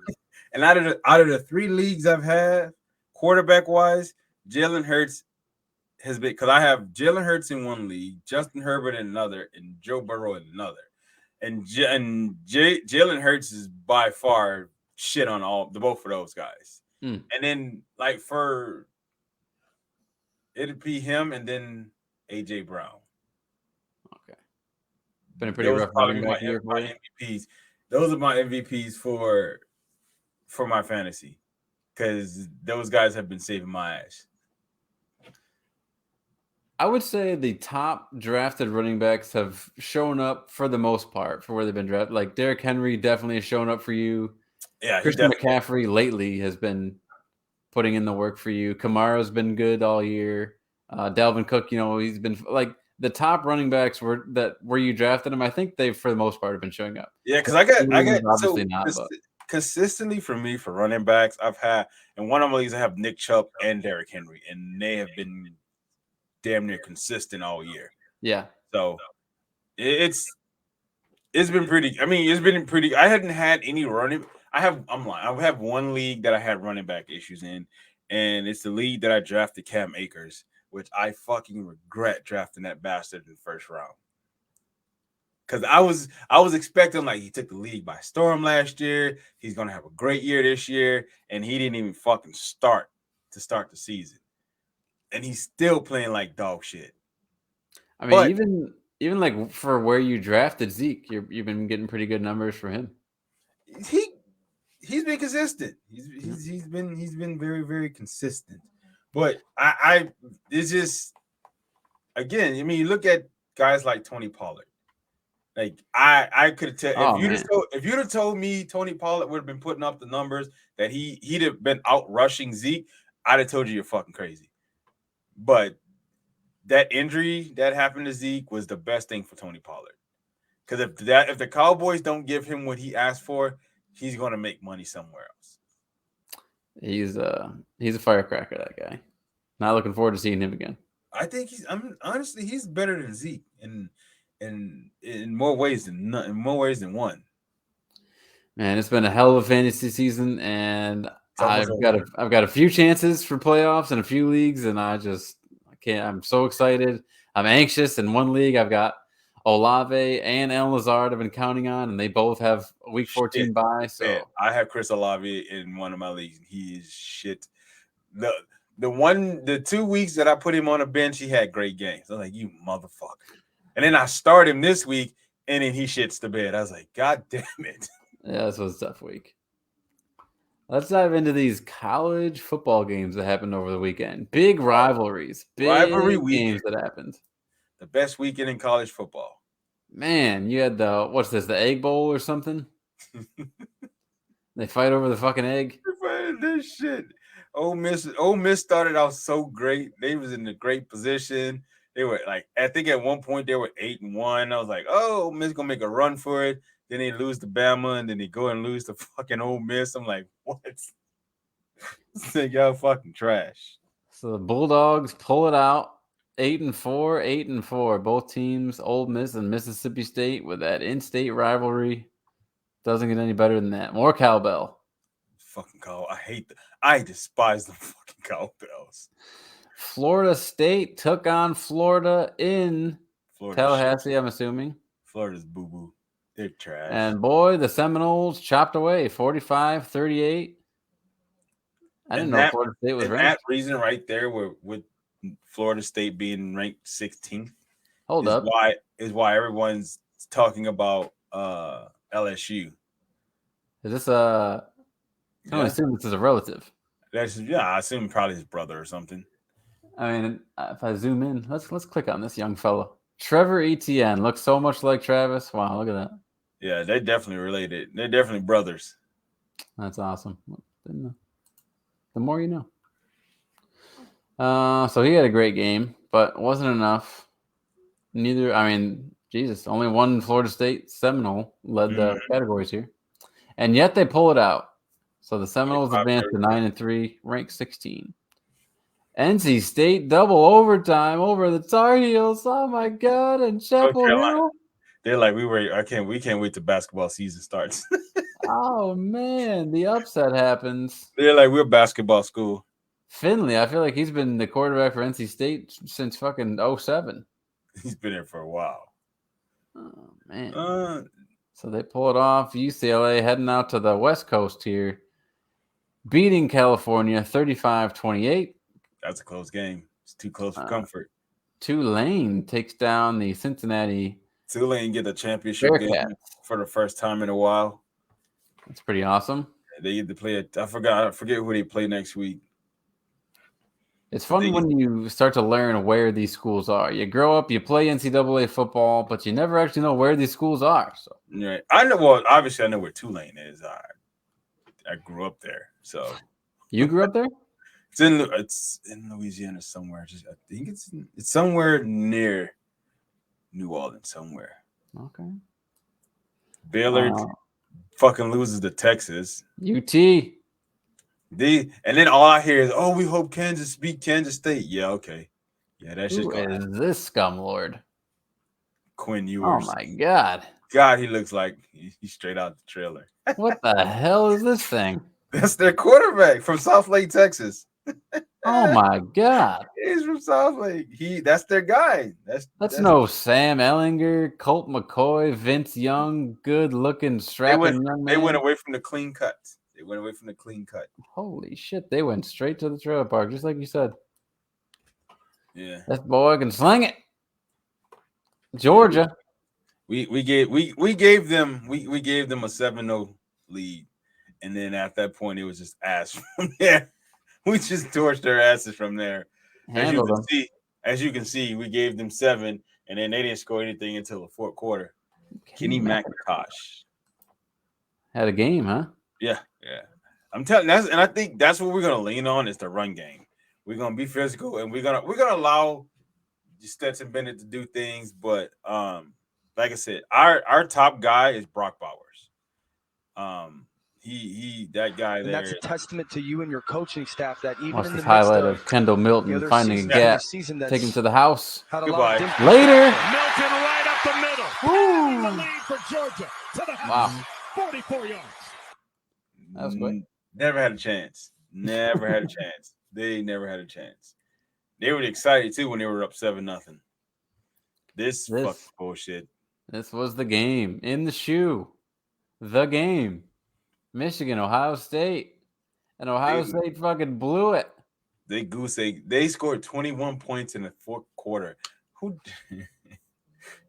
And out of the 3 leagues I've had, quarterback wise, Jalen Hurts has been, because I have Jalen Hurts in one league, Justin Herbert in another, and Joe Burrow in another. And Jalen Hurts is by far shit on both of those guys. And then it'd be him and then AJ Brown. Okay. Been a pretty rough running back year for you. MVPs. Those are my MVPs for my fantasy, because those guys have been saving my ass. I would say the top drafted running backs have shown up for the most part for where they've been drafted. Like Derrick Henry definitely has shown up for you. Yeah, Christian McCaffrey lately has been putting in the work for you. Kamara's been good all year. Dalvin Cook, he's been like the top running backs were you drafted him. I think they, for the most part, have been showing up. Yeah, because I got obviously not, but consistently for me for running backs, I've had in one of my leagues I have Nick Chubb and Derrick Henry, and they have been damn near consistent all year. Yeah. So it's been pretty. I mean, it's been pretty. I hadn't had any running. I have one league that I had running back issues in, and it's the league that I drafted Cam Akers, which I fucking regret drafting that bastard in the first round. Because I was expecting, like, he took the league by storm last year. He's gonna have a great year this year, and he didn't even fucking start the season, and he's still playing like dog shit. I mean, even like for where you drafted Zeke, you've been getting pretty good numbers for him. He's been consistent. He's been very, very consistent. But it's just, again, I mean, you look at guys like Tony Pollard. Like I could tell if you'd have told me Tony Pollard would have been putting up the numbers that he'd have been out rushing Zeke, I'd have told you you're fucking crazy. But that injury that happened to Zeke was the best thing for Tony Pollard. Because if the Cowboys don't give him what he asked for, he's going to make money somewhere else. He's a firecracker, that guy. Not looking forward to seeing him again. I think honestly he's better than Zeke in more ways than one. Man, it's been a hell of a fantasy season, and I've got a few chances for playoffs in a few leagues, and I can't. I'm so excited. I'm anxious. In one league, I've got Olave and Allen Lazard have been counting on, and they both have a Week 14 bye. So Man, I have Chris Olave in one of my leagues. He is shit. The 2 weeks that I put him on a bench, he had great games. I was like, you motherfucker. And then I start him this week, and then he shits the bed. I was like, God damn it. Yeah, this was a tough week. Let's dive into these college football games that happened over the weekend. Big rivalries. Rivalry Big games that happened. The best weekend in college football. Man, you had what's this, the Egg Bowl or something? They fight over the fucking egg. This shit. Ole Miss started out so great. They was in a great position. They were like, I think at one point they were 8-1. I was like, oh, Ole Miss gonna make a run for it. Then they lose to Bama, and then they go and lose to fucking Ole Miss. I'm like, what? This y'all fucking trash. So the Bulldogs pull it out. 8-4, 8-4. Both teams, Ole Miss and Mississippi State, with that in-state rivalry. Doesn't get any better than that. More cowbell. Fucking cow. I despise the fucking cowbells. Florida State took on Florida in Tallahassee, I'm assuming. Florida's boo-boo. They're trash. And boy, the Seminoles chopped away 45-38. I didn't know Florida State was ranked. That reason right there with Florida State being ranked 16th is why everyone's talking about LSU. Is this I assume this is a relative. I assume probably his brother or something. I mean, if I zoom in, let's click on this young fella. Trevor Etienne looks so much like Travis. Wow, look at that. Yeah, they're definitely related. They're definitely brothers. That's awesome. Didn't know. The more you know. So he had a great game, but wasn't enough. Only one Florida State Seminole led the categories here. And yet they pull it out. So the Seminoles advanced to 9-3, ranked 16. NC State double overtime over the Tar Heels. Oh my God! And Chapel Hill. They're like, we can't wait till basketball season starts. Oh man, the upset happens. They're like, we're a basketball school. Finley, I feel like he's been the quarterback for NC State since fucking 07. He's been there for a while. Oh man. So they pull it off. UCLA heading out to the West Coast here, beating California 35-28. That's a close game. It's too close for comfort. Tulane takes down the Cincinnati. Tulane get a championship game for the first time in a while. That's pretty awesome. They get to play I forget who they play next week. It's fun when you start to learn where these schools are. You grow up, you play NCAA football, but you never actually know where these schools are. So right. I know. Well, obviously, I know where Tulane is. I grew up there. So you grew up there? It's in Louisiana somewhere. I think it's somewhere near New Orleans somewhere. Okay. Baylor fucking loses to Texas. UT. And then all I hear is, "Oh, we hope Kansas beat Kansas State." Yeah, okay. Yeah, that shit. Who is this scumlord? Quinn Ewers. Oh my God. God, he looks like he's straight out the trailer. What the hell is this thing? That's their quarterback from South Lake, Texas. Oh my God. He's from South Lake. That's their guy. That's no Sam Ellinger, Colt McCoy, Vince Young, good looking strapping young man. They went away from the clean cut. Holy shit. They went straight to the trailer park, just like you said. Yeah. That boy can sling it. Georgia. We gave them a 7-0 lead. And then at that point it was just ass from there. We just torched their asses from there. As you can see, we gave them 7, and then they didn't score anything until the fourth quarter. Kenny McIntosh had a game, huh? Yeah. I'm telling and I think that's what we're gonna lean on is the run game. We're gonna be physical, and we're gonna allow Stetson Bennett to do things, but like I said, our top guy is Brock Bowers. He that guy there. That's a testament to you and your coaching staff that even in the highlight of Kendall Milton finding a gap, take him to the house. Goodbye. Later. Milton right up the middle. The lead for Georgia to the house. Wow. 44 yards. That was great. Never had a chance. Never had a chance. They never had a chance. They were excited too when they were up 7-0. This fucking bullshit. This was the game in the shoe. The game. Michigan, Ohio State. And Ohio State fucking blew it. They scored 21 points in the fourth quarter.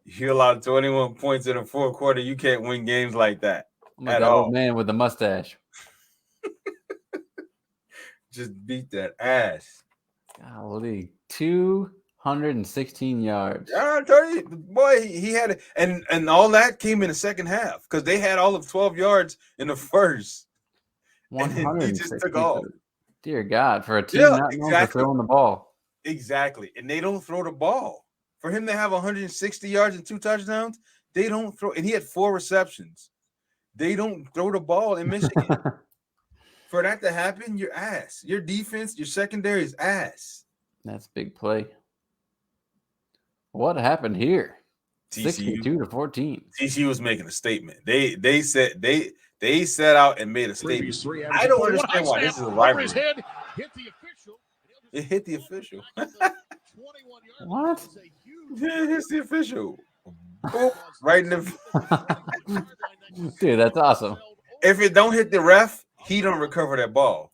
You allowed 21 points in the fourth quarter. You can't win games like that. I'm like the old man with the mustache. Just beat that ass. Golly. 216 yards. Yeah, I tell you, boy, he had it. And all that came in the second half because they had all of 12 yards in the first. 100. He just took off. Dear God, for a team not known for throwing the ball. Exactly. And they don't throw the ball. For him to have 160 yards and 2 touchdowns, they don't throw. And he had 4 receptions. They don't throw the ball in Michigan. For that to happen, you're ass. Your defense, your secondary is ass. That's big play. What happened here? TCU, 62-14. TCU was making a statement. They set out and made a statement. I don't understand why this is a rivalry. It hit the official. What? Yeah, it hits the official. Boop, right in the. Dude, that's awesome. If it don't hit the ref, he don't recover that ball.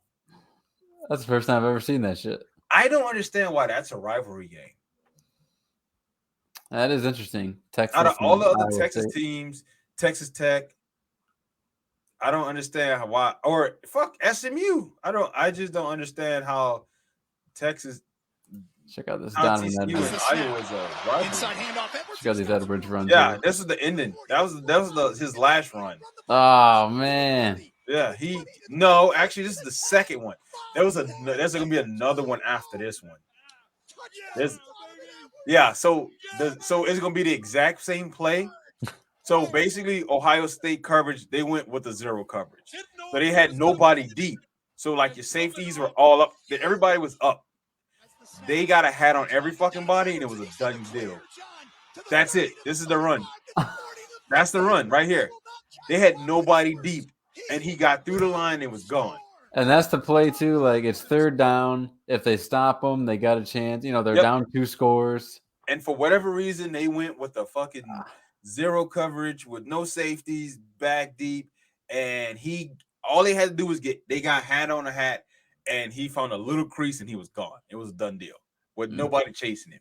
That's the first time I've ever seen that shit. I don't understand why that's a rivalry game. That is interesting. Texas. Out of all the other Texas teams, Texas Tech, I don't understand why. Or fuck SMU. I just don't understand how Texas. Check out this Donovan Edwards. Check out these Edwards runs. Yeah, this is the ending. That was his last run. Oh man. Yeah, actually, this is the second one. There's gonna be another one after this one. So it's gonna be the exact same play. So basically, Ohio State coverage, they went with the 0 coverage. So they had nobody deep. So like your safeties were all up. Everybody was up. They got a hat on every fucking body, and it was a done deal. That's it. This is the run. That's the run right here. They had nobody deep, and he got through the line and was gone. And that's the play too. Like it's 3rd down. If they stop them, they got a chance. They're down 2 scores. And for whatever reason, they went with the fucking 0 coverage with no safeties, back deep, and all they had to do was they got hat on a hat, and he found a little crease and he was gone. It was a done deal with nobody chasing him.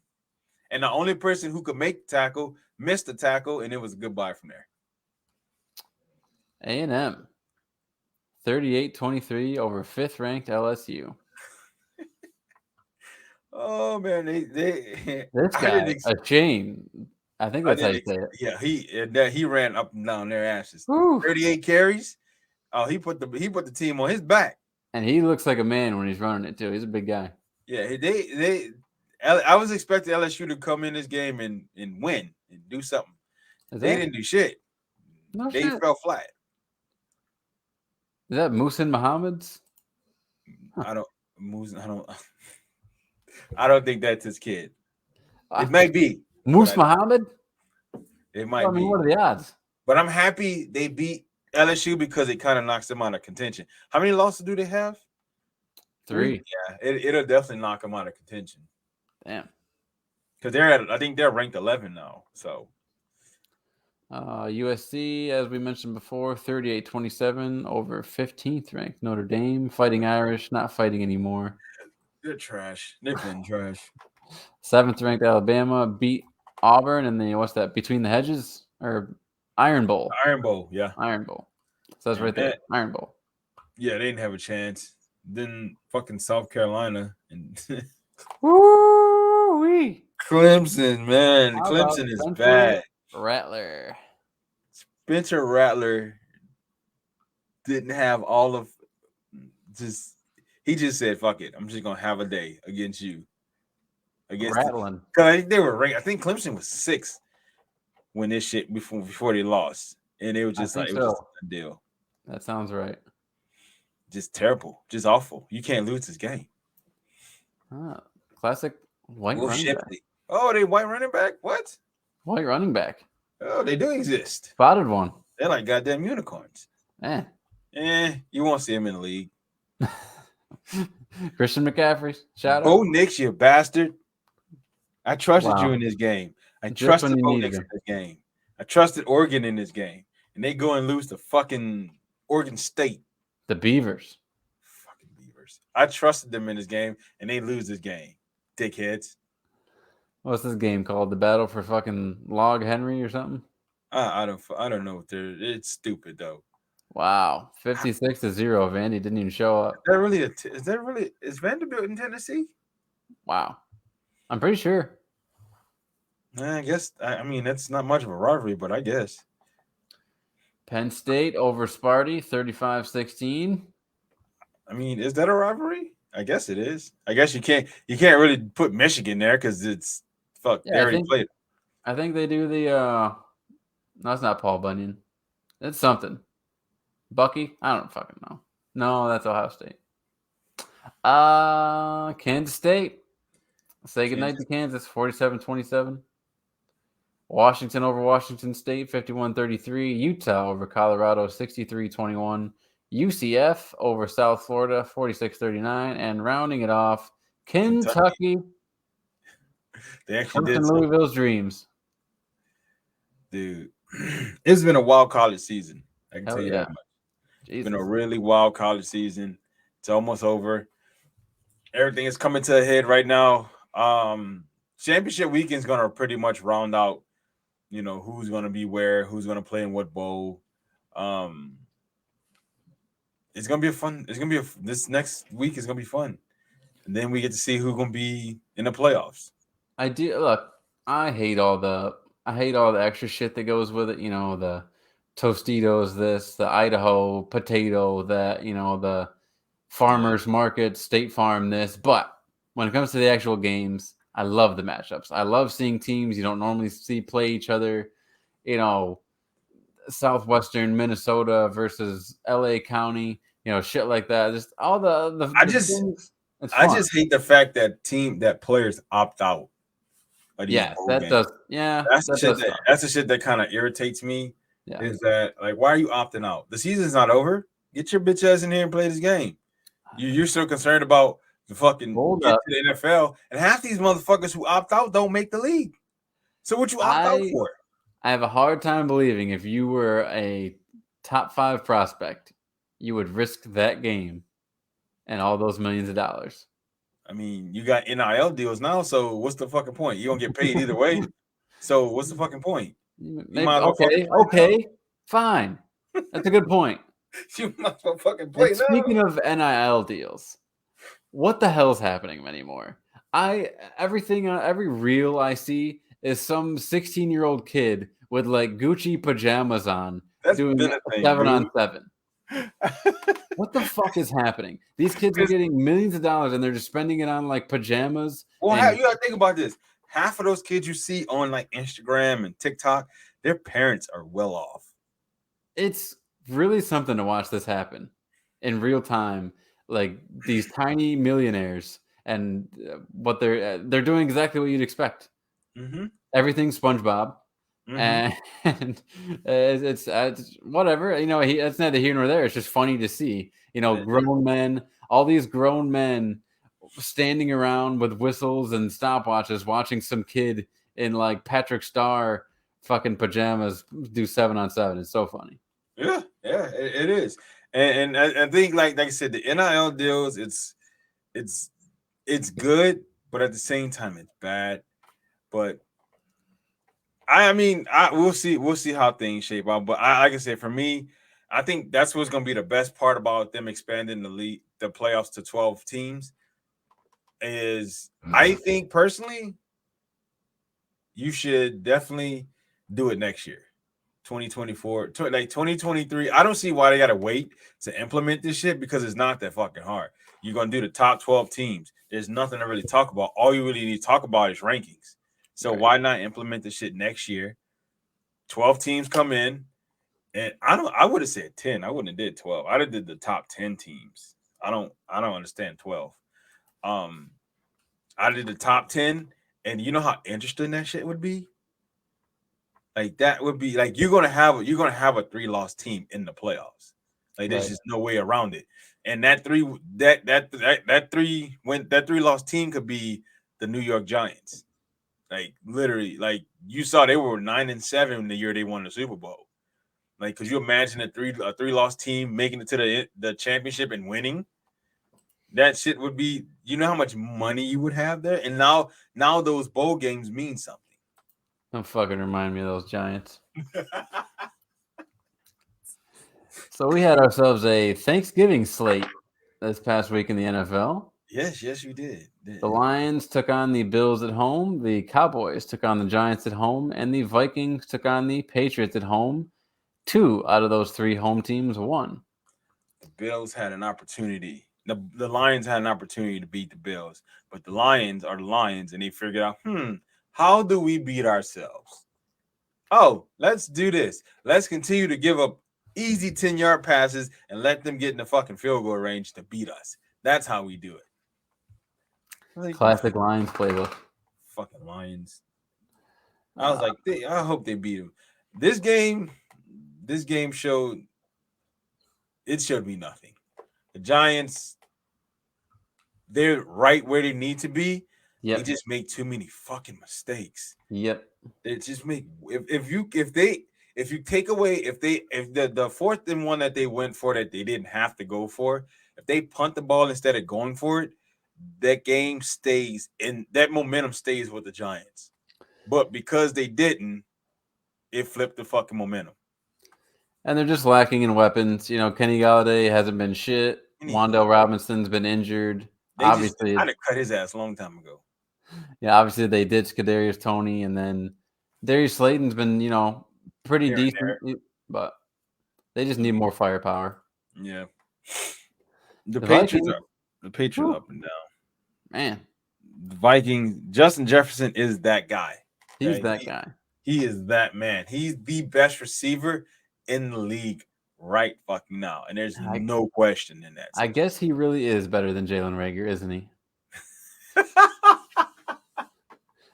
And the only person who could make the tackle missed the tackle, and it was a goodbye from there. A&M 38-23 over 5th ranked LSU. Oh man, this guy a chain. I think that's how you say it. Yeah, he ran up and down their asses. Woo. 38 carries. Oh, he put the team on his back. And he looks like a man when he's running it too. He's a big guy. Yeah, I was expecting LSU to come in this game and win and do something. They didn't do shit. They fell flat. Is that Muhsin Muhammad's? I don't think that's his kid. It might be. Moose Muhammad? It might be. What are the odds? But I'm happy they beat LSU because it kind of knocks them out of contention. How many losses do they have? 3. Yeah, it'll definitely knock them out of contention. Damn. Because I think they're ranked 11 now. So USC, as we mentioned before, 38-27 over 15th ranked Notre Dame. Fighting Irish, not fighting anymore. They're trash. They've been trash. 7th ranked Alabama beat Auburn, and then what's that? Between the Hedges or Iron Bowl? Iron Bowl, yeah. Iron Bowl. So that's right there. Iron Bowl. Yeah, they didn't have a chance. Then fucking South Carolina and Woo-wee. Clemson, man. Clemson is bad. Rattler. Spencer Rattler didn't have all of he just said, fuck it. I'm just gonna have a day against you. Against Rattling. Because they were ranked. I think Clemson was 6 when this shit before they lost. And it was just it was just a deal. That sounds right. Just terrible. Just awful. You can't lose this game. Classic white running back. Oh, they white running back? What? White running back. Oh, they do exist. Spotted one. They're like goddamn unicorns. You won't see them in the league. Christian McCaffrey. Shout out. Bo Nix, you bastard. I trusted you in this game. I trusted Bo Nix in this game. I trusted Oregon in this game, and they go and lose to fucking Oregon State. The Beavers. Fucking Beavers. I trusted them in this game, and they lose this game. Dickheads. What's this game called? The Battle for fucking Log Henry or something? I don't know what they're. It's stupid though. Wow, 56-0. Vandy didn't even show up. Is Vanderbilt in Tennessee? Wow, I'm pretty sure. I guess. I mean, that's not much of a rivalry, but I guess. Penn State over Sparty, 35-16. I mean, is that a rivalry? I guess it is. I guess you can't really put Michigan there because it's fuck. Yeah, they already played. I think they do the. No, it's not Paul Bunyan. It's something. Bucky? I don't fucking know. No, that's Ohio State. Kansas State. Say goodnight to Kansas, 47-27. Washington over Washington State, 51-33. Utah over Colorado, 63-21. UCF over South Florida, 46-39. And rounding it off, Kentucky. They actually did Louisville's dreams. Dude, it's been a wild college season. I can tell you that much. Jesus. It's been a really wild college season. It's almost over. Everything is coming to a head right now. Championship weekend is going to pretty much round out, who's going to be where, who's going to play in what bowl. It's going to be this next week is going to be fun. And then we get to see who's going to be in the playoffs. I hate all the extra shit that goes with it. The Tostitos, the Idaho potato, the farmers market, State Farm this. But when it comes to the actual games, I love the matchups. I love seeing teams you don't normally see play each other. Southwestern Minnesota versus LA County, shit like that. Just all the I just hate the fact that players opt out. That's the shit that kind of irritates me. Yeah. Is that why are you opting out? The season's not over. Get your bitch ass in here and play this game. You're so concerned about the fucking get to the NFL, and half these motherfuckers who opt out don't make the league. So what you opt out for? I have a hard time believing if you were a top 5 prospect, you would risk that game and all those millions of dollars. I mean, you got NIL deals now, so what's the fucking point? You don't get paid either way. So what's the fucking point? Okay, fine. That's a good point. You might as well fucking play now. Speaking of NIL deals, what the hell is happening anymore? Every reel I see is some 16-year-old kid with Gucci pajamas on doing 7-on-7. What the fuck is happening? These kids are getting millions of dollars and they're just spending it on pajamas. Well, you gotta think about this. Half of those kids you see on Instagram and TikTok, their parents are well off. It's really something to watch this happen in real time. These tiny millionaires and what they're doing exactly what you'd expect. Mm-hmm. Everything's SpongeBob. Mm-hmm. And it's whatever, it's neither here nor there. It's just funny to see, all these grown men standing around with whistles and stopwatches watching some kid in Patrick Star fucking pajamas do 7-on-7. It's so funny. Yeah, it is. And I think like I said, the NIL deals, it's good, but at the same time it's bad. But we'll see how things shape out. But like I said, for me, I think that's what's going to be the best part about them expanding the playoffs to 12 teams. Is I think personally, you should definitely do it next year, 2024, 2023. I don't see why they got to wait to implement this shit because it's not that fucking hard. You're going to do the top 12 teams. There's nothing to really talk about. All you really need to talk about is rankings. So why not implement the shit next year? 12 teams come in, and I would have said 10. I wouldn't have did 12. I'd have did the top 10 teams. I don't understand 12. I did the top 10, and you know how interesting that shit would be? That would be you're gonna have a 3-loss team in the playoffs. There's just no way around it. And that 3-loss team could be the New York Giants. Like literally, like you saw they were 9-7 the year they won the Super Bowl. Like, could you imagine a three-loss team making it to the championship and winning? That shit would be, you know how much money you would have there? And now those bowl games mean something. Don't fucking remind me of those Giants. So we had ourselves a Thanksgiving slate this past week in the NFL. Yes, you did. The Lions took on the Bills at home. The Cowboys took on the Giants at home. And the Vikings took on the Patriots at home. 2 out of those 3 home teams won. The Bills had an opportunity. The Lions had an opportunity to beat the Bills. But the Lions are the Lions, and they figured out, how do we beat ourselves? Oh, let's do this. Let's continue to give up easy 10-yard passes and let them get in the fucking field goal range to beat us. That's how we do it. Like, classic Lions playbook. Fucking Lions. I was like, I hope they beat them. This game showed me nothing. The Giants, they're right where they need to be. Yep. They just make too many fucking mistakes. Yep. They just make if you take away if the 4th and 1 that they went for that they didn't have to go for, if they punt the ball instead of going for it, that game stays in that momentum stays with the Giants. But because they didn't, it flipped the fucking momentum. And they're just lacking in weapons. You know, Kenny Golladay hasn't been shit. Wan'Dale Robinson's been injured. Obviously, I'd have cut his ass a long time ago. Yeah, obviously they ditched Kadarius Toney, and then Darius Slayton's been, pretty decent, but they just need more firepower. Yeah. The Patriots are up and down. Man. The Vikings, Justin Jefferson is that guy. He's that guy. He is that man. He's the best receiver in the league right fucking now. And there's no question in that. I guess he really is better than Jalen Reagor, isn't he?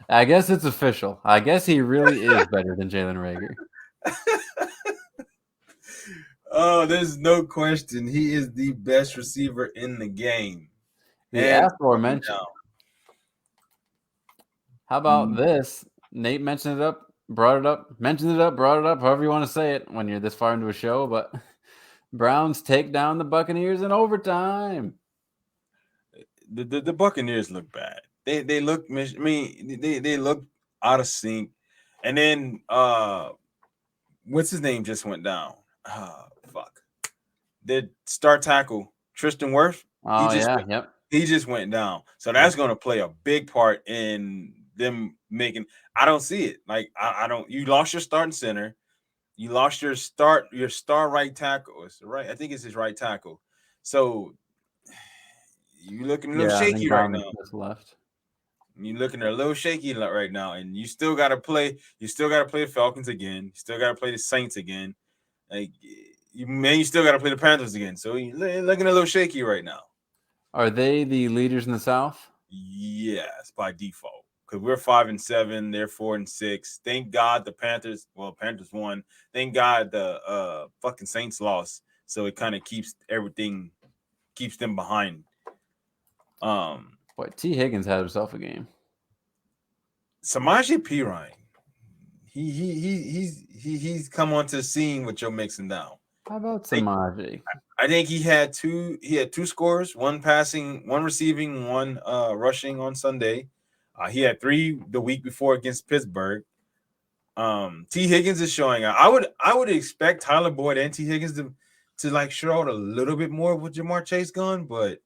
I guess it's official. I guess he really is better than Jalen Reagor. Oh, there's no question. He is the best receiver in the game. The aforementioned. How about this? Nate mentioned it up, brought it up, however you want to say it when you're this far into a show. But Browns take down the Buccaneers in overtime. The Buccaneers look bad. They look. I mean, they look out of sync. And then what's his name just went down? Fuck. The star tackle Tristan Wirfs. He just went down. So that's going to play a big part in them making. I don't see it. Like I don't. You lost your starting center. You lost your star right tackle. It's right. I think it's his right tackle. So you looking a little shaky right now. Left. You're looking a little shaky right now, and you still got to play. You still got to play the Falcons again. You still got to play the Saints again. Like you still got to play the Panthers again. So you're looking a little shaky right now. Are they the leaders in the South? Yes, by default. Because we're 5-7, they're 4-6. Thank God the Panthers. Well, Panthers won. Thank God the fucking Saints lost. So it kind of keeps them behind. Boy, T. Higgins had himself a game. Samaje Perine, he's come onto the scene with Joe Mixon now. How about Samaje? I think he had two scores, one passing, one receiving, one rushing on Sunday. He had 3 the week before against Pittsburgh. T. Higgins is showing out. I would expect Tyler Boyd and T. Higgins to like show out a little bit more with Jamar Chase gone, but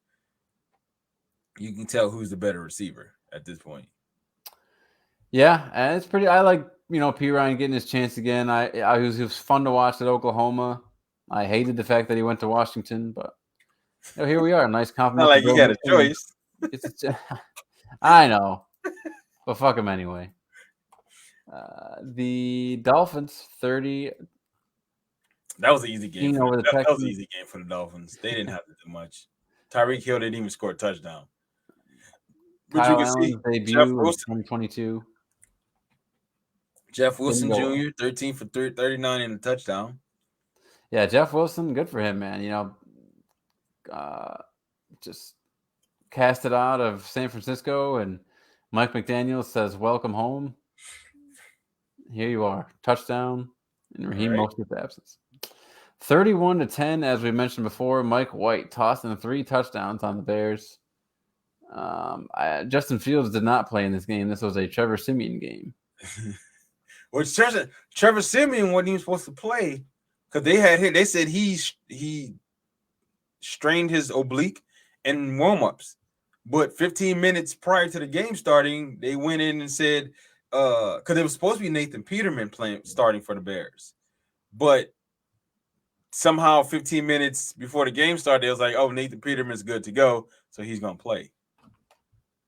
you can tell who's the better receiver at this point. Yeah, and it's pretty. I like Perine getting his chance again. It was fun to watch at Oklahoma. I hated the fact that he went to Washington, but here we are. Nice compliment. Not like you got a choice. I know, but fuck him anyway. The Dolphins 30. That was an easy game. That was an easy game for the Dolphins. They didn't have to do much. Tyreek Hill didn't even score a touchdown. But you can see debut in 2022. Jeff Wilson Jr. 13 for 39 and a touchdown. Yeah, Jeff Wilson, good for him, man. Just cast it out of San Francisco and Mike McDaniel says, "Welcome home." Here you are, touchdown, and Raheem Mostert's absence. 31-10, as we mentioned before. Mike White tossing 3 touchdowns on the Bears. Justin Fields did not play in this game. This was a Trevor Siemian game. Which Trevor Siemian wasn't even supposed to play because they said he strained his oblique in warm-ups. But 15 minutes prior to the game starting, they went in and said, because it was supposed to be Nathan Peterman starting for the Bears. But somehow 15 minutes before the game started, it was like, oh, Nathan Peterman's good to go, so he's gonna play.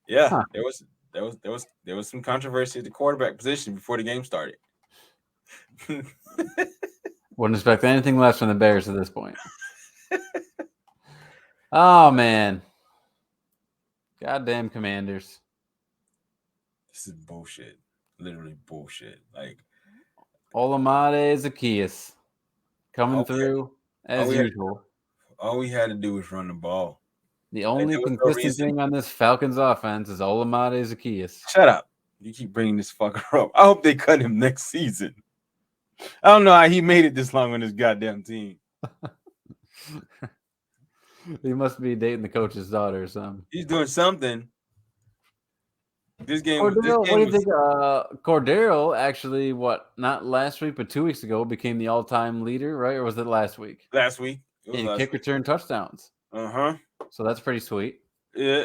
Yeah, there was some controversy at the quarterback position before the game started. Wouldn't expect anything less from the Bears at this point. Oh man. Goddamn Commanders. This is bullshit. Literally bullshit. Like Olamide Zaccheaus coming through as usual. All we had to do was run the ball. The only consistent thing on this Falcons offense is Olamide Zaccheaus. Shut up. You keep bringing this fucker up. I hope they cut him next season. I don't know how he made it this long on this goddamn team. He must be dating the coach's daughter or something. He's doing something. This game. What do you think? Cordero actually, not last week, but 2 weeks ago, became the all-time leader, right? Or was it last week? Last week. In kick return touchdowns. So that's pretty sweet. Yeah,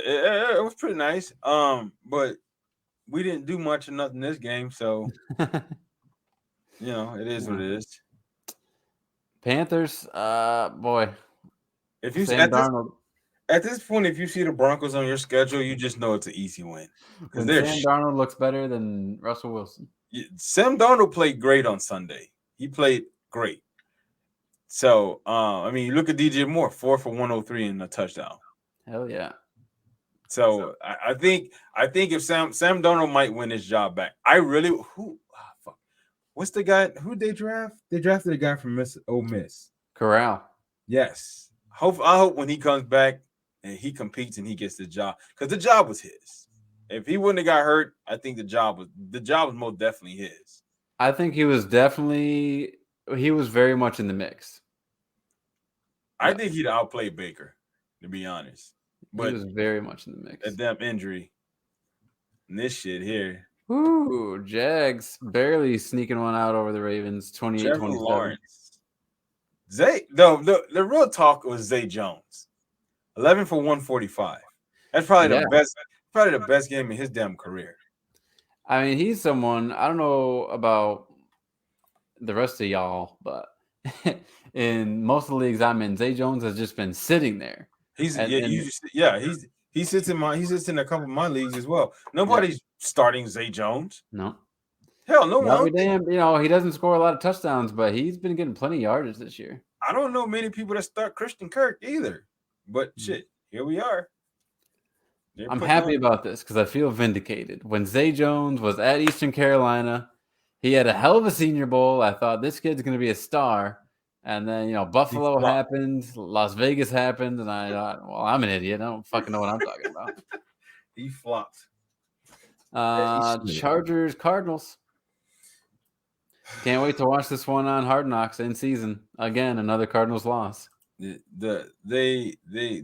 it was pretty nice. But we didn't do much of nothing this game, so it is what it is. Panthers, boy. If you at this point, if you see the Broncos on your schedule, you just know it's an easy win. Because Sam Darnold looks better than Russell Wilson. Sam Darnold played great on Sunday. He played great. So, you look at DJ Moore, 4 for 103 and a touchdown. Hell yeah. So I think if Sam Darnold might win his job back. What's the guy? Who they draft? They drafted a guy from Ole Miss. Corral. Yes. I hope when he comes back and he competes and he gets the job, because the job was his. If he wouldn't have got hurt, I think the job was most definitely his. I think he was very much in the mix. I think he'd outplay Baker, to be honest. But he was very much in the mix. At that injury. And this shit here. Ooh, Jags barely sneaking one out over the Ravens, 28-27. The real talk was Zay Jones, 11 for 145. That's probably the best game in his damn career. I mean, he's someone, I don't know about the rest of y'all, but in most of the leagues I'm in, Zay Jones has just been sitting there. He sits in a couple of my leagues as well. Nobody's starting Zay Jones. No. Hell no one. He doesn't score a lot of touchdowns, but he's been getting plenty of yardage this year. I don't know many people that start Christian Kirk either. But shit, here we are. I'm happy about this because I feel vindicated. When Zay Jones was at Eastern Carolina, he had a hell of a Senior Bowl. I thought this kid's going to be a star. And then, Buffalo happened, Las Vegas happened, and I thought, well, I'm an idiot. I don't fucking know what I'm talking about. He flopped. Chargers, Cardinals. Can't wait to watch this one on Hard Knocks in season. Again, another Cardinals loss. They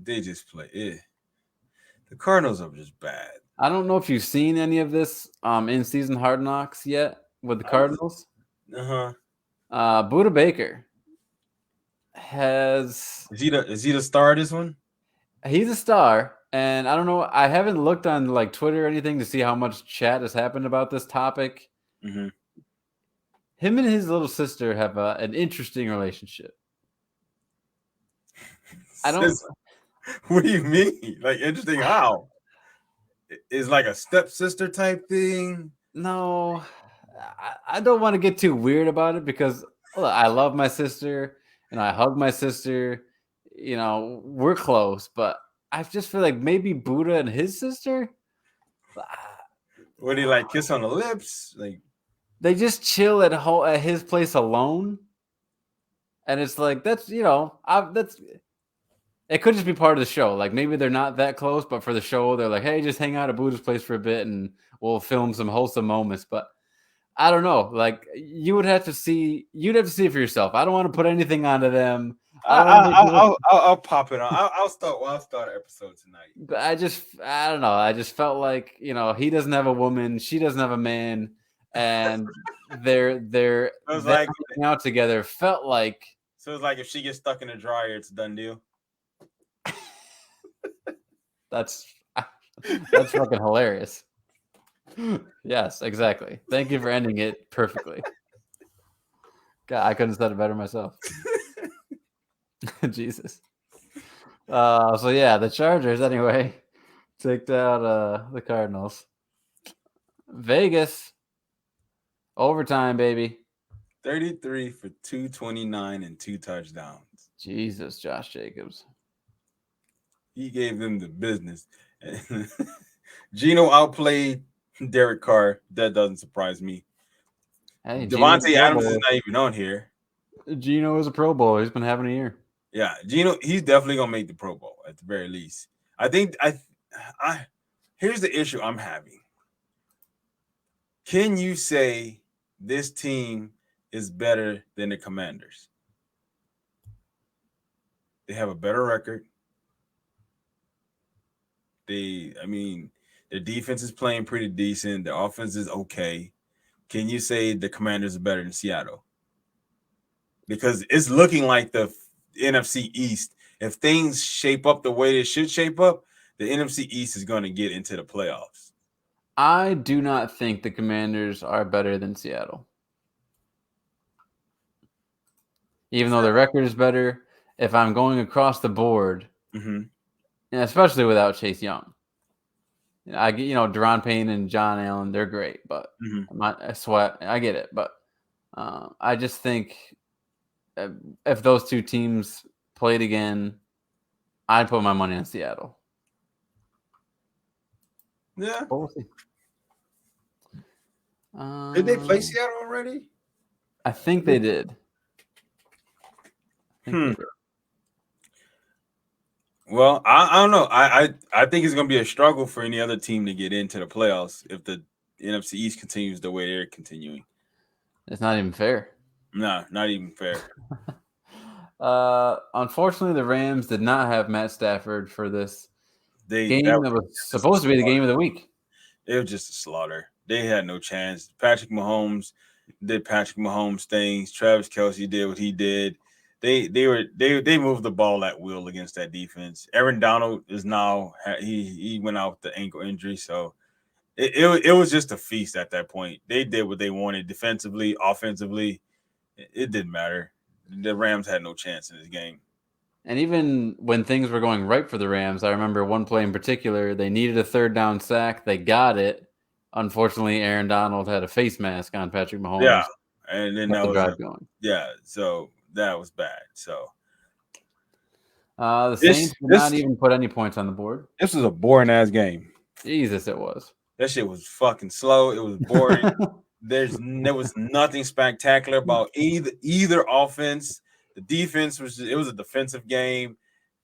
just play it. The Cardinals are just bad. I don't know if you've seen any of this in season Hard Knocks yet with the Cardinals. Budda Baker is he the star of this one? He's a star, and I don't know. I haven't looked on Twitter or anything to see how much chat has happened about this topic. Mm-hmm. Him and his little sister have an interesting relationship. I don't. What do you mean? Interesting how? Is a stepsister type thing? No, I don't want to get too weird about it because I love my sister and I hug my sister. We're close, but I just feel like maybe Budda and his sister. What do you kiss on the lips? They just chill at his place alone, and it's that's It could just be part of the show. Like maybe they're not that close, but for the show, they're like, hey, just hang out at Buddha's place for a bit and we'll film some wholesome moments. But I don't know. Like you'd have to see it for yourself. I don't want to put anything onto them. I'll pop it on. I'll start an episode tonight. But I don't know. I just felt like, he doesn't have a woman, she doesn't have a man, and they're hanging out together. Felt like. So it's like if she gets stuck in the dryer, it's a done deal. That's fucking hilarious. Yes, exactly. Thank you for ending it perfectly. God, I couldn't have said it better myself. Jesus. So yeah, the Chargers anyway took out the Cardinals. Vegas overtime, baby. 33 for 229 and 2 touchdowns. Jesus, Josh Jacobs. He gave them the business. Geno outplayed Derek Carr. That doesn't surprise me. Hey, Devontae Adams is not even on here. Geno is a Pro Bowler. He's been having a year. Yeah, Geno, he's definitely gonna make the Pro Bowl at the very least. I think here's the issue I'm having. Can you say this team is better than the Commanders? They have a better record. Their defense is playing pretty decent. Their offense is okay. Can you say the Commanders are better than Seattle? Because it's looking like the NFC East, if things shape up the way they should shape up, the NFC East is going to get into the playoffs. I do not think the Commanders are better than Seattle. Even though the record is better, if I'm going across the board, and especially without Chase Young, Deron Payne and John Allen, they're great, but I get it, but I just think if those two teams played again, I'd put my money on Seattle. Yeah. But we'll see. Did they play Seattle already? I think they did. Well, I don't know. I think it's going to be a struggle for any other team to get into the playoffs if the NFC East continues the way they're continuing. It's not even fair. No, not even fair. Unfortunately, the Rams did not have Matt Stafford for this game that was supposed to be the game of the week. It was just a slaughter. They had no chance. Patrick Mahomes did Patrick Mahomes things. Travis Kelce did what he did. They moved the ball at will against that defense. Aaron Donald is now he went out with the ankle injury, so it was just a feast at that point. They did what they wanted defensively, offensively. It didn't matter. The Rams had no chance in this game. And even when things were going right for the Rams, I remember one play in particular, they needed a third down sack. They got it. Unfortunately, Aaron Donald had a face mask on Patrick Mahomes. Yeah, and then that was drive going. Yeah, so that was bad. So the Saints did not even put any points on the board. This was a boring ass game. Jesus, it was. That shit was fucking slow. It was boring. There was nothing spectacular about either offense. The defense was a defensive game,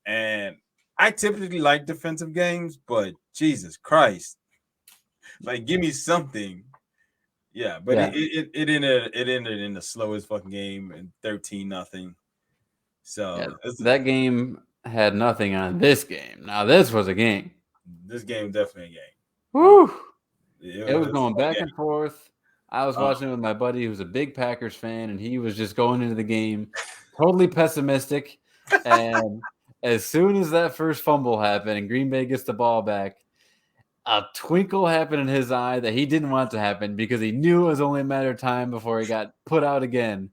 and I typically like defensive games, but Jesus Christ, like give me something. Yeah, but yeah. It ended in the slowest fucking game and 13-0. So that game had nothing on this game. Now this was a game. This game definitely a game. Woo! It was going back and forth. I was watching it with my buddy who's a big Packers fan, and he was just going into the game totally pessimistic. And as soon as that first fumble happened and Green Bay gets the ball back, a twinkle happened in his eye that he didn't want to happen because he knew it was only a matter of time before he got put out again.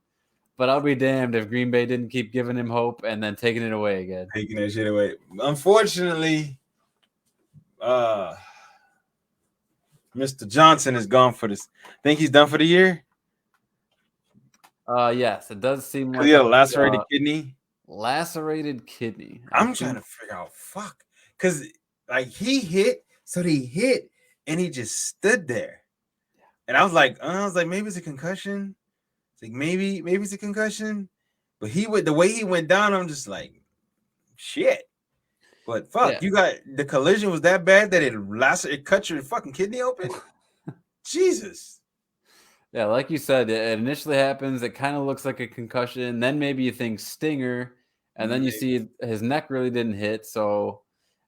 But I'll be damned if Green Bay didn't keep giving him hope and then taking it away again. Taking that shit away. Unfortunately, Mr. Johnson is gone for this. Think he's done for the year? Yes, it does seem like he had a lacerated kidney. Lacerated kidney. I'm trying to figure out, because like he hit, and he just stood there, and I was like, maybe it's a concussion. It's like maybe it's a concussion, but the way he went down, I'm just like, shit. But fuck, you got the collision was that bad that it cut your fucking kidney open. Jesus. Yeah, like you said, it initially happens. It kind of looks like a concussion. Then maybe you think stinger, and then you see his neck really didn't hit. So,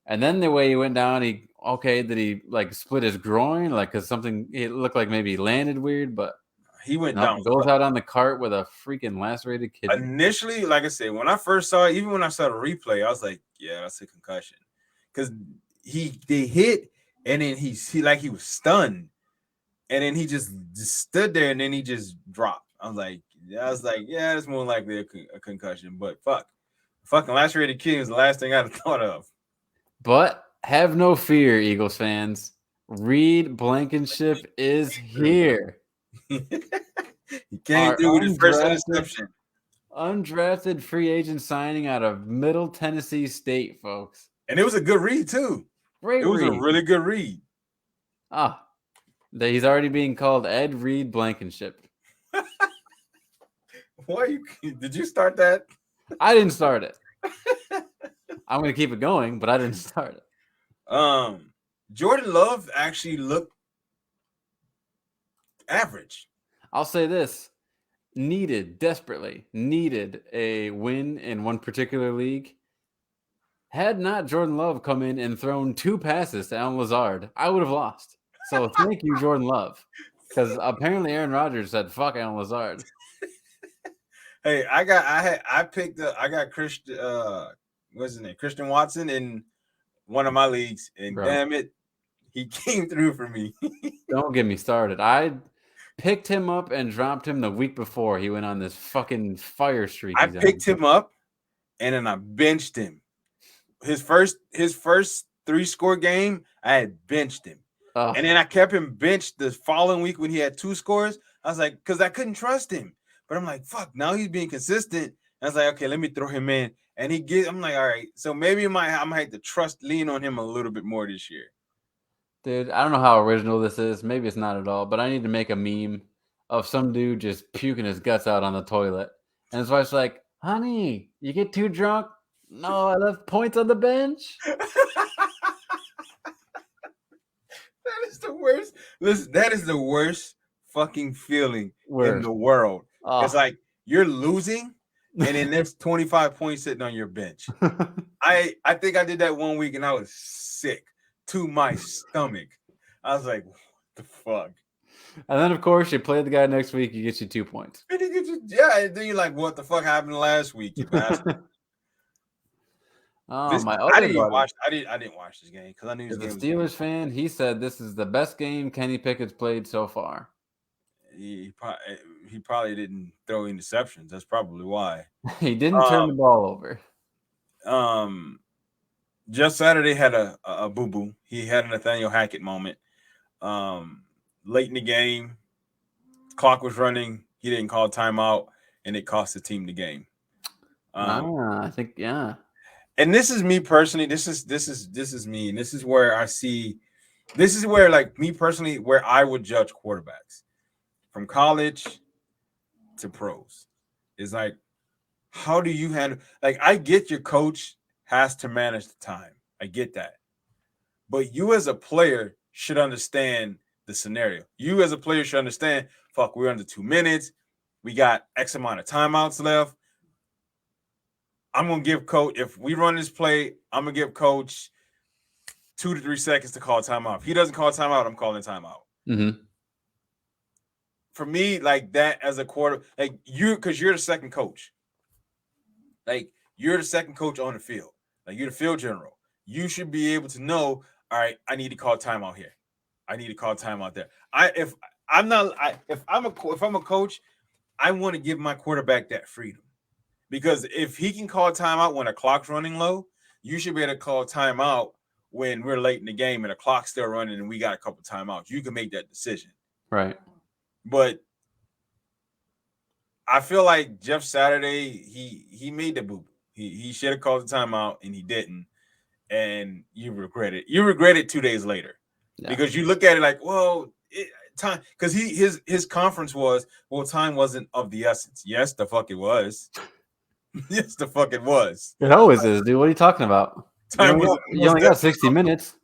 and then the way he went down, did he like split his groin? Like, cause something it looked like maybe he landed weird, but he went down. Goes out on the cart with a freaking lacerated kidney. Initially, like I said, when I first saw it, even when I saw the replay, I was like, yeah, that's a concussion, because they hit, and then he was stunned. And then he just stood there, and then he just dropped. I was like, yeah, it's more likely a concussion. But fucking lacerated kidney was the last thing I'd have thought of. But have no fear, Eagles fans. Reed Blankenship is here. He came through with his first interception. Undrafted free agent signing out of Middle Tennessee State, folks. And it was a good read, too. Great read. It was a really good read. He's already being called Ed Reed Blankenship. Did you start that? I didn't start it. I'm going to keep it going, but I didn't start it. Jordan Love actually looked average. I'll say this. Desperately needed a win in one particular league. Had not Jordan Love come in and thrown 2 passes to Allen Lazard, I would have lost. So thank you, Jordan Love, because apparently Aaron Rodgers said fuck Allen Lazard. Hey, I got Christian what's his name? Christian Watson in one of my leagues, and damn it, he came through for me. Don't get me started. I picked him up and dropped him the week before he went on this fucking fire streak. I picked him up and then I benched him. His first 3-score game, I had benched him. And then I kept him benched the following week when he had 2 scores. I was like, because I couldn't trust him. But I'm like, fuck, now he's being consistent. I was like, okay, let me throw him in. And I'm like, all right, so maybe I might have to lean on him a little bit more this year. Dude, I don't know how original this is. Maybe it's not at all, but I need to make a meme of some dude just puking his guts out on the toilet. And his wife's like, honey, you get too drunk? No, I left points on the bench. That is the worst. Listen, that is the worst fucking feeling in the world. It's like you're losing, and then there's 25 points sitting on your bench. I think I did that one week, and I was sick to my stomach. I was like, what the fuck? And then, of course, you play the guy next week, he gets you 2 points. And and then you're like, what the fuck happened last week, you bastard? I didn't watch this game because I knew this game was Steelers fan. He said this is the best game Kenny Pickett's played so far. He probably didn't throw interceptions. That's probably why. He didn't turn the ball over. Jeff Saturday had a boo-boo. He had a Nathaniel Hackett moment. Late in the game, clock was running. He didn't call timeout, and it cost the team the game. I think, yeah. And this is me personally. This is me, and this is where I see. This is where, like, me personally, where I would judge quarterbacks from college to pros. Is like, how do you handle? Like, I get your coach has to manage the time. I get that, but you as a player should understand the scenario. You as a player should understand. Fuck, we're under 2 minutes. We got X amount of timeouts left. I'm going to give coach, if we run this play, I'm going to give coach 2 to 3 seconds to call timeout. If he doesn't call timeout, I'm calling timeout. Mm-hmm. For me, like that as a quarter, like because you're the second coach. Like you're the second coach on the field. Like you're the field general. You should be able to know, all right, I need to call timeout here. I need to call timeout there. If I'm a coach, I want to give my quarterback that freedom. Because if he can call timeout when the clock's running low, you should be able to call timeout when we're late in the game and the clock's still running and we got a couple timeouts. You can make that decision. Right. But I feel like Jeff Saturday, he made the boo. He should have called the timeout and he didn't. And you regret it. You regret it 2 days later. Yeah. Because you look at it like, well, time, because his conference was, well, time wasn't of the essence. Yes, the fuck it was. Yes, the fuck it was. It always is, dude. What are you talking about? You only got 60 minutes.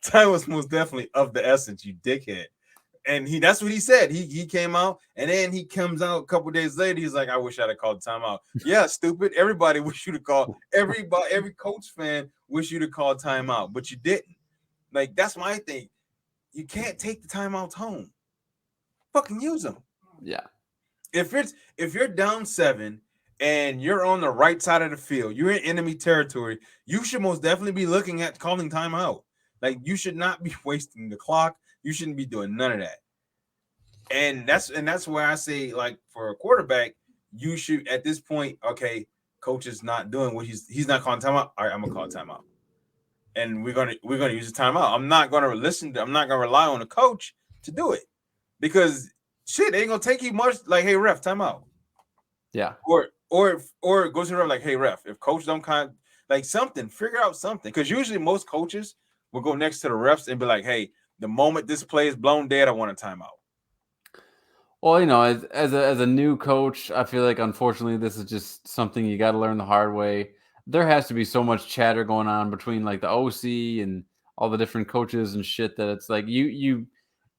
Time was most definitely of the essence, you dickhead. And that's what he said. He came out, and then he comes out a couple days later. He's like, I wish I'd have called timeout. Yeah, stupid. Everybody wish you to call. Every Colts fan wish you to call timeout, but you didn't. Like, that's my thing. You can't take the timeouts home. Fucking use them. Yeah. If you're down 7 and you're on the right side of the field, you're in enemy territory, you should most definitely be looking at calling timeout. Like, you should not be wasting the clock. You shouldn't be doing none of that. And that's where I say, like, for a quarterback, you should, at this point, okay, coach is not doing what he's not calling timeout. All right, I'm gonna call timeout. And we're gonna use the timeout. I'm not gonna rely on the coach to do it, because shit ain't gonna take you much. Like, hey, ref, timeout. Yeah. Or go to the ref like, hey, ref, if coach don't like something, figure out something. Because usually most coaches will go next to the refs and be like, hey, the moment this play is blown dead, I want a timeout. Well, as a new coach, I feel like, unfortunately, this is just something you got to learn the hard way. There has to be so much chatter going on between, like, the OC and all the different coaches and shit, that it's like you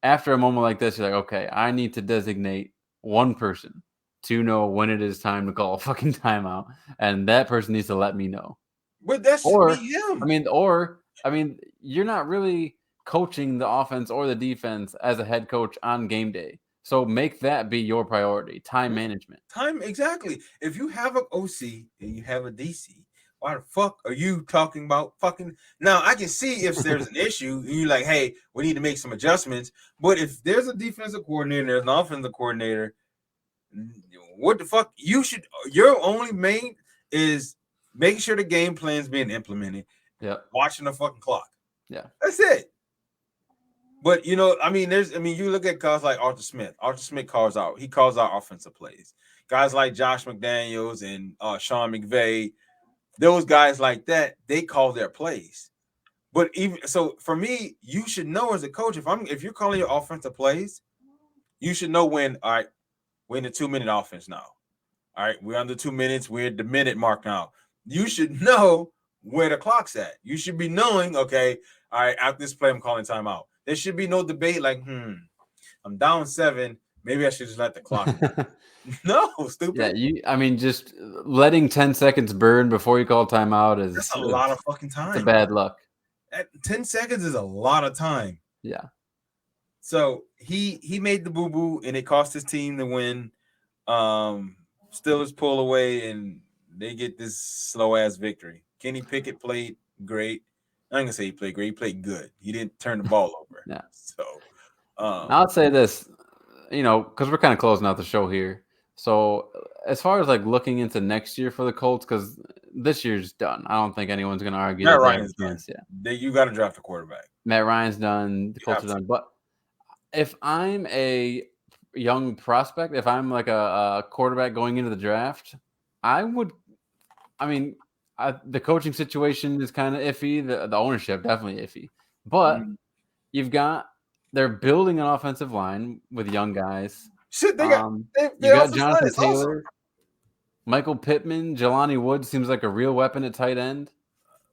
after a moment like this, you're like, okay, I need to designate one person to know when it is time to call a fucking timeout, and that person needs to let me know. But that's him. I mean, you're not really coaching the offense or the defense as a head coach on game day. So make that be your priority. Time management. Exactly. If you have an OC and you have a DC, why the fuck are you talking about fucking? Now, I can see if there's an issue and you're like, hey, we need to make some adjustments. But if there's a defensive coordinator, there's an offensive coordinator, what the fuck? Your only main is making sure the game plan is being implemented. Yeah. Watching the fucking clock. Yeah. That's it. But, you look at guys like Arthur Smith. Arthur Smith calls out offensive plays. Guys like Josh McDaniels and Sean McVay, those guys like that, they call their plays. But even so, for me, you should know as a coach, if you're calling your offensive plays, you should know when, all right, we're in the 2-minute offense now. All right, we're under 2 minutes. We're at the minute mark now. You should know where the clock's at. You should be knowing, okay, all right, after this play, I'm calling timeout. There should be no debate like, I'm down 7. Maybe I should just let the clock. No, stupid. Yeah, just letting 10 seconds burn before you call timeout that's a lot of fucking time. It's bad luck. 10 seconds is a lot of time. Yeah. So he made the boo-boo, and it cost his team the win. Steelers pull away, and they get this slow-ass victory. Kenny Pickett played great. I'm going to say he played great. He played good. He didn't turn the ball over. Yeah. So I'll say this, because we're kind of closing out the show here. So as far as, like, looking into next year for the Colts, because this year's done. I don't think anyone's going to argue. Matt Ryan's done. Yeah. You got to draft a quarterback. Matt Ryan's done. The Colts are done. But if I'm a young prospect, if I'm like a quarterback going into the draft, the coaching situation is kind of iffy. The ownership definitely iffy. But they're building an offensive line with young guys. Shit, you got Jonathan Taylor, Michael Pittman, Jelani Woods seems like a real weapon at tight end.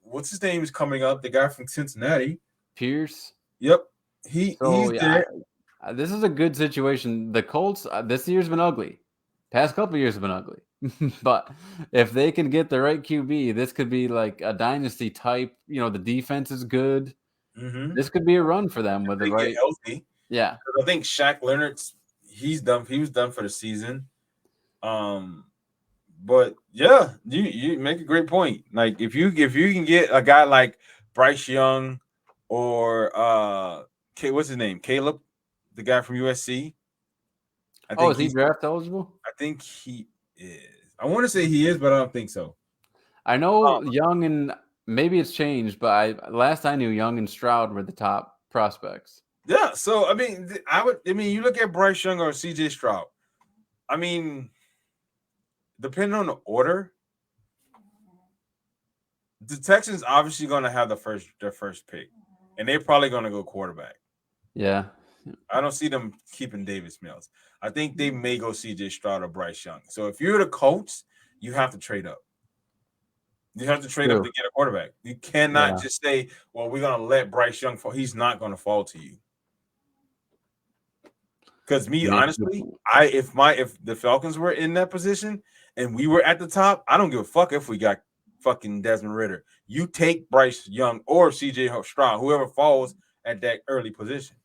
What's his name is coming up? The guy from Cincinnati, Pierce. Yep, he's there. This is a good situation. The Colts this year's been ugly. Past couple years have been ugly. But if they can get the right QB, this could be like a dynasty type. The defense is good. Mm-hmm. This could be a run for them with the right. Healthy. Yeah, I think Shaq Leonard's he's done. He was done for the season. But yeah, you make a great point. Like if you can get a guy like Bryce Young or what's his name, Caleb, the guy from USC. Is he draft eligible? I think he is. I want to say he is, but I don't think so. I know Young and maybe it's changed, but last I knew, Young and Stroud were the top prospects. Yeah, so you look at Bryce Young or CJ Stroud. Depending on the order, the Texans obviously going to have their first pick, and they're probably going to go quarterback. Yeah. I don't see them keeping Davis Mills. I think they may go CJ Stroud or Bryce Young. So if you're the Colts, you have to trade up. You have to trade up to get a quarterback. You cannot just say, "Well, we're gonna let Bryce Young fall." He's not gonna fall to you. Because honestly, if the Falcons were in that position and we were at the top, I don't give a fuck if we got fucking Desmond Ridder. You take Bryce Young or CJ Stroud, whoever falls at that early position.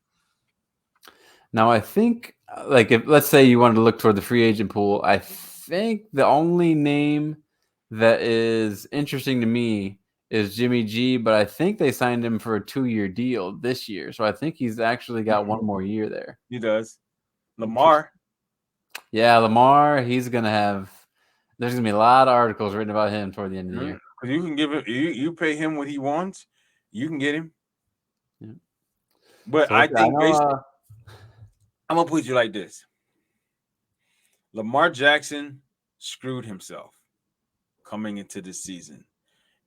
Now, I think, like, if let's say you wanted to look toward the free agent pool, I think the only name that is interesting to me is Jimmy G, but I think they signed him for a 2-year deal this year. So I think he's actually got one more year there. He does. Lamar. Yeah, Lamar, he's going to have – there's going to be a lot of articles written about him toward the end of the year. Because you can give it – you pay him what he wants, you can get him. Yeah. But so I think I'm going to put you like this. Lamar Jackson screwed himself coming into this season.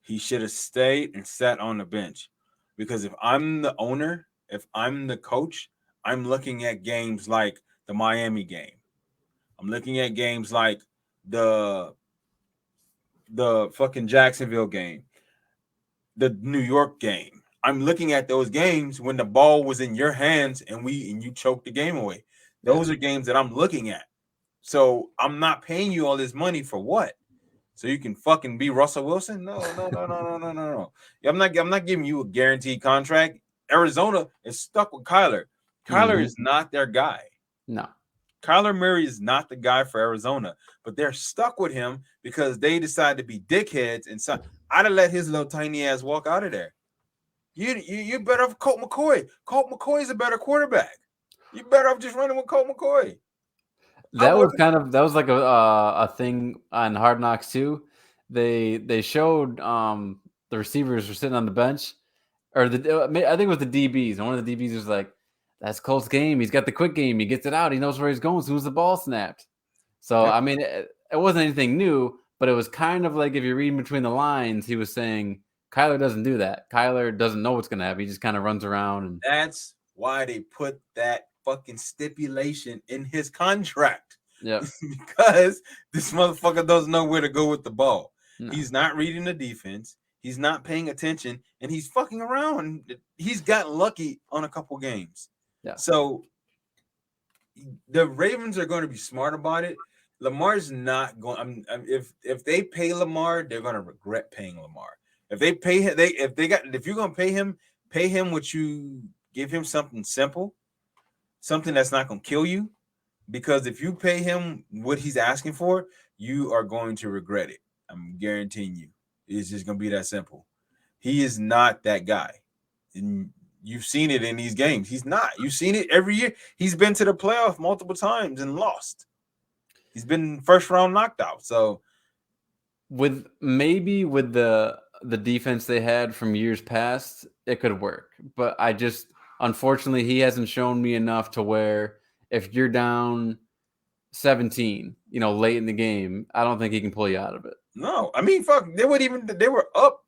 He should have stayed and sat on the bench. Because if I'm the owner, if I'm the coach, I'm looking at games like the Miami game. I'm looking at games like the fucking Jacksonville game, the New York game. I'm looking at those games when the ball was in your hands and you choked the game away. Those are games that I'm looking at. So I'm not paying you all this money for what? So you can fucking be Russell Wilson? No. I'm not giving you a guaranteed contract. Arizona is stuck with Kyler. Kyler is not their guy. No. Kyler Murray is not the guy for Arizona, but they're stuck with him because they decided to be dickheads. And so I'd have let his little tiny ass walk out of there. You better have Colt McCoy. Colt McCoy is a better quarterback. You better have just running with Colt McCoy. That was like a thing on Hard Knocks too. They showed the receivers were sitting on the bench, or I think it was the DBs, and one of the DBs was like, "That's Colt's game. He's got the quick game. He gets it out. He knows where he's going as soon as the ball snapped." So I mean, it wasn't anything new, but it was kind of like if you're reading between the lines, he was saying Kyler doesn't do that. Kyler doesn't know what's going to happen. He just kind of runs around. And that's why they put that fucking stipulation in his contract. Yeah. Because this motherfucker doesn't know where to go with the ball. No. He's not reading the defense. He's not paying attention, and he's fucking around. He's gotten lucky on a couple games. Yeah. So the Ravens are going to be smart about it. Lamar's not going. If they pay Lamar, they're going to regret paying Lamar. If they pay him, if you're going to pay him what you give him, something simple, something that's not going to kill you. Because if you pay him what he's asking for, you are going to regret it. I'm guaranteeing you. It's just going to be that simple. He is not that guy. And you've seen it in these games. He's not. You've seen it every year. He's been to the playoff multiple times and lost. He's been first round knocked out. So with the defense they had from years past, it could work. But unfortunately, he hasn't shown me enough to where if you're down 17, late in the game, I don't think he can pull you out of it. No, I mean, fuck, they were up.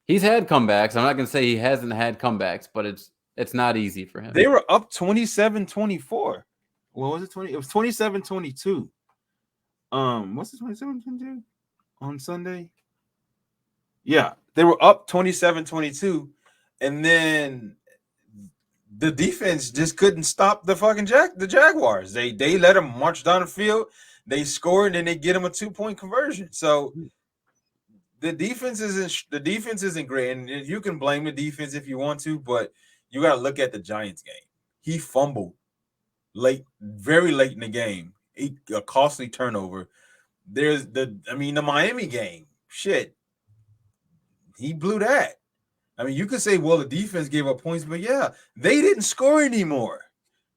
He's had comebacks. I'm not going to say he hasn't had comebacks, but it's not easy for him. They were up 27-24. What was it? It was 27-22. What's it, 27-22 on Sunday? Yeah, they were up 27-22, and then the defense just couldn't stop the fucking the Jaguars. They let them march down the field. They scored, and they get them a 2-point conversion. So the defense isn't great, and you can blame the defense if you want to, but you got to look at the Giants game. He fumbled very late in the game, a costly turnover. There's the Miami game. Shit, he blew that. I mean, you could say, well, the defense gave up points, but yeah, they didn't score anymore.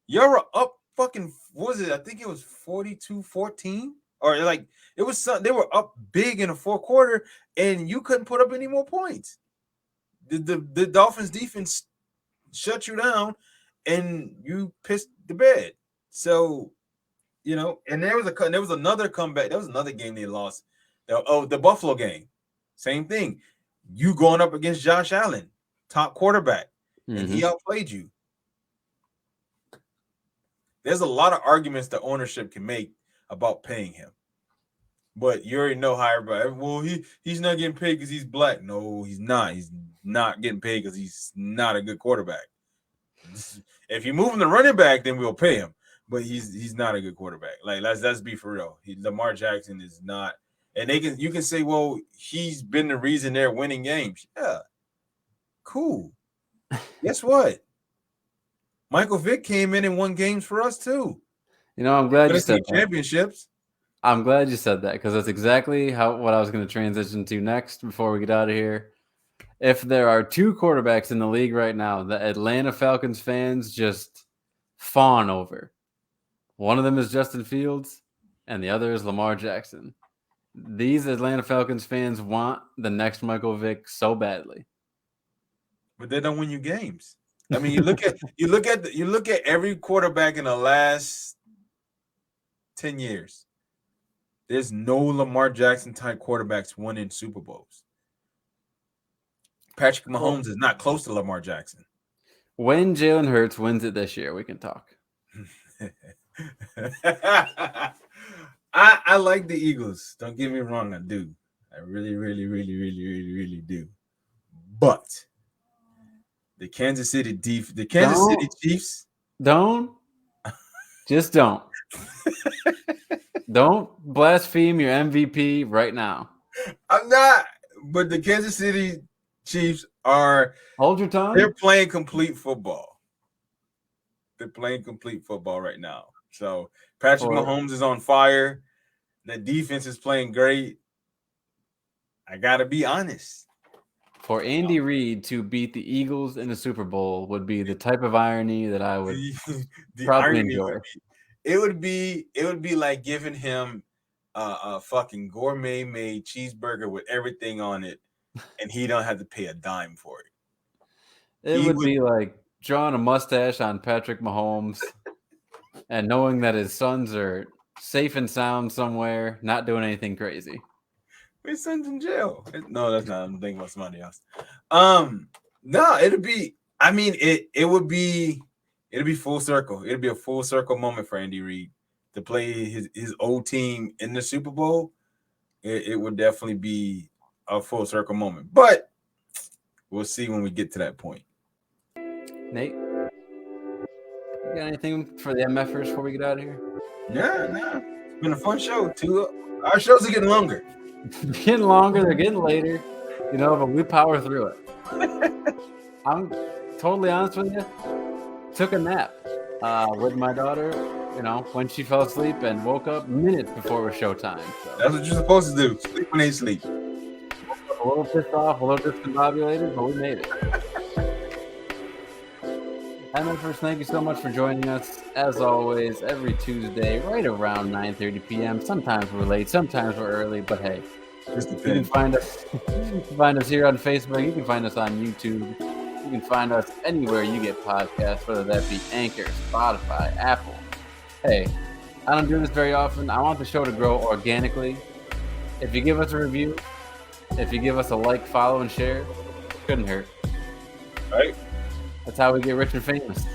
You're up fucking, what was it? I think it was 42-14, or like it was something. They were up big in the fourth quarter, and you couldn't put up any more points. The Dolphins defense shut you down, and you pissed the bed. So, and there was another comeback. There was another game they lost. The Buffalo game, same thing. You going up against Josh Allen, top quarterback, and he outplayed you. There's a lot of arguments the ownership can make about paying him. But you already know how everybody. Well, he's not getting paid because he's black. No, he's not. He's not getting paid because he's not a good quarterback. If you move him to running back, then we'll pay him. But he's not a good quarterback. Like let's be for real. Lamar Jackson is not. And you can say, well, he's been the reason they're winning games. Yeah, cool. Guess what? Michael Vick came in and won games for us too. I'm glad you said that. Championships. I'm glad you said that because that's exactly what I was going to transition to next before we get out of here. If there are two quarterbacks in the league right now that Atlanta Falcons fans just fawn over, one of them is Justin Fields and the other is Lamar Jackson. These Atlanta Falcons fans want the next Michael Vick so badly. But they don't win you games. I mean, you look at every quarterback in the last 10 years. There's no Lamar Jackson type quarterbacks winning Super Bowls. Patrick Mahomes is not close to Lamar Jackson. When Jalen Hurts wins it this year, we can talk. I like the Eagles. Don't get me wrong, I do. I really, really, really, really, really, really do. But the Kansas City Chiefs. Just don't. Don't blaspheme your MVP right now. I'm not, but the Kansas City Chiefs are. Hold your tongue. They're playing complete football. They're playing complete football right now. So Patrick Mahomes is on fire. The defense is playing great. I gotta be honest. For Andy Reid to beat the Eagles in the Super Bowl would be the type of irony that I would probably enjoy. It would be like giving him a fucking gourmet made cheeseburger with everything on it, and he don't have to pay a dime for it. It would be like drawing a mustache on Patrick Mahomes and knowing that his sons are safe and sound somewhere, not doing anything crazy. His son's in jail. No, that's not. I'm thinking about somebody else. No, it'd be. I mean, it would be. It'd be full circle. It'd be a full circle moment for Andy Reid to play his old team in the Super Bowl. It would definitely be a full circle moment, but we'll see when we get to that point. Nate, you got anything for the MFers before we get out of here? Yeah, no. It's been a fun show. Our shows are getting longer. Getting longer, they're getting later, but we power through it. I'm totally honest with you. Took a nap with my daughter, when she fell asleep and woke up minutes before it was showtime. So. That's what you're supposed to do. Sleep when they sleep. A little pissed off, a little discombobulated, but we made it. MFers, thank you so much for joining us. As always, every Tuesday, right around 9:30 p.m. Sometimes we're late, sometimes we're early, but hey, you can find us here on Facebook. You can find us on YouTube. You can find us anywhere you get podcasts, whether that be Anchor, Spotify, Apple. Hey, I don't do this very often. I want the show to grow organically. If you give us a review, if you give us a like, follow, and share, couldn't hurt. Right? That's how we get rich and famous.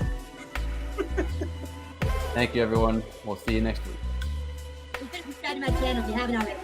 Thank you, everyone. We'll see you next week. Subscribe to my channel if you haven't already.